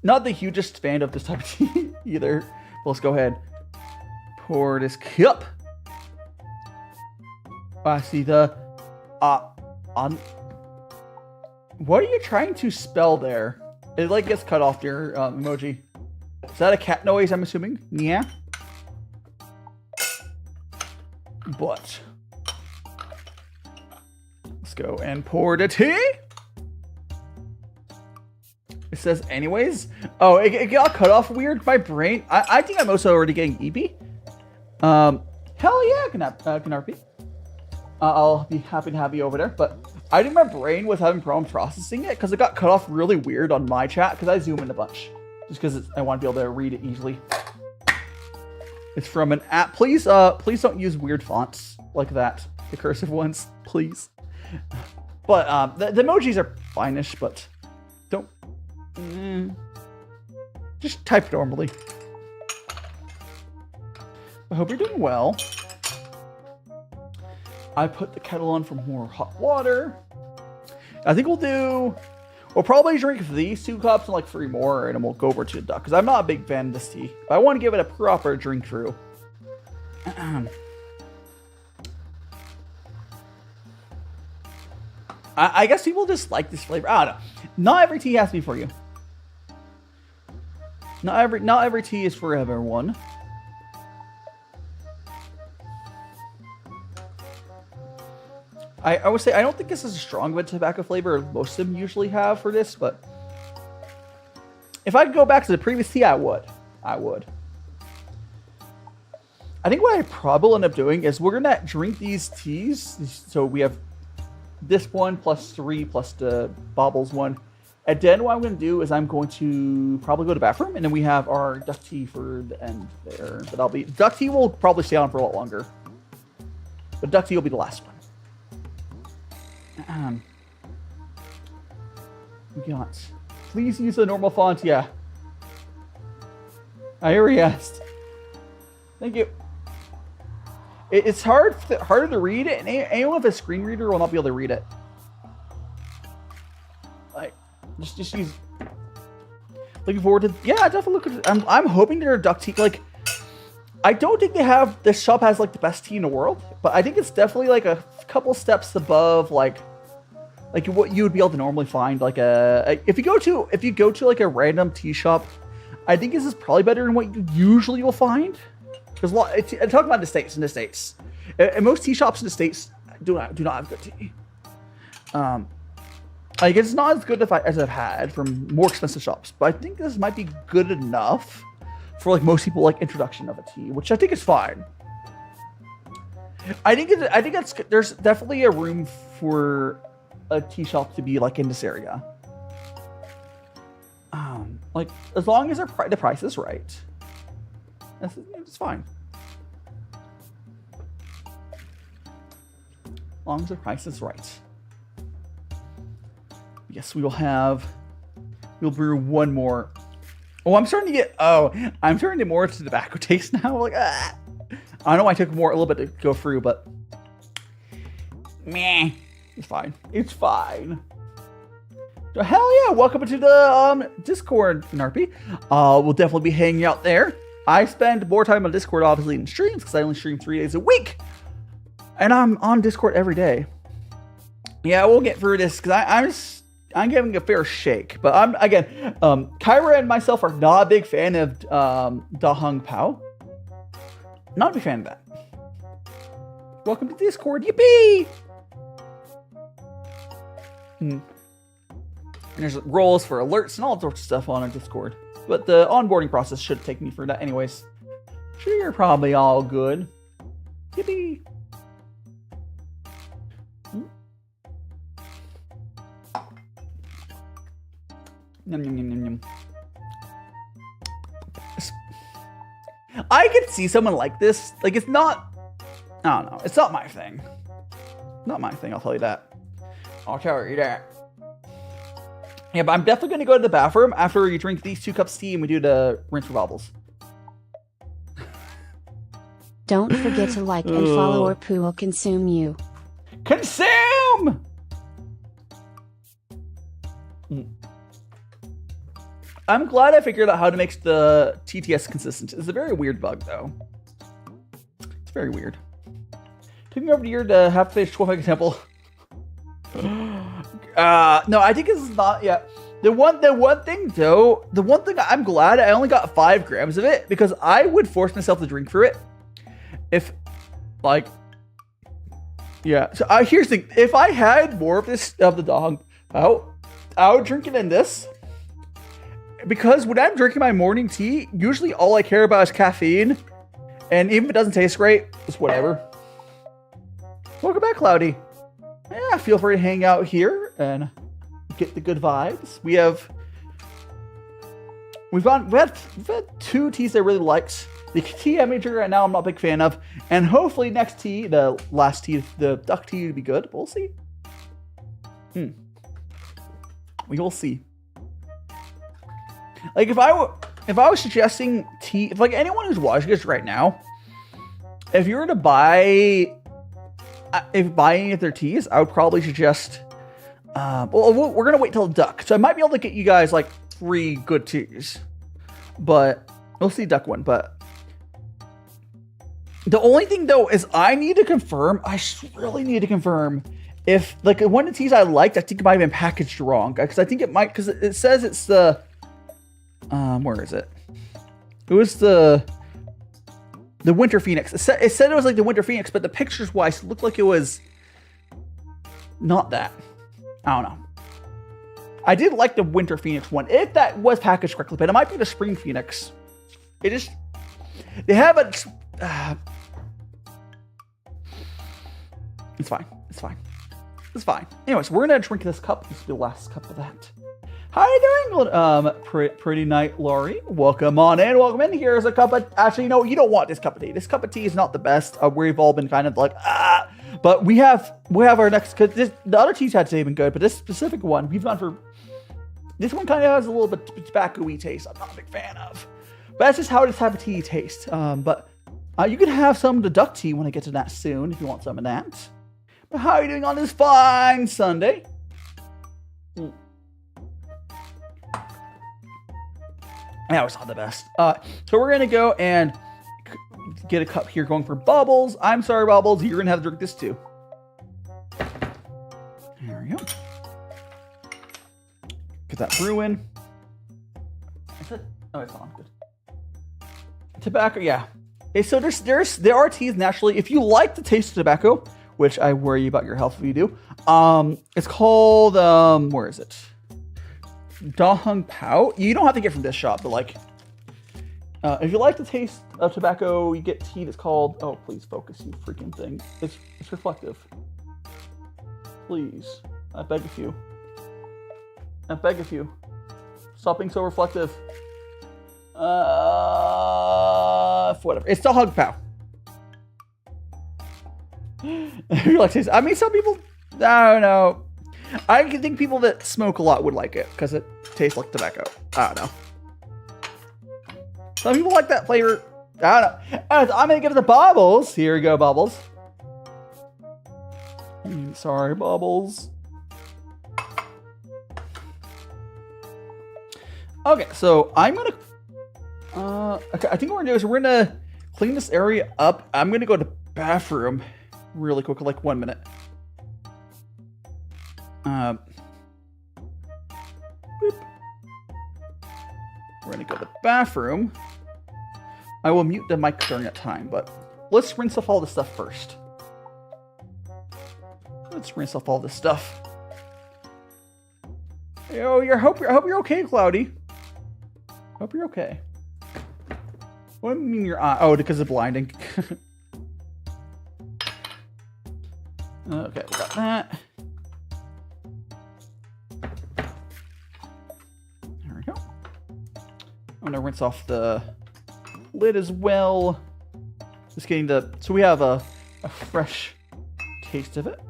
[SPEAKER 1] not the hugest fan of this type of tea either. But let's go ahead. Pour this cup. I see the what are you trying to spell there? It like gets cut off your emoji. Is that a cat noise, I'm assuming? Yeah. But let's go and pour the tea. It says anyways. Oh, it got cut off weird. My brain. I think I'm also already getting EP. Hell yeah, Canarpy. I'll be happy to have you over there. But I think my brain was having problems processing it because it got cut off really weird on my chat because I zoom in a bunch. Just because I want to be able to read it easily. It's from an app. Please don't use weird fonts like that. The cursive ones, please. But the emojis are fine-ish, but don't. Just type normally. I hope you're doing well. I put the kettle on for more hot water. I think we'll probably drink these 2 cups and like 3 more, and then we'll go over to the duck because I'm not a big fan of this tea. But I want to give it a proper drink through. I guess people just like this flavor. I don't know. Not every tea has to be for you. Not every tea is for everyone. I would say I don't think this is as strong of a tobacco flavor most of them usually have for this, but if I'd go back to the previous tea, I would. I think what I probably end up doing is we're gonna drink these teas. So we have this one plus 3 plus the baubles one. And then what I'm going to do is I'm going to probably go to the bathroom, and then we have our duck tea for the end there. But duck tea will probably stay on for a lot longer. But duck tea will be the last one. We got. Please use the normal font. Yeah. I already asked. Thank you. It's harder to read it, and anyone with a screen reader will not be able to read it. Like, just use. Looking forward to. Yeah, definitely look at it. I'm hoping their duck tea. Like, I don't think this shop has like the best tea in the world, but I think it's definitely like a couple steps above like what you would be able to normally find. Like if you go to like a random tea shop, I think this is probably better than what you usually will find. Because I'm talking about the States. In the States, and most tea shops in the States do not have good tea. Like it's not as good as I've had from more expensive shops, but I think this might be good enough for like most people like introduction of a tea, which I think is fine. I think there's definitely a room for a tea shop to be like in this area. Like as long as the price is right. It's fine. long as the price is right. Yes, we will have. We'll brew one more. Oh, I'm starting to get. Oh, I'm turning it more to tobacco taste now. Like, I know I took a little bit to go through, but meh, it's fine. It's fine. So, hell yeah! Welcome to the Discord, Narpy. We'll definitely be hanging out there. I spend more time on Discord, obviously, in streams because I only stream 3 days a week, and I'm on Discord every day. Yeah, we'll get through this because I'm giving a fair shake, but Kyra and myself are not a big fan of Da Hung Pao. Not a big fan of that. Welcome to Discord, yippee! And there's roles for alerts and all sorts of stuff on our Discord. But the onboarding process should take me for that anyways. Sure, you're probably all good. Yippee! Yum, yum, yum, yum, yum. I could see someone like this. Like, it's not... I don't know. It's not my thing. Not my thing, I'll tell you that. I'll tell you that. Yeah, but I'm definitely going to go to the bathroom after you drink these 2 cups of tea and we do the rinse for bubbles.
[SPEAKER 2] Don't forget to like and follow or poo will consume you.
[SPEAKER 1] Consume! I'm glad I figured out how to make the TTS consistent. It's a very weird bug, though. It's very weird. Took me over a year to have to finish 12 example. No, I think this is not yet. The one thing I'm glad I only got 5 grams of it because I would force myself to drink through it. If, like, yeah. So here's the thing: if I had more of this of the dog, I would drink it in this. Because when I'm drinking my morning tea, usually all I care about is caffeine. And even if it doesn't taste great, it's whatever. Welcome back, Cloudy. Yeah, feel free to hang out here and get the good vibes. We've had 2 teas I really liked. The tea I'm drinking right now, I'm not a big fan of. And hopefully next tea, the last tea, the duck tea, will be good. We'll see. We will see. Like, if I was suggesting tea, if like anyone who's watching this right now, if you were to buy any of their teas, I would probably suggest, well, we're going to wait till duck. So I might be able to get you guys like 3 good teas, but we'll see duck one. But the only thing though is I need to confirm, I really need to confirm if like one of the teas I liked, I think it might have been packaged wrong. Because I think it might, because it says it's the, where is it? It was the Winter Phoenix. It said it was like the Winter Phoenix, but the pictures wise looked like it was not that. I don't know. I did like the Winter Phoenix one, if that was packaged correctly, but it might be the Spring Phoenix. They have a, it's fine. It's fine. It's fine. Anyways, we're gonna drink this cup. This will be the last cup of that. How are you doing, pretty night, Laurie? Welcome on in. Welcome in. Here's a cup of... Actually, no, you don't want this cup of tea. This cup of tea is not the best. We've all been kind of like, But we have our next... Because the other teas had today been good, but this specific one, we've gone for... This one kind of has a little bit tobacco-y taste I'm not a big fan of. But that's just how this type of tea tastes. But you can have some of the duck tea when I get to that soon, if you want some of that. But how are you doing on this fine Sunday? That was not the best. So we're going to go and get a cup here going for Bubbles. I'm sorry, Bubbles. You're going to have to drink this too. There we go. Get that brew in. Is it? Oh, it's on. Good. Tobacco, yeah. Okay, so there are teas naturally. If you like the taste of tobacco, which I worry about your health if you do, it's called, where is it? Da Hung Pao. You don't have to get from this shop, but like, if you like the taste of tobacco, you get tea that's called, oh, please focus, you freaking thing. It's reflective. Please. I beg of you. I beg of you. Stop being so reflective. Whatever. It's Da Hung Pao. You like taste? I mean, some people, I don't know. I think people that smoke a lot would like it because it tastes like tobacco. I don't know. Some people like that flavor. I don't know. I'm gonna give it to Bubbles. Here you go, Bubbles. Sorry, Bubbles. Okay, so I'm gonna. Okay, I think what we're gonna do is we're gonna clean this area up. I'm gonna go to the bathroom really quick, like 1 minute. Boop. We're gonna go to the bathroom. I will mute the mic during that time, but let's rinse off all this stuff first. Let's rinse off all this stuff. Yo, I hope you're okay, Cloudy. Hope you're okay. What do you mean your eye? Oh, because of blinding. Okay, we got that. There we go. I'm gonna rinse off the lid as well. Just getting the, so we have a fresh taste of it.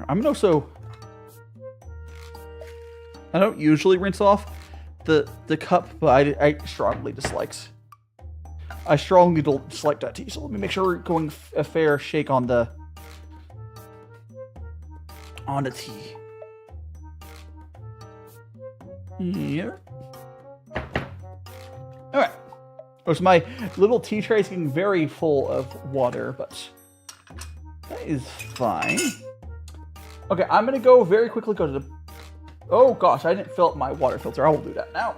[SPEAKER 1] I'm gonna also, I don't usually rinse off the cup, but I strongly dislike that tea. So let me make sure we're going a fair shake on the tea. Here. All right. So my little tea tray is getting very full of water, but that is fine. Okay, I'm gonna go very quickly go to the. Oh gosh, I didn't fill up my water filter. I will do that now.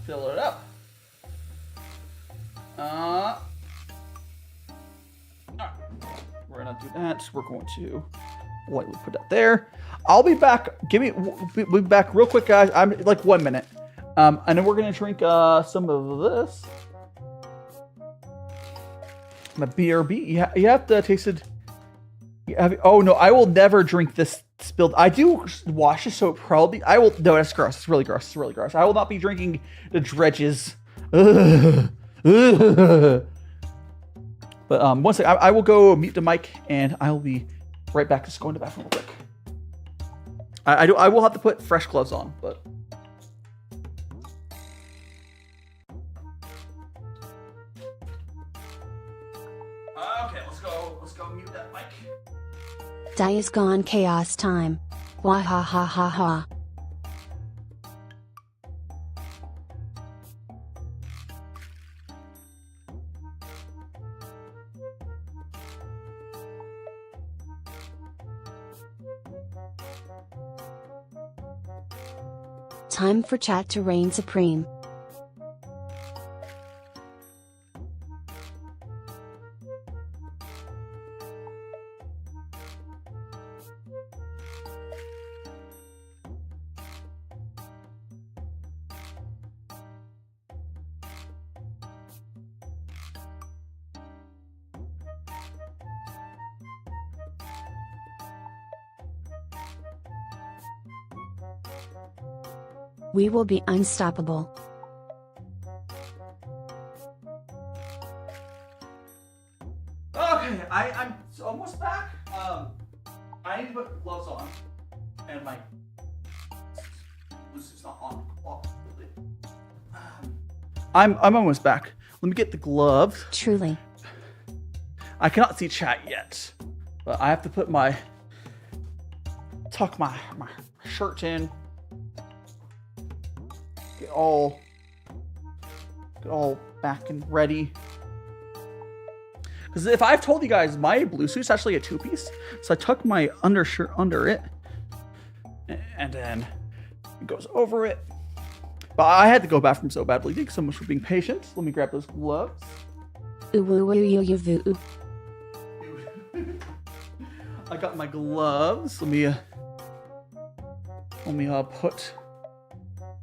[SPEAKER 1] Fill it up. Alright. We're gonna do that. We're going to lightly put that there. I'll be back. We'll be back real quick, guys. I'm like 1 minute. And then we're gonna drink some of this. My BRB. You have to taste it. Oh no, I will never drink this spilled. I do wash it, so probably I will. No, that's gross. It's really gross. It's really gross. I will not be drinking the dredges. Ugh. Ugh. But one second, I will go mute the mic, and I will be right back. Just going to the bathroom real quick. I will have to put fresh gloves on, but. Okay, let's go mute that mic.
[SPEAKER 2] Dai is gone, chaos time. Wah ha ha ha ha. Time for chat to reign supreme. We will be unstoppable.
[SPEAKER 1] Okay, I'm almost back. I need to put gloves on, and my Bluetooth's not on. I'm almost back. Let me get the gloves.
[SPEAKER 2] Truly.
[SPEAKER 1] I cannot see chat yet, but I have to put tuck my shirt in. Get all back and ready. Because if I've told you guys, my blue suit's actually a 2-piece, so I tuck my undershirt under it, and then it goes over it. But I had to go bathroom so badly. Thanks so much for being patient. Let me grab those gloves. I got my gloves. Let me put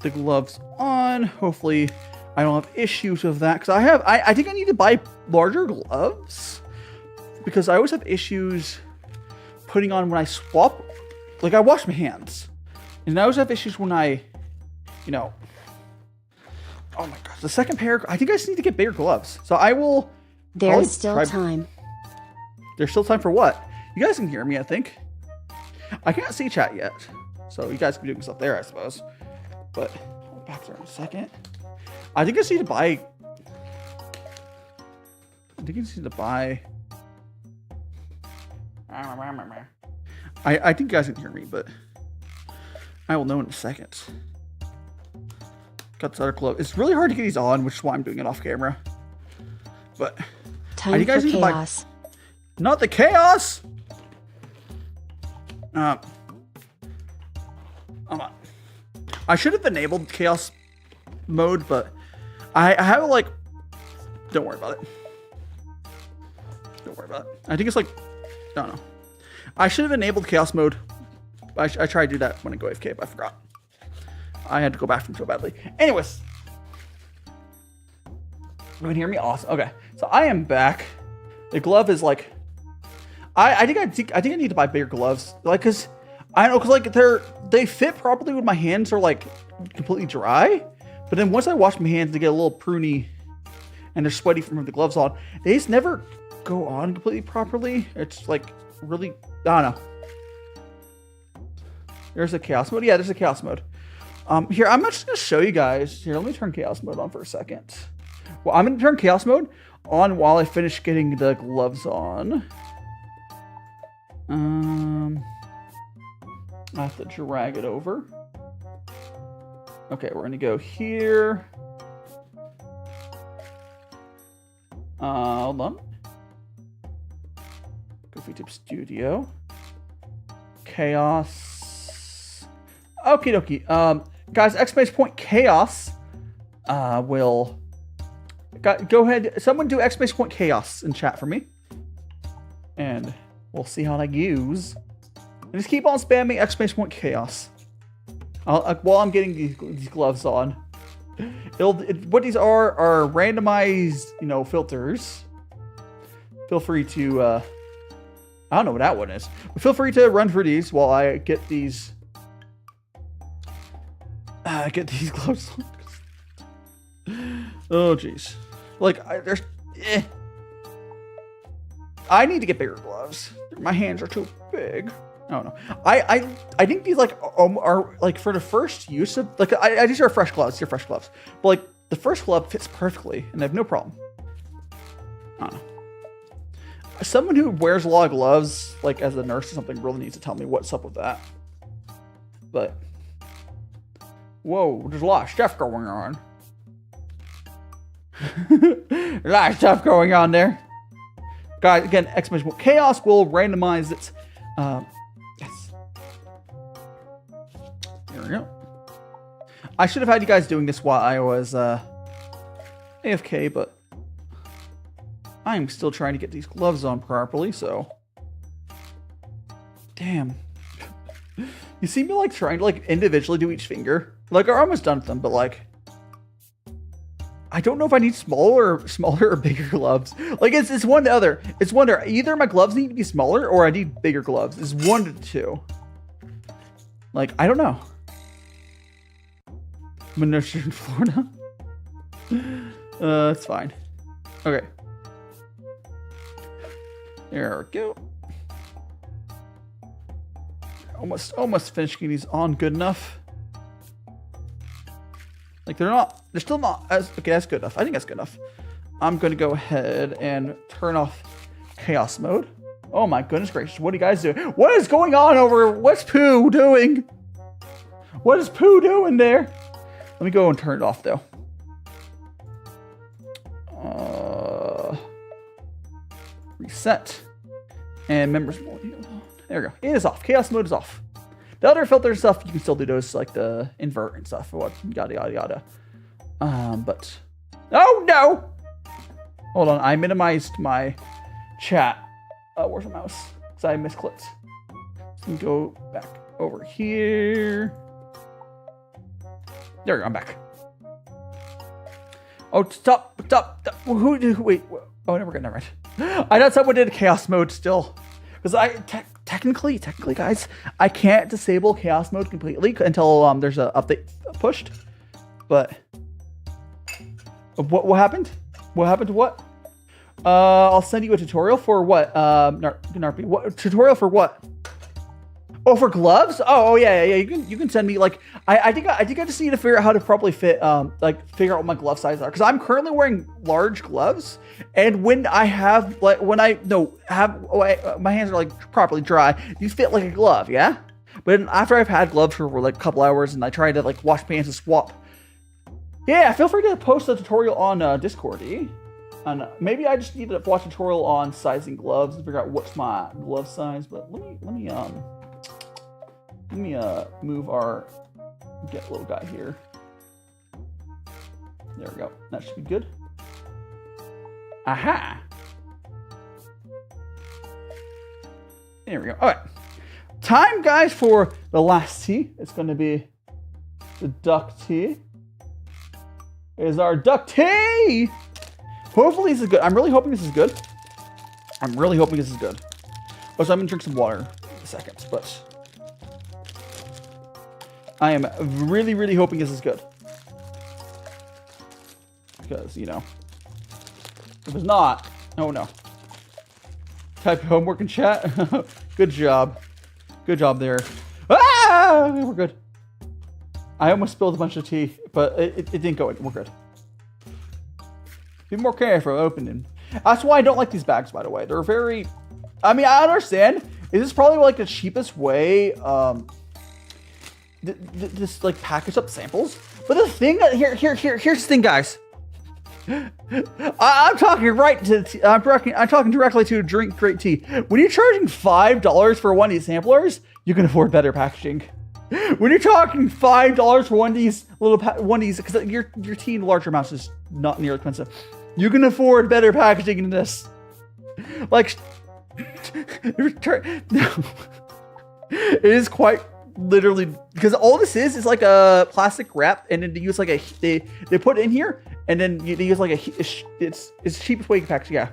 [SPEAKER 1] the gloves on. Hopefully I don't have issues with that, because I think I need to buy larger gloves, because I always have issues putting on when I swap. Like, I wash my hands, and I always have issues when I Oh my gosh, the second pair. I think I just need to get bigger gloves. So I will.
[SPEAKER 2] There's still time.
[SPEAKER 1] There's still time for what? You guys can hear me, I think. I can't see chat yet, so you guys can be doing stuff there, I suppose. But I'll back there in a second. I think I just need to buy. I think you guys can hear me, but I will know in a second. Got this other glove. It's really hard to get these on, which is why I'm doing it off camera. But
[SPEAKER 2] time for chaos.
[SPEAKER 1] Not the chaos. Hold on. I should have enabled chaos mode, but I have like. Don't worry about it. Don't worry about it. I think it's like. I don't know. I should have enabled chaos mode. I tried to do that when I go AFK, but I forgot. I had to go back from so badly. Anyways. You can hear me? Awesome. Okay. So I am back. The glove is like. I think I need to buy bigger gloves. Like, cause I don't know, cause like they fit properly when my hands are like completely dry. But then once I wash my hands, they get a little pruny and they're sweaty from the gloves on. They just never go on completely properly. It's like really, I don't know. There's a chaos mode. Yeah, there's a chaos mode. Here, I'm just gonna show you guys. Here, let me turn chaos mode on for a second. Well, I'm gonna turn chaos mode on while I finish getting the gloves on. I have to drag it over. Okay, we're gonna go here. Hold on. Go VTube Studio. Chaos. Okie dokie. Guys, exclamation point chaos. Will. Go ahead. Someone do exclamation point chaos in chat for me. And we'll see how that goes. And just keep on spamming exclamation point chaos. While I'm getting these gloves on. What these are randomized, filters. Feel free to, I don't know what that one is. But feel free to run for these while I get these gloves on. Oh, jeez. Like, I need to get bigger gloves. My hands are too big. I don't know. I think these are like for the first use of these are fresh gloves. They're fresh gloves, but like the first glove fits perfectly, and I have no problem. I don't know. Someone who wears a lot of gloves, like as a nurse or something, really needs to tell me what's up with that. But whoa, there's a lot of stuff going on. There's a lot of stuff going on there. Guys, again, exclamation point chaos will randomize it. Yes. There we go. I should have had you guys doing this while I was AFK, but I'm still trying to get these gloves on properly, so. Damn. You see me like trying to like individually do each finger? Like, I'm almost done with them, but like, I don't know if I need smaller or bigger gloves. Like, it's one or the other. It's one or either my gloves need to be smaller or I need bigger gloves. It's one to two. Like, I don't know. I'm in Northern Florida. It's fine. Okay. There we go. Almost finished getting these on good enough. Like they're still not as, okay, that's good enough. I think that's good enough. I'm going to go ahead and turn off chaos mode. Oh my goodness gracious. What are you guys doing? What is going on what's Pooh doing? What is Pooh doing there? Let me go and turn it off though. Reset. And members mode. There we go. It is off. Chaos mode is off. The other filter stuff, you can still do those, like the invert and stuff, or what, yada, yada, yada. But, oh no! Hold on, I minimized my chat. Where's my mouse? Because I misclicked. Let me go back over here. There we go, I'm back. Oh, stop. Wait. Oh, never mind. I thought someone did chaos mode still. Because technically, guys, I can't disable chaos mode completely until there's an update pushed. But What happened? What happened to what? I'll send you a tutorial for what? Narpy. What tutorial for what? Oh, for gloves? Oh yeah. You can send me like I think I just need to figure out how to properly fit figure out what my glove sizes are because I'm currently wearing large gloves and when I have like my hands are like properly dry, these fit like a glove, yeah. But after I've had gloves for like a couple hours and I try to like wash pants and swap, yeah, feel free to post a tutorial on Discord. And maybe I just need to watch a tutorial on sizing gloves and figure out what's my glove size. But let me move our get little guy here. There we go. That should be good. Aha! There we go. All right. Time, guys, for the last tea. It's going to be the duck tea. Is our duck tea? Hopefully this is good. I'm really hoping this is good. Also, I'm going to drink some water in a second, but I am really, really hoping this is good. Because, you know, if it's not, oh no. Type your homework in chat. Good job. Good job there. Ah! We're good. I almost spilled a bunch of tea, but it didn't go in. We're good. Be more careful opening. That's why I don't like these bags, by the way. They're very... I mean, I understand. This is probably like the cheapest way just like package up samples. But the thing that here's the thing, guys. I'm talking directly to Drink Great Tea. When you're charging $5 for one of these samplers, you can afford better packaging. When you're talking $5 for one of these because your tea in larger amounts is not nearly expensive, you can afford better packaging than this. Like, no, it is quite literally because all this is like a plastic wrap, and then they use like they put it in here, and then they use like it's the cheapest way to package. Yeah,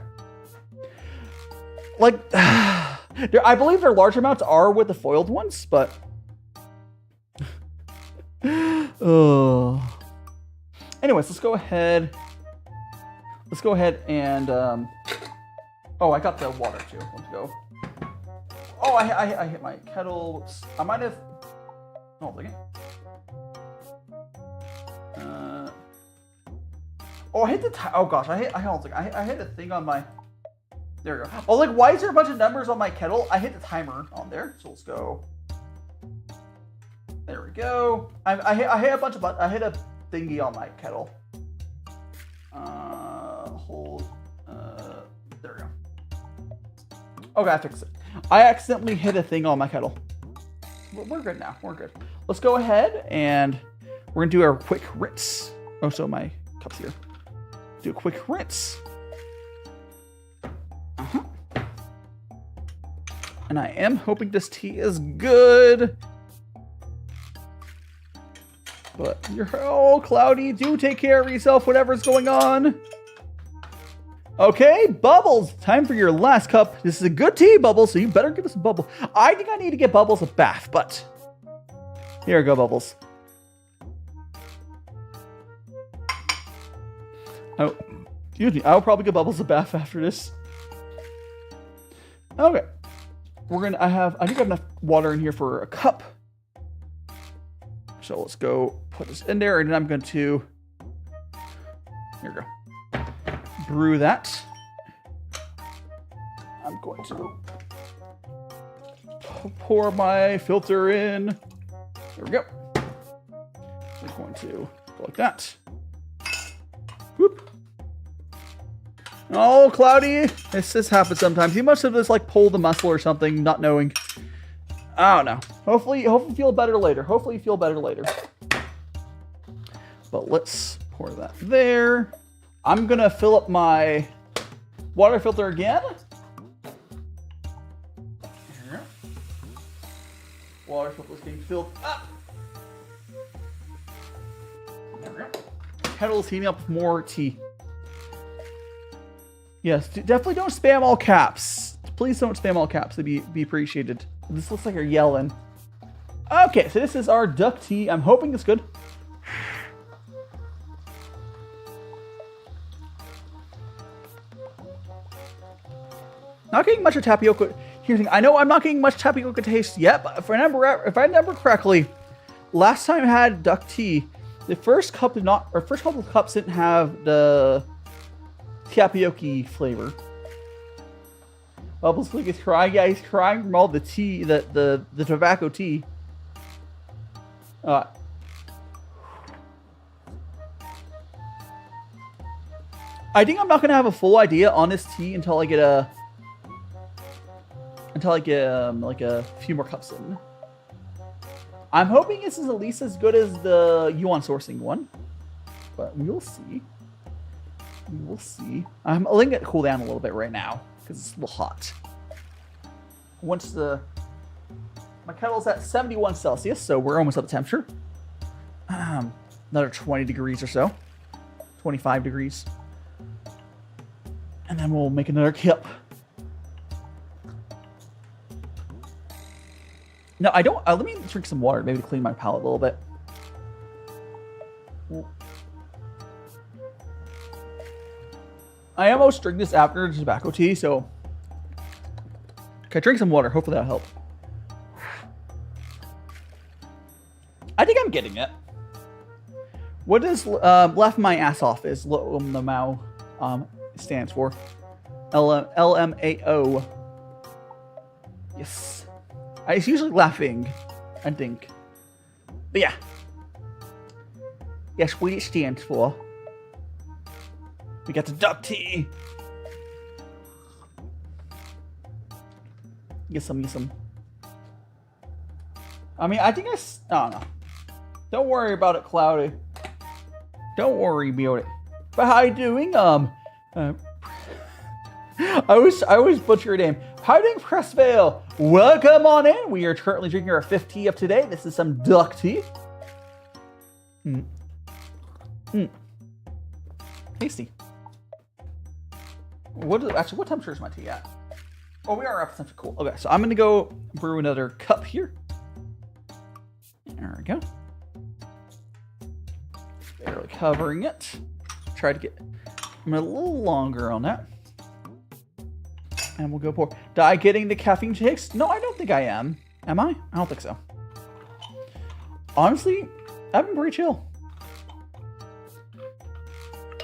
[SPEAKER 1] like I believe their large amounts are with the foiled ones, but. Anyways, let's go ahead and oh, I got the water too. Let's go. Oh, I hit my kettle. Whoops. I might have. Oh, look at. Oh, I hit the. Oh gosh, I hit the thing on my. There we go. Oh, like why is there a bunch of numbers on my kettle? I hit the timer on there, so let's go. There we go. I hit a bunch of I hit a thingy on my kettle. Hold. There we go. Okay, I fixed it. I accidentally hit a thing on my kettle. We're good now. We're good. Let's go ahead and we're gonna do our quick rinse. Oh, so my cup's here. Do a quick rinse. And I am hoping this tea is good. But you're all cloudy. Do take care of yourself, whatever's going on. Okay, Bubbles, time for your last cup. This is a good tea, Bubbles, so you better give us a Bubble. I think I need to get Bubbles a bath, but here we go, Bubbles. Oh, excuse me. I'll probably get Bubbles a bath after this. Okay, I think I have enough water in here for a cup. So let's go put this in there, and then I'm going to, here we go, brew that. I'm going to pour my filter in. There we go. We're going to go like that. Whoop. Oh, cloudy. This happens sometimes. You must have just like pulled a muscle or something, not knowing. I don't know. Hopefully you feel better later. But let's pour that there. I'm gonna fill up my water filter again. Here. Water filter is getting filled up. There we go. Kettle's heating up with more tea. Yes, definitely don't spam all caps. Please don't spam all caps. It'd be appreciated. This looks like you're yelling. Okay, so this is our duck tea. I'm hoping it's good. Not getting much of tapioca. Here's the thing. I know I'm not getting much tapioca taste yet, but if I remember correctly, last time I had duck tea, the first couple of cups didn't have the tapioca flavor. Bubbles League is crying. Yeah, he's crying from all the tea, the tobacco tea. I think I'm not gonna have a full idea on this tea until I get like a few more cups in. I'm hoping this is at least as good as the yuan sourcing one, but we'll see. We will see. I'm letting it cool down a little bit right now because it's a little hot. Once my kettle's at 71 Celsius, so we're almost up to temperature. Another 20 degrees or so, 25 degrees. And then we'll make another cup. No, I don't. Let me drink some water, maybe to clean my palate a little bit. I almost drink this after the tobacco tea, so okay, drink some water. Hopefully that'll help. I think I'm getting it. What does laugh my ass off is the Mao stands for? LMAO. Yes. It's usually laughing, I think. But yeah. Yes, what it stands for. We got the duck tea. Get some. I mean, I think I don't know. Don't worry about it, Cloudy. Don't worry about it. But how you doing? I always butcher your name. How you doing, Pressvale? Welcome on in. We are currently drinking our 5th tea of today. This is some duck tea. Tasty. What temperature is my tea at? Oh, we are up to temperature. Cool. Okay, so I'm gonna go brew another cup here. There we go. Barely covering it. Try to get a little longer on that. And we'll go pour. Am I getting the caffeine shakes? No, I don't think I am. Am I? I don't think so. Honestly, I've been pretty chill.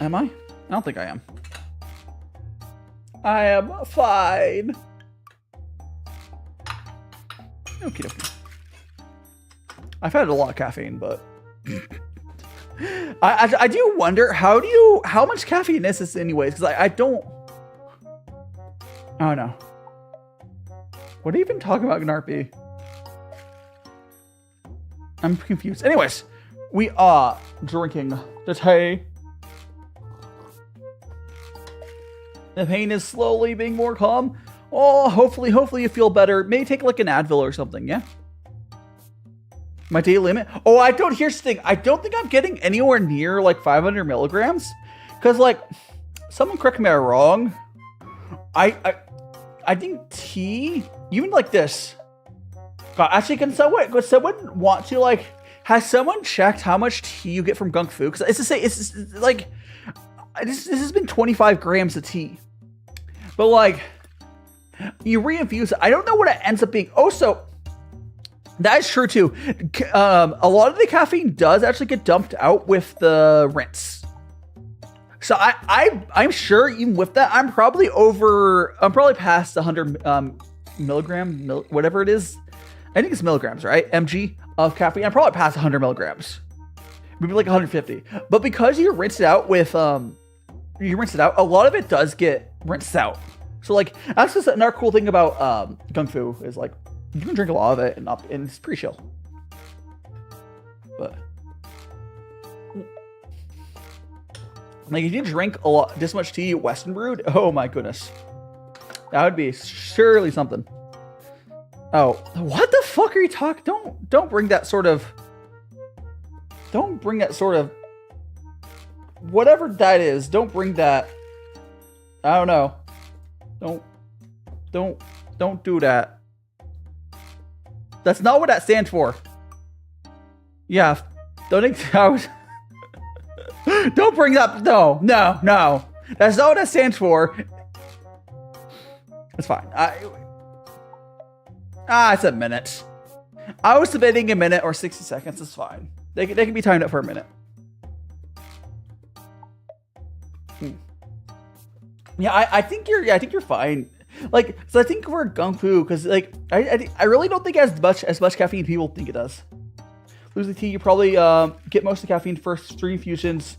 [SPEAKER 1] Am I? I don't think I am. I am fine. Okie dokie. I've had a lot of caffeine, but I do wonder how much caffeine is this anyways? Because I don't know. What are you even talking about, Gnarpy? I'm confused. Anyways, we are drinking the tea. The pain is slowly being more calm. Oh, hopefully you feel better. Maybe take like an Advil or something, yeah? My daily limit? Oh, here's the thing. I don't think I'm getting anywhere near like 500 milligrams. Because like, someone correct me if I'm wrong. I think tea, even like this. God, actually, can someone want to like, has someone checked how much tea you get from gongfu? Because it's to say, it's like, this has been 25 grams of tea. But like, you reinfuse it. I don't know what it ends up being. Oh, so that is true too. A lot of the caffeine does actually get dumped out with the rinse. So I'm sure even with that, I'm probably past 100 whatever it is. I think it's milligrams, right? Mg of caffeine. I'm probably past 100 milligrams. Maybe like 150. But because you rinse it out with a lot of it does get rinsed out. So like, that's just another cool thing about gongfu is like, you can drink a lot of it and it's pretty chill. But like, if you drink this much tea Western brewed, oh my goodness, that would be surely something. Oh, what the fuck are you talking? Don't bring that sort of. Whatever that is, don't bring that. I don't know. Don't do that. That's not what that stands for. Yeah, don't think I was. Don't bring that. No. That's not what that stands for. It's fine. It's a minute. I was debating a minute or 60 seconds. It's fine. They can be timed up for a minute. Yeah, I think you're fine. Like, so I think we're gongfu because like I really don't think as much caffeine people think it does. Lose the tea, you probably get most of the caffeine first 3 infusions.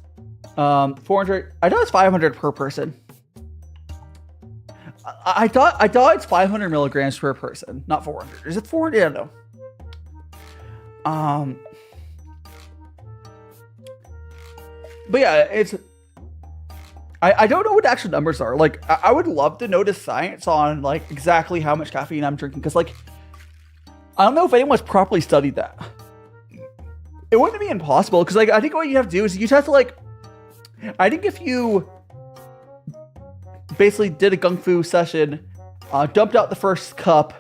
[SPEAKER 1] 400. I thought it's 500 per person. I thought it's 500 milligrams per person, not 400. Is it 400? Yeah, no. But yeah, it's. I don't know what the actual numbers are. Like, I would love to know the science on like exactly how much caffeine I'm drinking, because like, I don't know if anyone's properly studied that. It wouldn't be impossible, because like I think what you have to do is you just have to like. I think if you basically did a gongfu session, dumped out the first cup,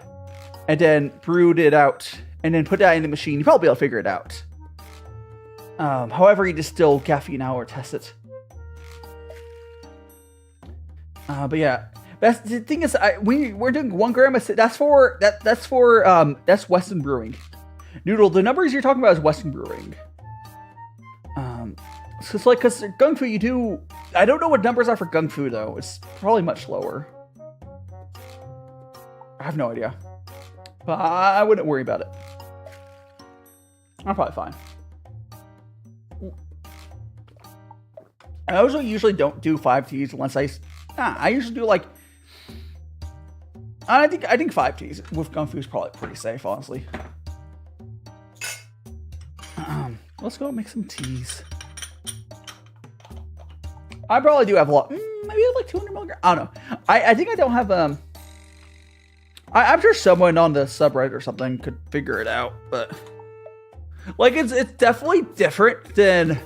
[SPEAKER 1] and then brewed it out, and then put that in the machine, you'd probably be able to figure it out. However, you distill caffeine out or test it. But yeah, the thing is, we're doing 1 gram. That's Western Brewing. Noodle, the numbers you're talking about is Western Brewing. So it's like, because gongfu, I don't know what numbers are for gongfu though. It's probably much lower. I have no idea, but I wouldn't worry about it. I'm probably fine. I also usually don't do 5 teas unless I usually do like. I think 5 teas with gongfu is probably pretty safe, honestly. Let's go make some teas. I probably do have a lot. Maybe I have like 200 milligrams. I don't know. I think I don't have I'm sure someone on the subreddit or something could figure it out, but like it's definitely different than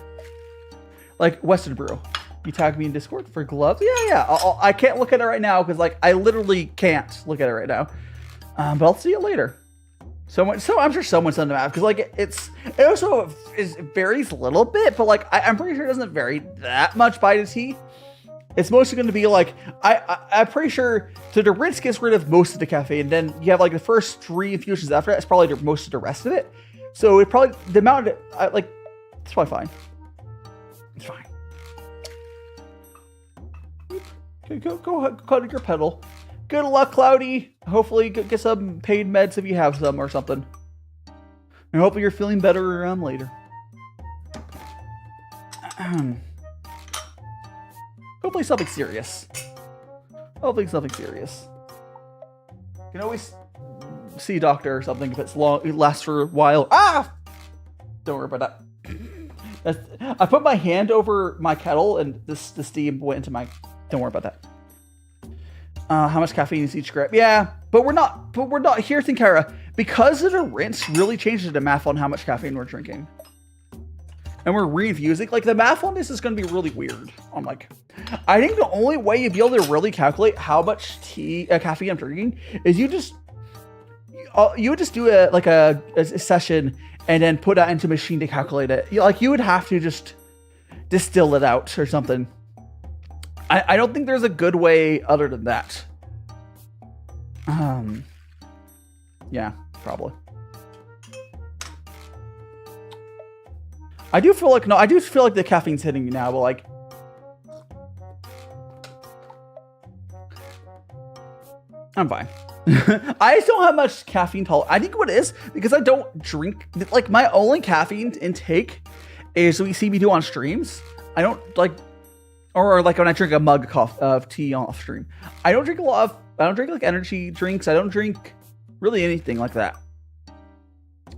[SPEAKER 1] like Western Brew. You tag me in Discord for gloves? Yeah. I can't look at it right now because like I literally can't look at it right now. But I'll see it later. So I'm sure someone's done the math, because like it also varies a little bit, but like I'm pretty sure it doesn't vary that much by the tea. It's mostly going to be like I'm pretty sure the rinse gets rid of most of the caffeine. Then you have like the first 3 infusions after that. It's probably most of the rest of it. So it probably the amount of like it's probably fine. It's fine. Okay, go cut your pedal. Good luck, Cloudy. Hopefully get some paid meds if you have some or something. And hopefully you're feeling better later. Hopefully something serious. You can always see a doctor or something if it's long. It lasts for a while. Don't worry about that. I put my hand over my kettle and the steam went into my. Don't worry about that. How much caffeine is each gram? Yeah, but we're not. Here's the Kara. Because of the rinse really changes the math on how much caffeine we're drinking. And we're reinfusing. Like, the math on this is going to be really weird. I'm like, I think the only way you'd be able to really calculate how much caffeine I'm drinking is you would just do a session and then put that into a machine to calculate it. You would have to just distill it out or something. I don't think there's a good way other than that. Yeah, probably. I do feel like the caffeine's hitting me now, but like I'm fine. I just don't have much caffeine tolerance. I think what it is because I don't drink. Like, my only caffeine intake is what you see me do on streams. I don't like. Or like when I drink a mug of tea off stream. I don't drink like energy drinks. I don't drink really anything like that.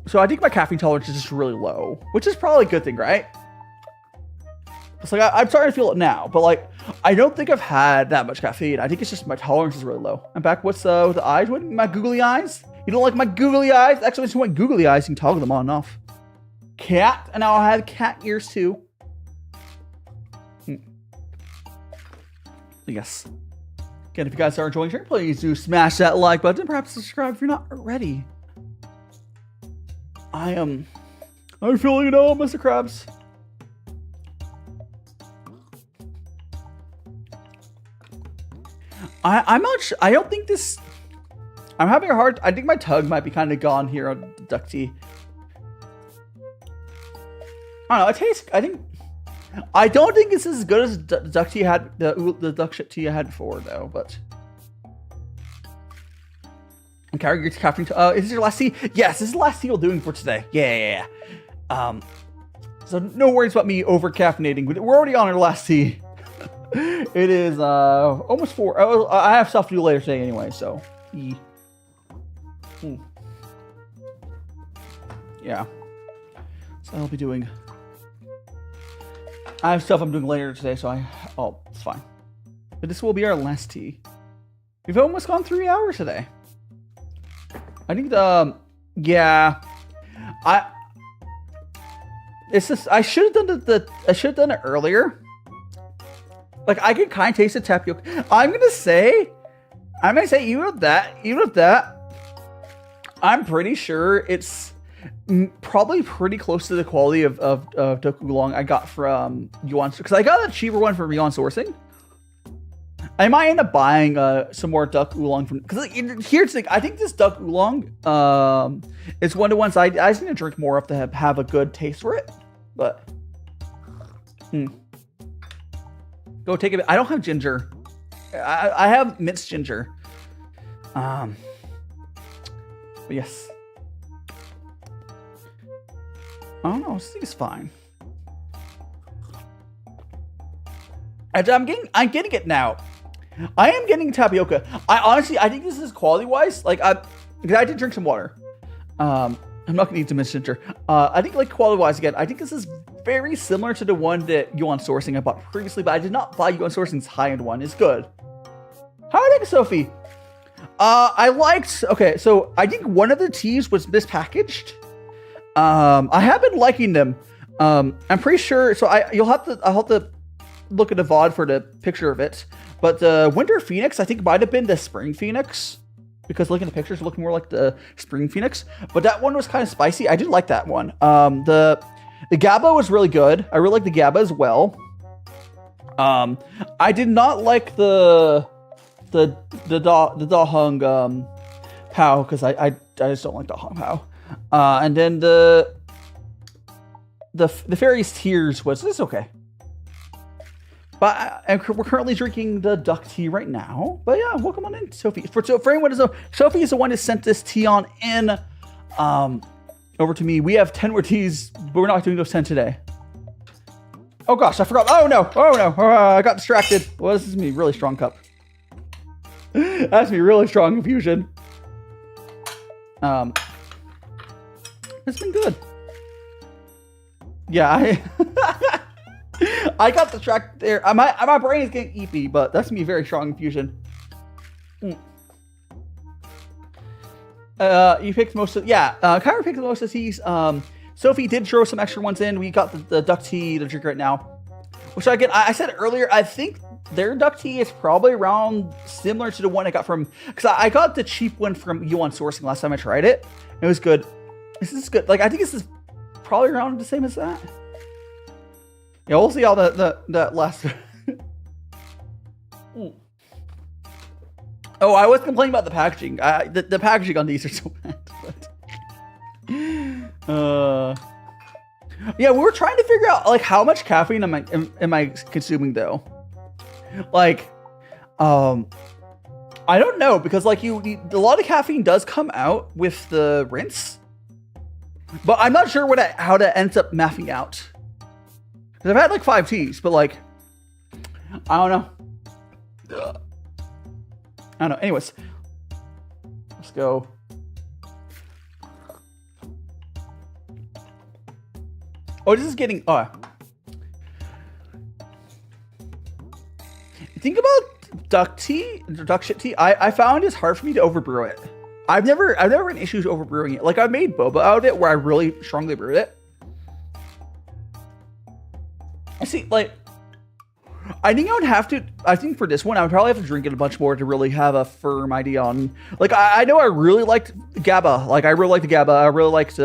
[SPEAKER 1] So I think my caffeine tolerance is just really low, which is probably a good thing, right? It's like I'm starting to feel it now, but like I don't think I've had that much caffeine. I think it's just my tolerance is really low. I'm back. What's with the eyes? What, my googly eyes? You don't like my googly eyes? Actually, if you want googly eyes, you can toggle them on and off. Cat, and now I have cat ears too. Yes. Again, if you guys are enjoying the show, please do smash that like button. Perhaps subscribe if you're not already. I'm feeling it all, Mr. Krabs. I'm not I don't think this... I'm having a hard... I think my tug might be kind of gone here on the duck tea. I don't know. It tastes... I don't think it's as good as the duck tea had... The duck shit tea I had before, though, but... And carry your caffeine... is this your last tea? Yes, this is the last tea we're doing for today. Yeah. So no worries about me over-caffeinating. We're already on our last tea. It is almost 4. I have stuff to do later today anyway, so... Yeah. So I'll be doing... I have stuff I'm doing later today, so oh, it's fine. But this will be our last tea. We've almost gone 3 hours today. I think yeah. It's just, I should have done I should have done it earlier. Like, I can kind of taste the tapioca. I'm gonna say, even with that, I'm pretty sure it's probably pretty close to the quality of duck oolong I got from Yuan, because I got a cheaper one from Yuan Sourcing. I might end up buying some more duck oolong from, because here's the thing, I think this duck oolong is one of the ones I just need to drink more of to have a good taste for it. But go take a bit. I don't have ginger. I have minced ginger. But yes. I don't know. This thing is fine. I'm getting it now. I am getting tapioca. I think this is quality-wise. Like, because I did drink some water. I'm not gonna eat some minced ginger. I think, like, quality-wise, again, I think this is very similar to the one that Yuan Sourcing I bought previously, but I did not buy Yuan Sourcing's high-end one. It's good. How are you, Sophie? Okay, so I think one of the teas was mispackaged. I have been liking them. I'm pretty sure. So I'll have to look at the VOD for the picture of it. But the Winter Phoenix, I think, might have been the Spring Phoenix, because looking at the pictures, looking more like the Spring Phoenix. But that one was kind of spicy. I did like that one. The Gaba was really good. I really like the Gaba as well. I did not like the Da Hong Pao, because I just don't like Da Hong Pao. And then the Fairies Tears was this okay. But we're currently drinking the duck tea right now. But yeah, welcome on in, Sophie. For anyone who doesn't know, Sophie is the one that sent this tea on in over to me. We have 10 more teas, but we're not doing those 10 today. Oh gosh, I forgot. Oh no. I got distracted. Well, this is me, really strong cup. That's me, really strong infusion. It's been good. Yeah, I got distracted there. My brain is getting eepy, but that's me, very strong infusion. You picked most of, Kyra picked most of these. Sophie did throw some extra ones in. We got the duck tea to drink right now. Which again, I said earlier, I think their duck tea is probably around similar to the one I got from, because I got the cheap one from Yuan Sourcing last time I tried it. It was good. This is good. Like, I think this is probably around the same as that. Yeah, we'll see how that lasts. Oh, I was complaining about the packaging. The packaging on these are so bad. But, yeah, we were trying to figure out, like, how much caffeine am I consuming, though. Like, I don't know, because, like, a lot of caffeine does come out with the rinse, but I'm not sure how that ends up mapping out. Because I've had, like, 5 teas, but, like, I don't know. I don't know. Anyways, let's go. Oh, this is getting. Think about duck shit tea. I found it's hard for me to overbrew it. I've never had issues overbrewing it. Like, I've made boba out of it where I really strongly brewed it. I see, like, I think I would have to. I think for this one, I would probably have to drink it a bunch more to really have a firm idea on. Like, I know I really liked Gaba. Like, I really liked the Gaba. I really liked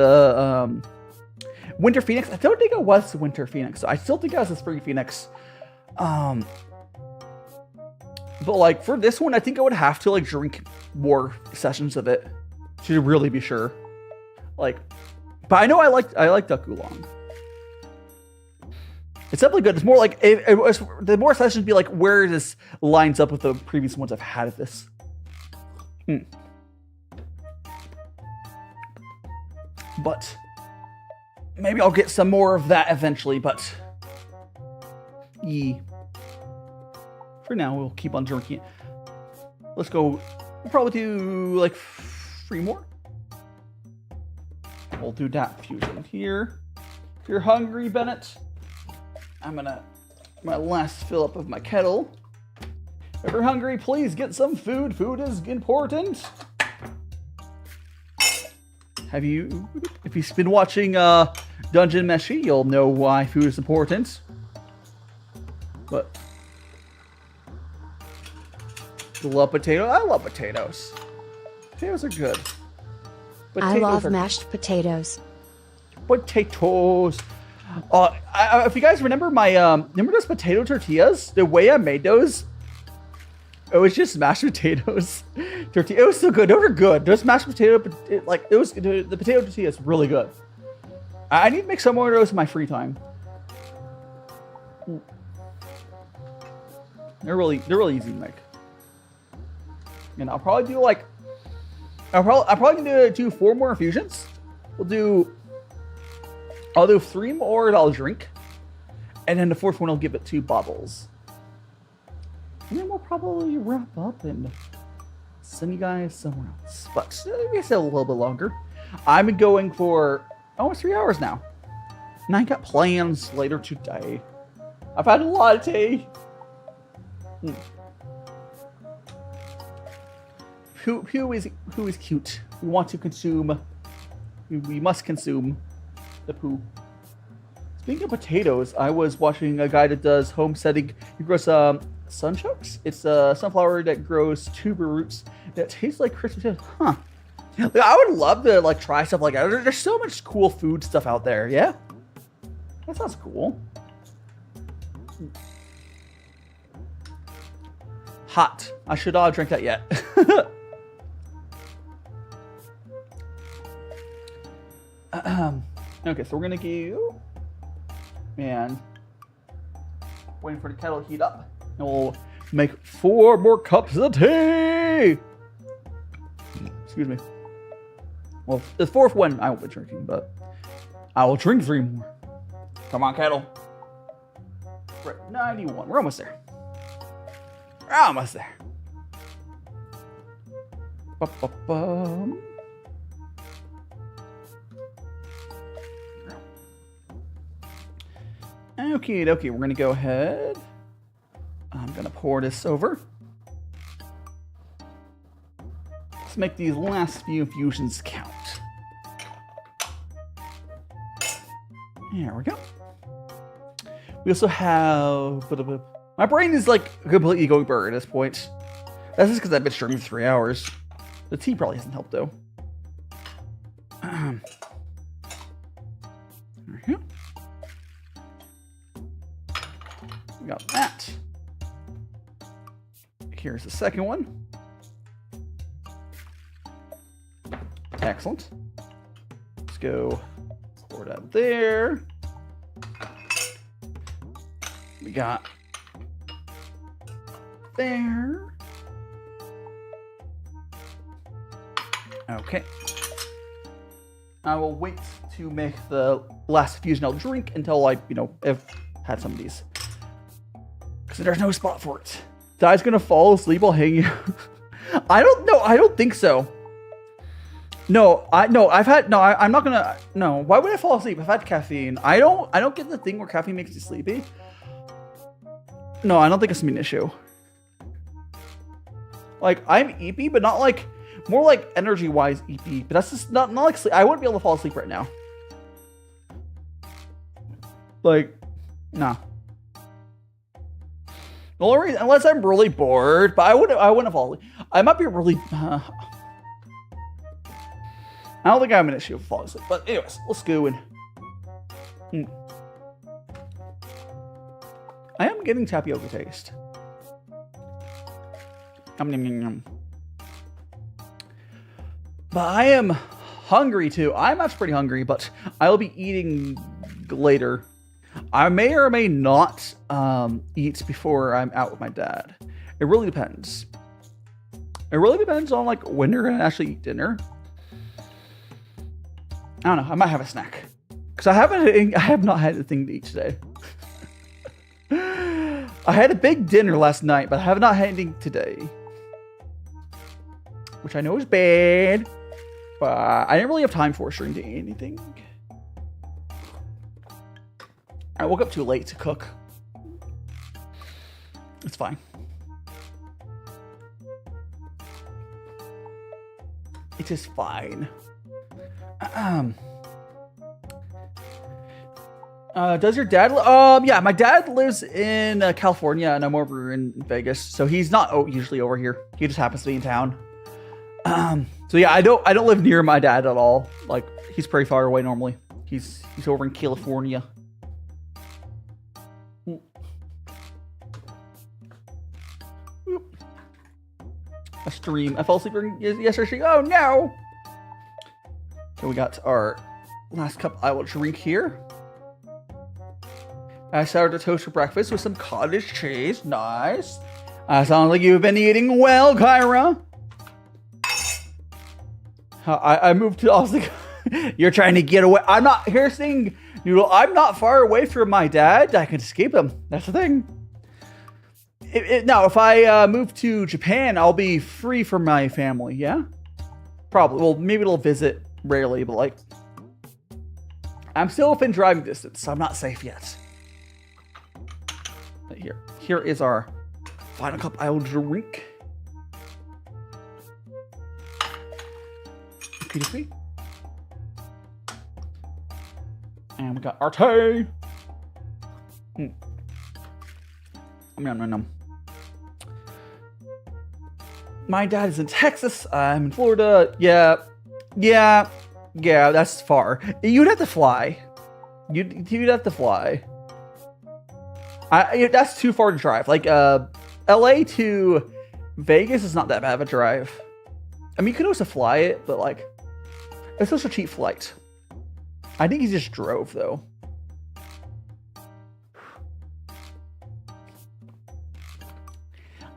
[SPEAKER 1] Winter Phoenix. I don't think it was Winter Phoenix. I still think it was the Spring Phoenix. But like for this one, I think I would have to like drink more sessions of it to really be sure. Like, but I know I like duck oolong. It's definitely good. It's more like the more sessions be like where this lines up with the previous ones I've had of this. But maybe I'll get some more of that eventually. But for now, we'll keep on drinking it. Let's go. We'll probably do like 3 more. We'll do that fusion here. If you're hungry, Bennett, I'm gonna my last fill up of my kettle. If you're hungry, please get some food. Food is important. If you've been watching Dungeon Meshi, you'll know why food is important. But you love potatoes? I love potatoes. Potatoes are good.
[SPEAKER 2] I love mashed potatoes.
[SPEAKER 1] Potatoes. If you guys remember my remember those potato tortillas? The way I made those, it was just mashed potatoes. Tortilla. It was so good. They were good. Those mashed potato, the potato tortilla is really good. I need to make some more of those in my free time. They're really easy to make. And I'll probably do like I'll probably need to do 4 more infusions. I'll do 3 more that I'll drink. And then the 4th one I'll give it 2 bottles. And then we'll probably wrap up and send you guys somewhere else. But maybe a little bit longer. I'm going for almost 3 hours now. And I got plans later today. I've had a lot of tea. Who is cute? We want to consume. We must consume the poo. Speaking of potatoes, I was watching a guy that does homesteading. He grows sunchokes. It's a sunflower that grows tuber roots that tastes like crisp potatoes. Huh. Like, I would love to like try stuff like that. There's so much cool food stuff out there. Yeah, that sounds cool. Hot. I should not drink that yet. Okay, so we're gonna go and waiting for the kettle to heat up, and we'll make 4 more cups of tea. Excuse me. Well, the 4th one I won't be drinking, but I will drink 3 more. Come on, kettle. We're at 91. We're almost there. We're almost there. Ba-ba-bum. Okay, we're gonna go ahead. I'm gonna pour this over. Let's make these last few infusions count. There we go. We also have my brain is like completely going blurry at this point. That's just because I've been streaming for 3 hours. The tea probably hasn't helped though. There we go. We got that. Here's the second one. Excellent. Let's go pour it out there. We got there. Okay. I will wait to make the last fusion I'll drink until I, have had some of these. Because there's no spot for it. Dai's gonna fall asleep while hanging out. I don't know. I don't think so. I'm not gonna. No, why would I fall asleep? I've had caffeine. I don't get the thing where caffeine makes you sleepy. No, I don't think it's an issue. Like, I'm eepy, but not like, more like energy-wise eepy. But that's just not like sleep. I wouldn't be able to fall asleep right now. Like, nah. The only reason, unless I'm really bored, but I wouldn't fall asleep. I might be really. I don't think I have an issue with falling asleep. But anyways, let's go and. I am getting tapioca taste. But I am hungry too. I'm actually pretty hungry, but I'll be eating later. I may or may not eat before I'm out with my dad. It really depends. It really depends on like when you're gonna actually eat dinner. I don't know. I might have a snack because I have not had anything to eat today. I had a big dinner last night, but I have not had anything today, which I know is bad. But I didn't really have time for to eat anything. I woke up too late to cook. It's fine. It is fine. Does your dad? Yeah, my dad lives in California, and I'm over in Vegas, so he's not usually over here. He just happens to be in town. So yeah, I don't live near my dad at all. Like, he's pretty far away normally. He's over in California. A stream. I fell asleep yesterday. Oh no! So we got our last cup I will drink here. I started to toast for breakfast with some cottage cheese. Nice. Sounds like you've been eating well, Kyra. I moved to. I was like, you're trying to get away. I'm not. Here's the thing, Noodle. I'm not far away from my dad. I can escape him. That's the thing. Now, if I move to Japan, I'll be free from my family. Yeah, probably. Well, maybe it'll visit rarely, but like, I'm still within driving distance, so I'm not safe yet. But here is our final cup I'll drink. And we got our tea. Nom. My dad is in Texas. I'm in Florida. Yeah, that's far. You'd have to fly. You'd have to fly. That's too far to drive. Like, LA to Vegas is not that bad of a drive. I mean, you could also fly it, but like, it's such a cheap flight. I think he just drove though.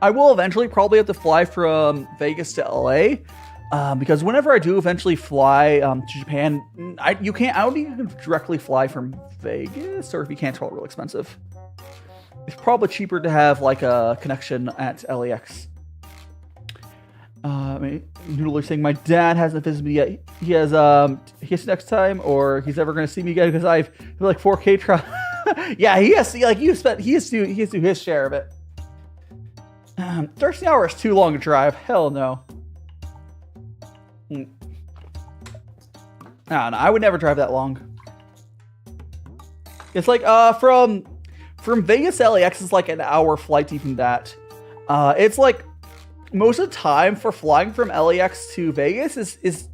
[SPEAKER 1] I will eventually probably have to fly from Vegas to LA, because whenever I do eventually fly to Japan, I don't think you can directly fly from Vegas, or if you can't, it's probably real expensive. It's probably cheaper to have like a connection at LAX. Noodle is saying my dad hasn't visited me yet. He has next time, or he's never going to see me again because I've like 4K trial. Yeah, he has to, like, he has to do his share of it. 13 hours is too long to drive. Hell no. I don't know. I would never drive that long. It's like from Vegas to LAX is like an hour flight, even that. It's like most of the time for flying from LAX to Vegas is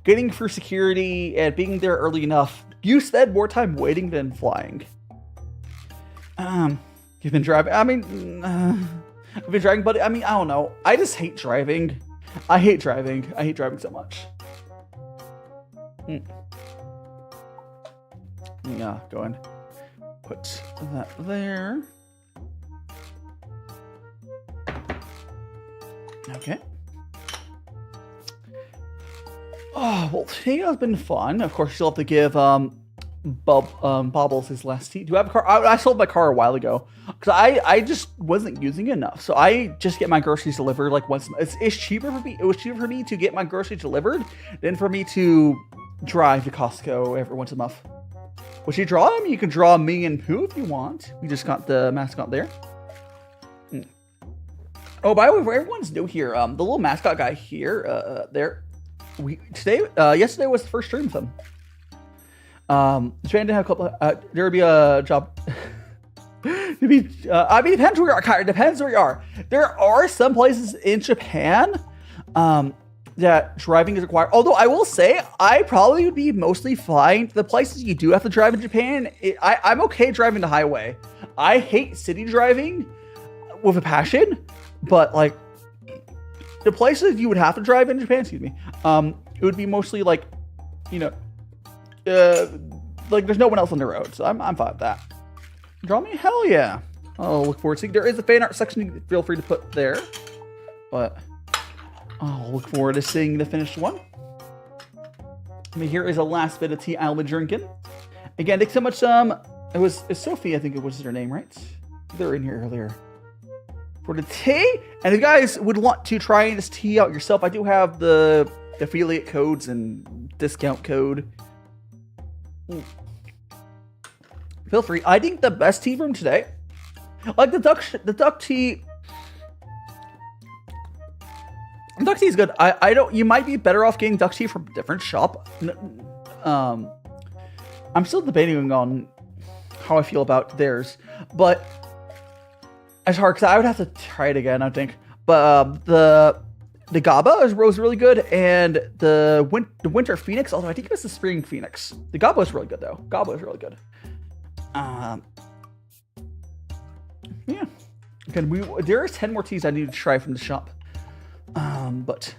[SPEAKER 1] getting through security and being there early enough. You spend more time waiting than flying. You've been driving. I mean, I've been driving, but I mean, I don't know. I just hate driving. I hate driving so much. Yeah, go ahead. Put that there. Okay. Oh, well, today has been fun. Of course, you still have to give Bobbles his last tea. Do I have a car? I sold my car a while ago because I just wasn't using it enough. So I just get my groceries delivered like once. It's cheaper for me. It was cheaper for me to get my groceries delivered than for me to drive to Costco every once a month. Would you draw him? You can draw me and Pooh if you want. We just got the mascot there. Oh, by the way, for everyone's new here, the little mascot guy here, there. Yesterday was the first stream with him. Trying to have a couple. There would be a job. I mean, it depends where you are. It depends where you are. There are some places in Japan that driving is required. Although I will say, I probably would be mostly fine. The places you do have to drive in Japan, I'm okay driving the highway. I hate city driving with a passion, but like the places you would have to drive in Japan, excuse me, it would be mostly like, you know, like there's no one else on the road, so I'm fine with that. Draw me, hell yeah. I'll look forward to seeing. There is a fan art section you can feel free to put there, but I'll look forward to seeing the finished one. I mean, here is the last bit of tea I'll be drinking. Again, thanks so much. It's Sophie, I think it was her name, right? They're in here earlier for the tea. And if you guys would want to try this tea out yourself, I do have the affiliate codes and discount code. Feel free. I think the best tea from today, like the duck tea. Duck tea is good. I don't. You might be better off getting duck tea from a different shop. I'm still debating on how I feel about theirs, but it's hard because I would have to try it again, I think. But the Gaba was really good, and the Winter Phoenix, although I think it was the Spring Phoenix. The Gaba was really good though. Gaba was really good. Yeah. Again, there's 10 more teas I need to try from the shop. But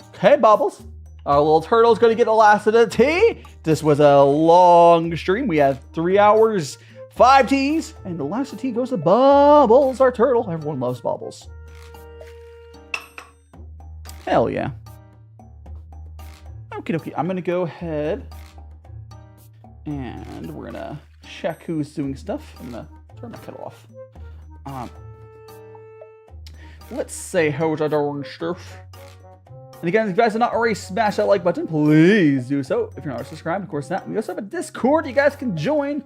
[SPEAKER 1] okay, Bobbles. Our little turtle's gonna get the last of the tea. This was a long stream. We had 3 hours, 5 teas, and the last of the tea goes to Bobbles, our turtle. Everyone loves Bobbles. Hell yeah. Okie dokie. I'm gonna go ahead and we're gonna check who's doing stuff. I'm gonna turn my kettle off. Let's say how's our darn stuff. And again, if you guys have not already smashed that like button, please do so. If you're not subscribed, of course, that. We also have a Discord you guys can join.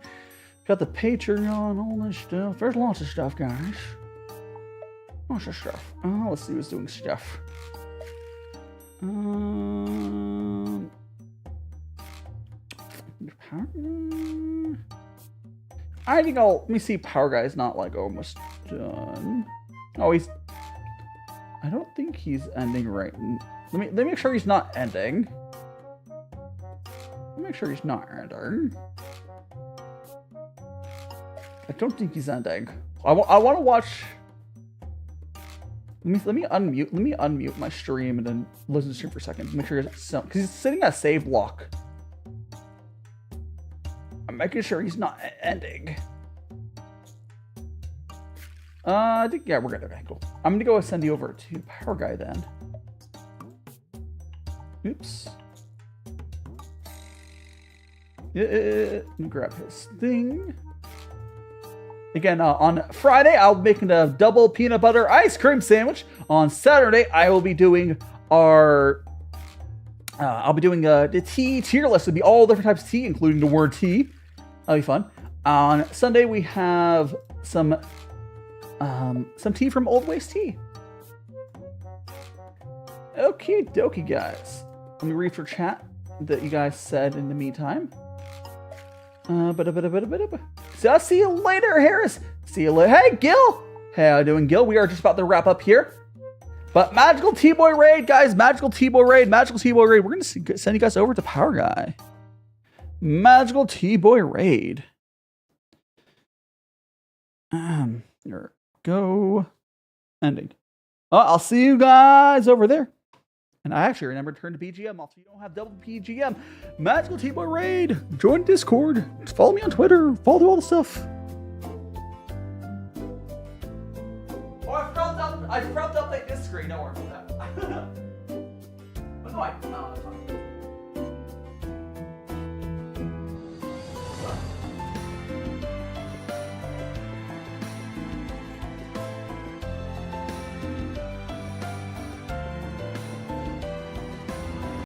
[SPEAKER 1] Got the Patreon, all this stuff. There's lots of stuff, guys. Lots of stuff. Let's see who's doing stuff. I think let me see. Power Guy's not like almost done. Oh, I don't think he's ending right. Let me make sure he's not ending. Let me make sure he's not ending. I don't think he's ending. I want to watch. Let me unmute my stream and then listen to the stream for a second. Make sure because he's sitting at save block. I'm making sure he's not ending. I think, yeah, we're good. Okay, cool. I'm going to go send you over to Power Guy then. Oops. Let me grab his thing. Again, on Friday, I'll be making a double peanut butter ice cream sandwich. On Saturday, I will be doing the tea tier list. It'll be all different types of tea, including the word tea. That'll be fun. On Sunday, we have some tea from Old Waste Tea. Okie dokie, guys. Let me read for chat that you guys said in the meantime. So I'll see you later, Harris. See you later. Hey, Gil. Hey, how you doing, Gil? We are just about to wrap up here. But Magical T-Boy Raid, guys. Magical T-Boy Raid. We're going to send you guys over to Power Guy. Magical T-Boy Raid. There. Go. Ending. Oh, I'll see you guys over there. And I actually remember to turn to BGM off so you don't have double BGM. Magical T-Boy Raid. Join Discord. Just follow me on Twitter. Follow all the stuff. Oh, I forgot to update this screen. Don't worry about that. But no,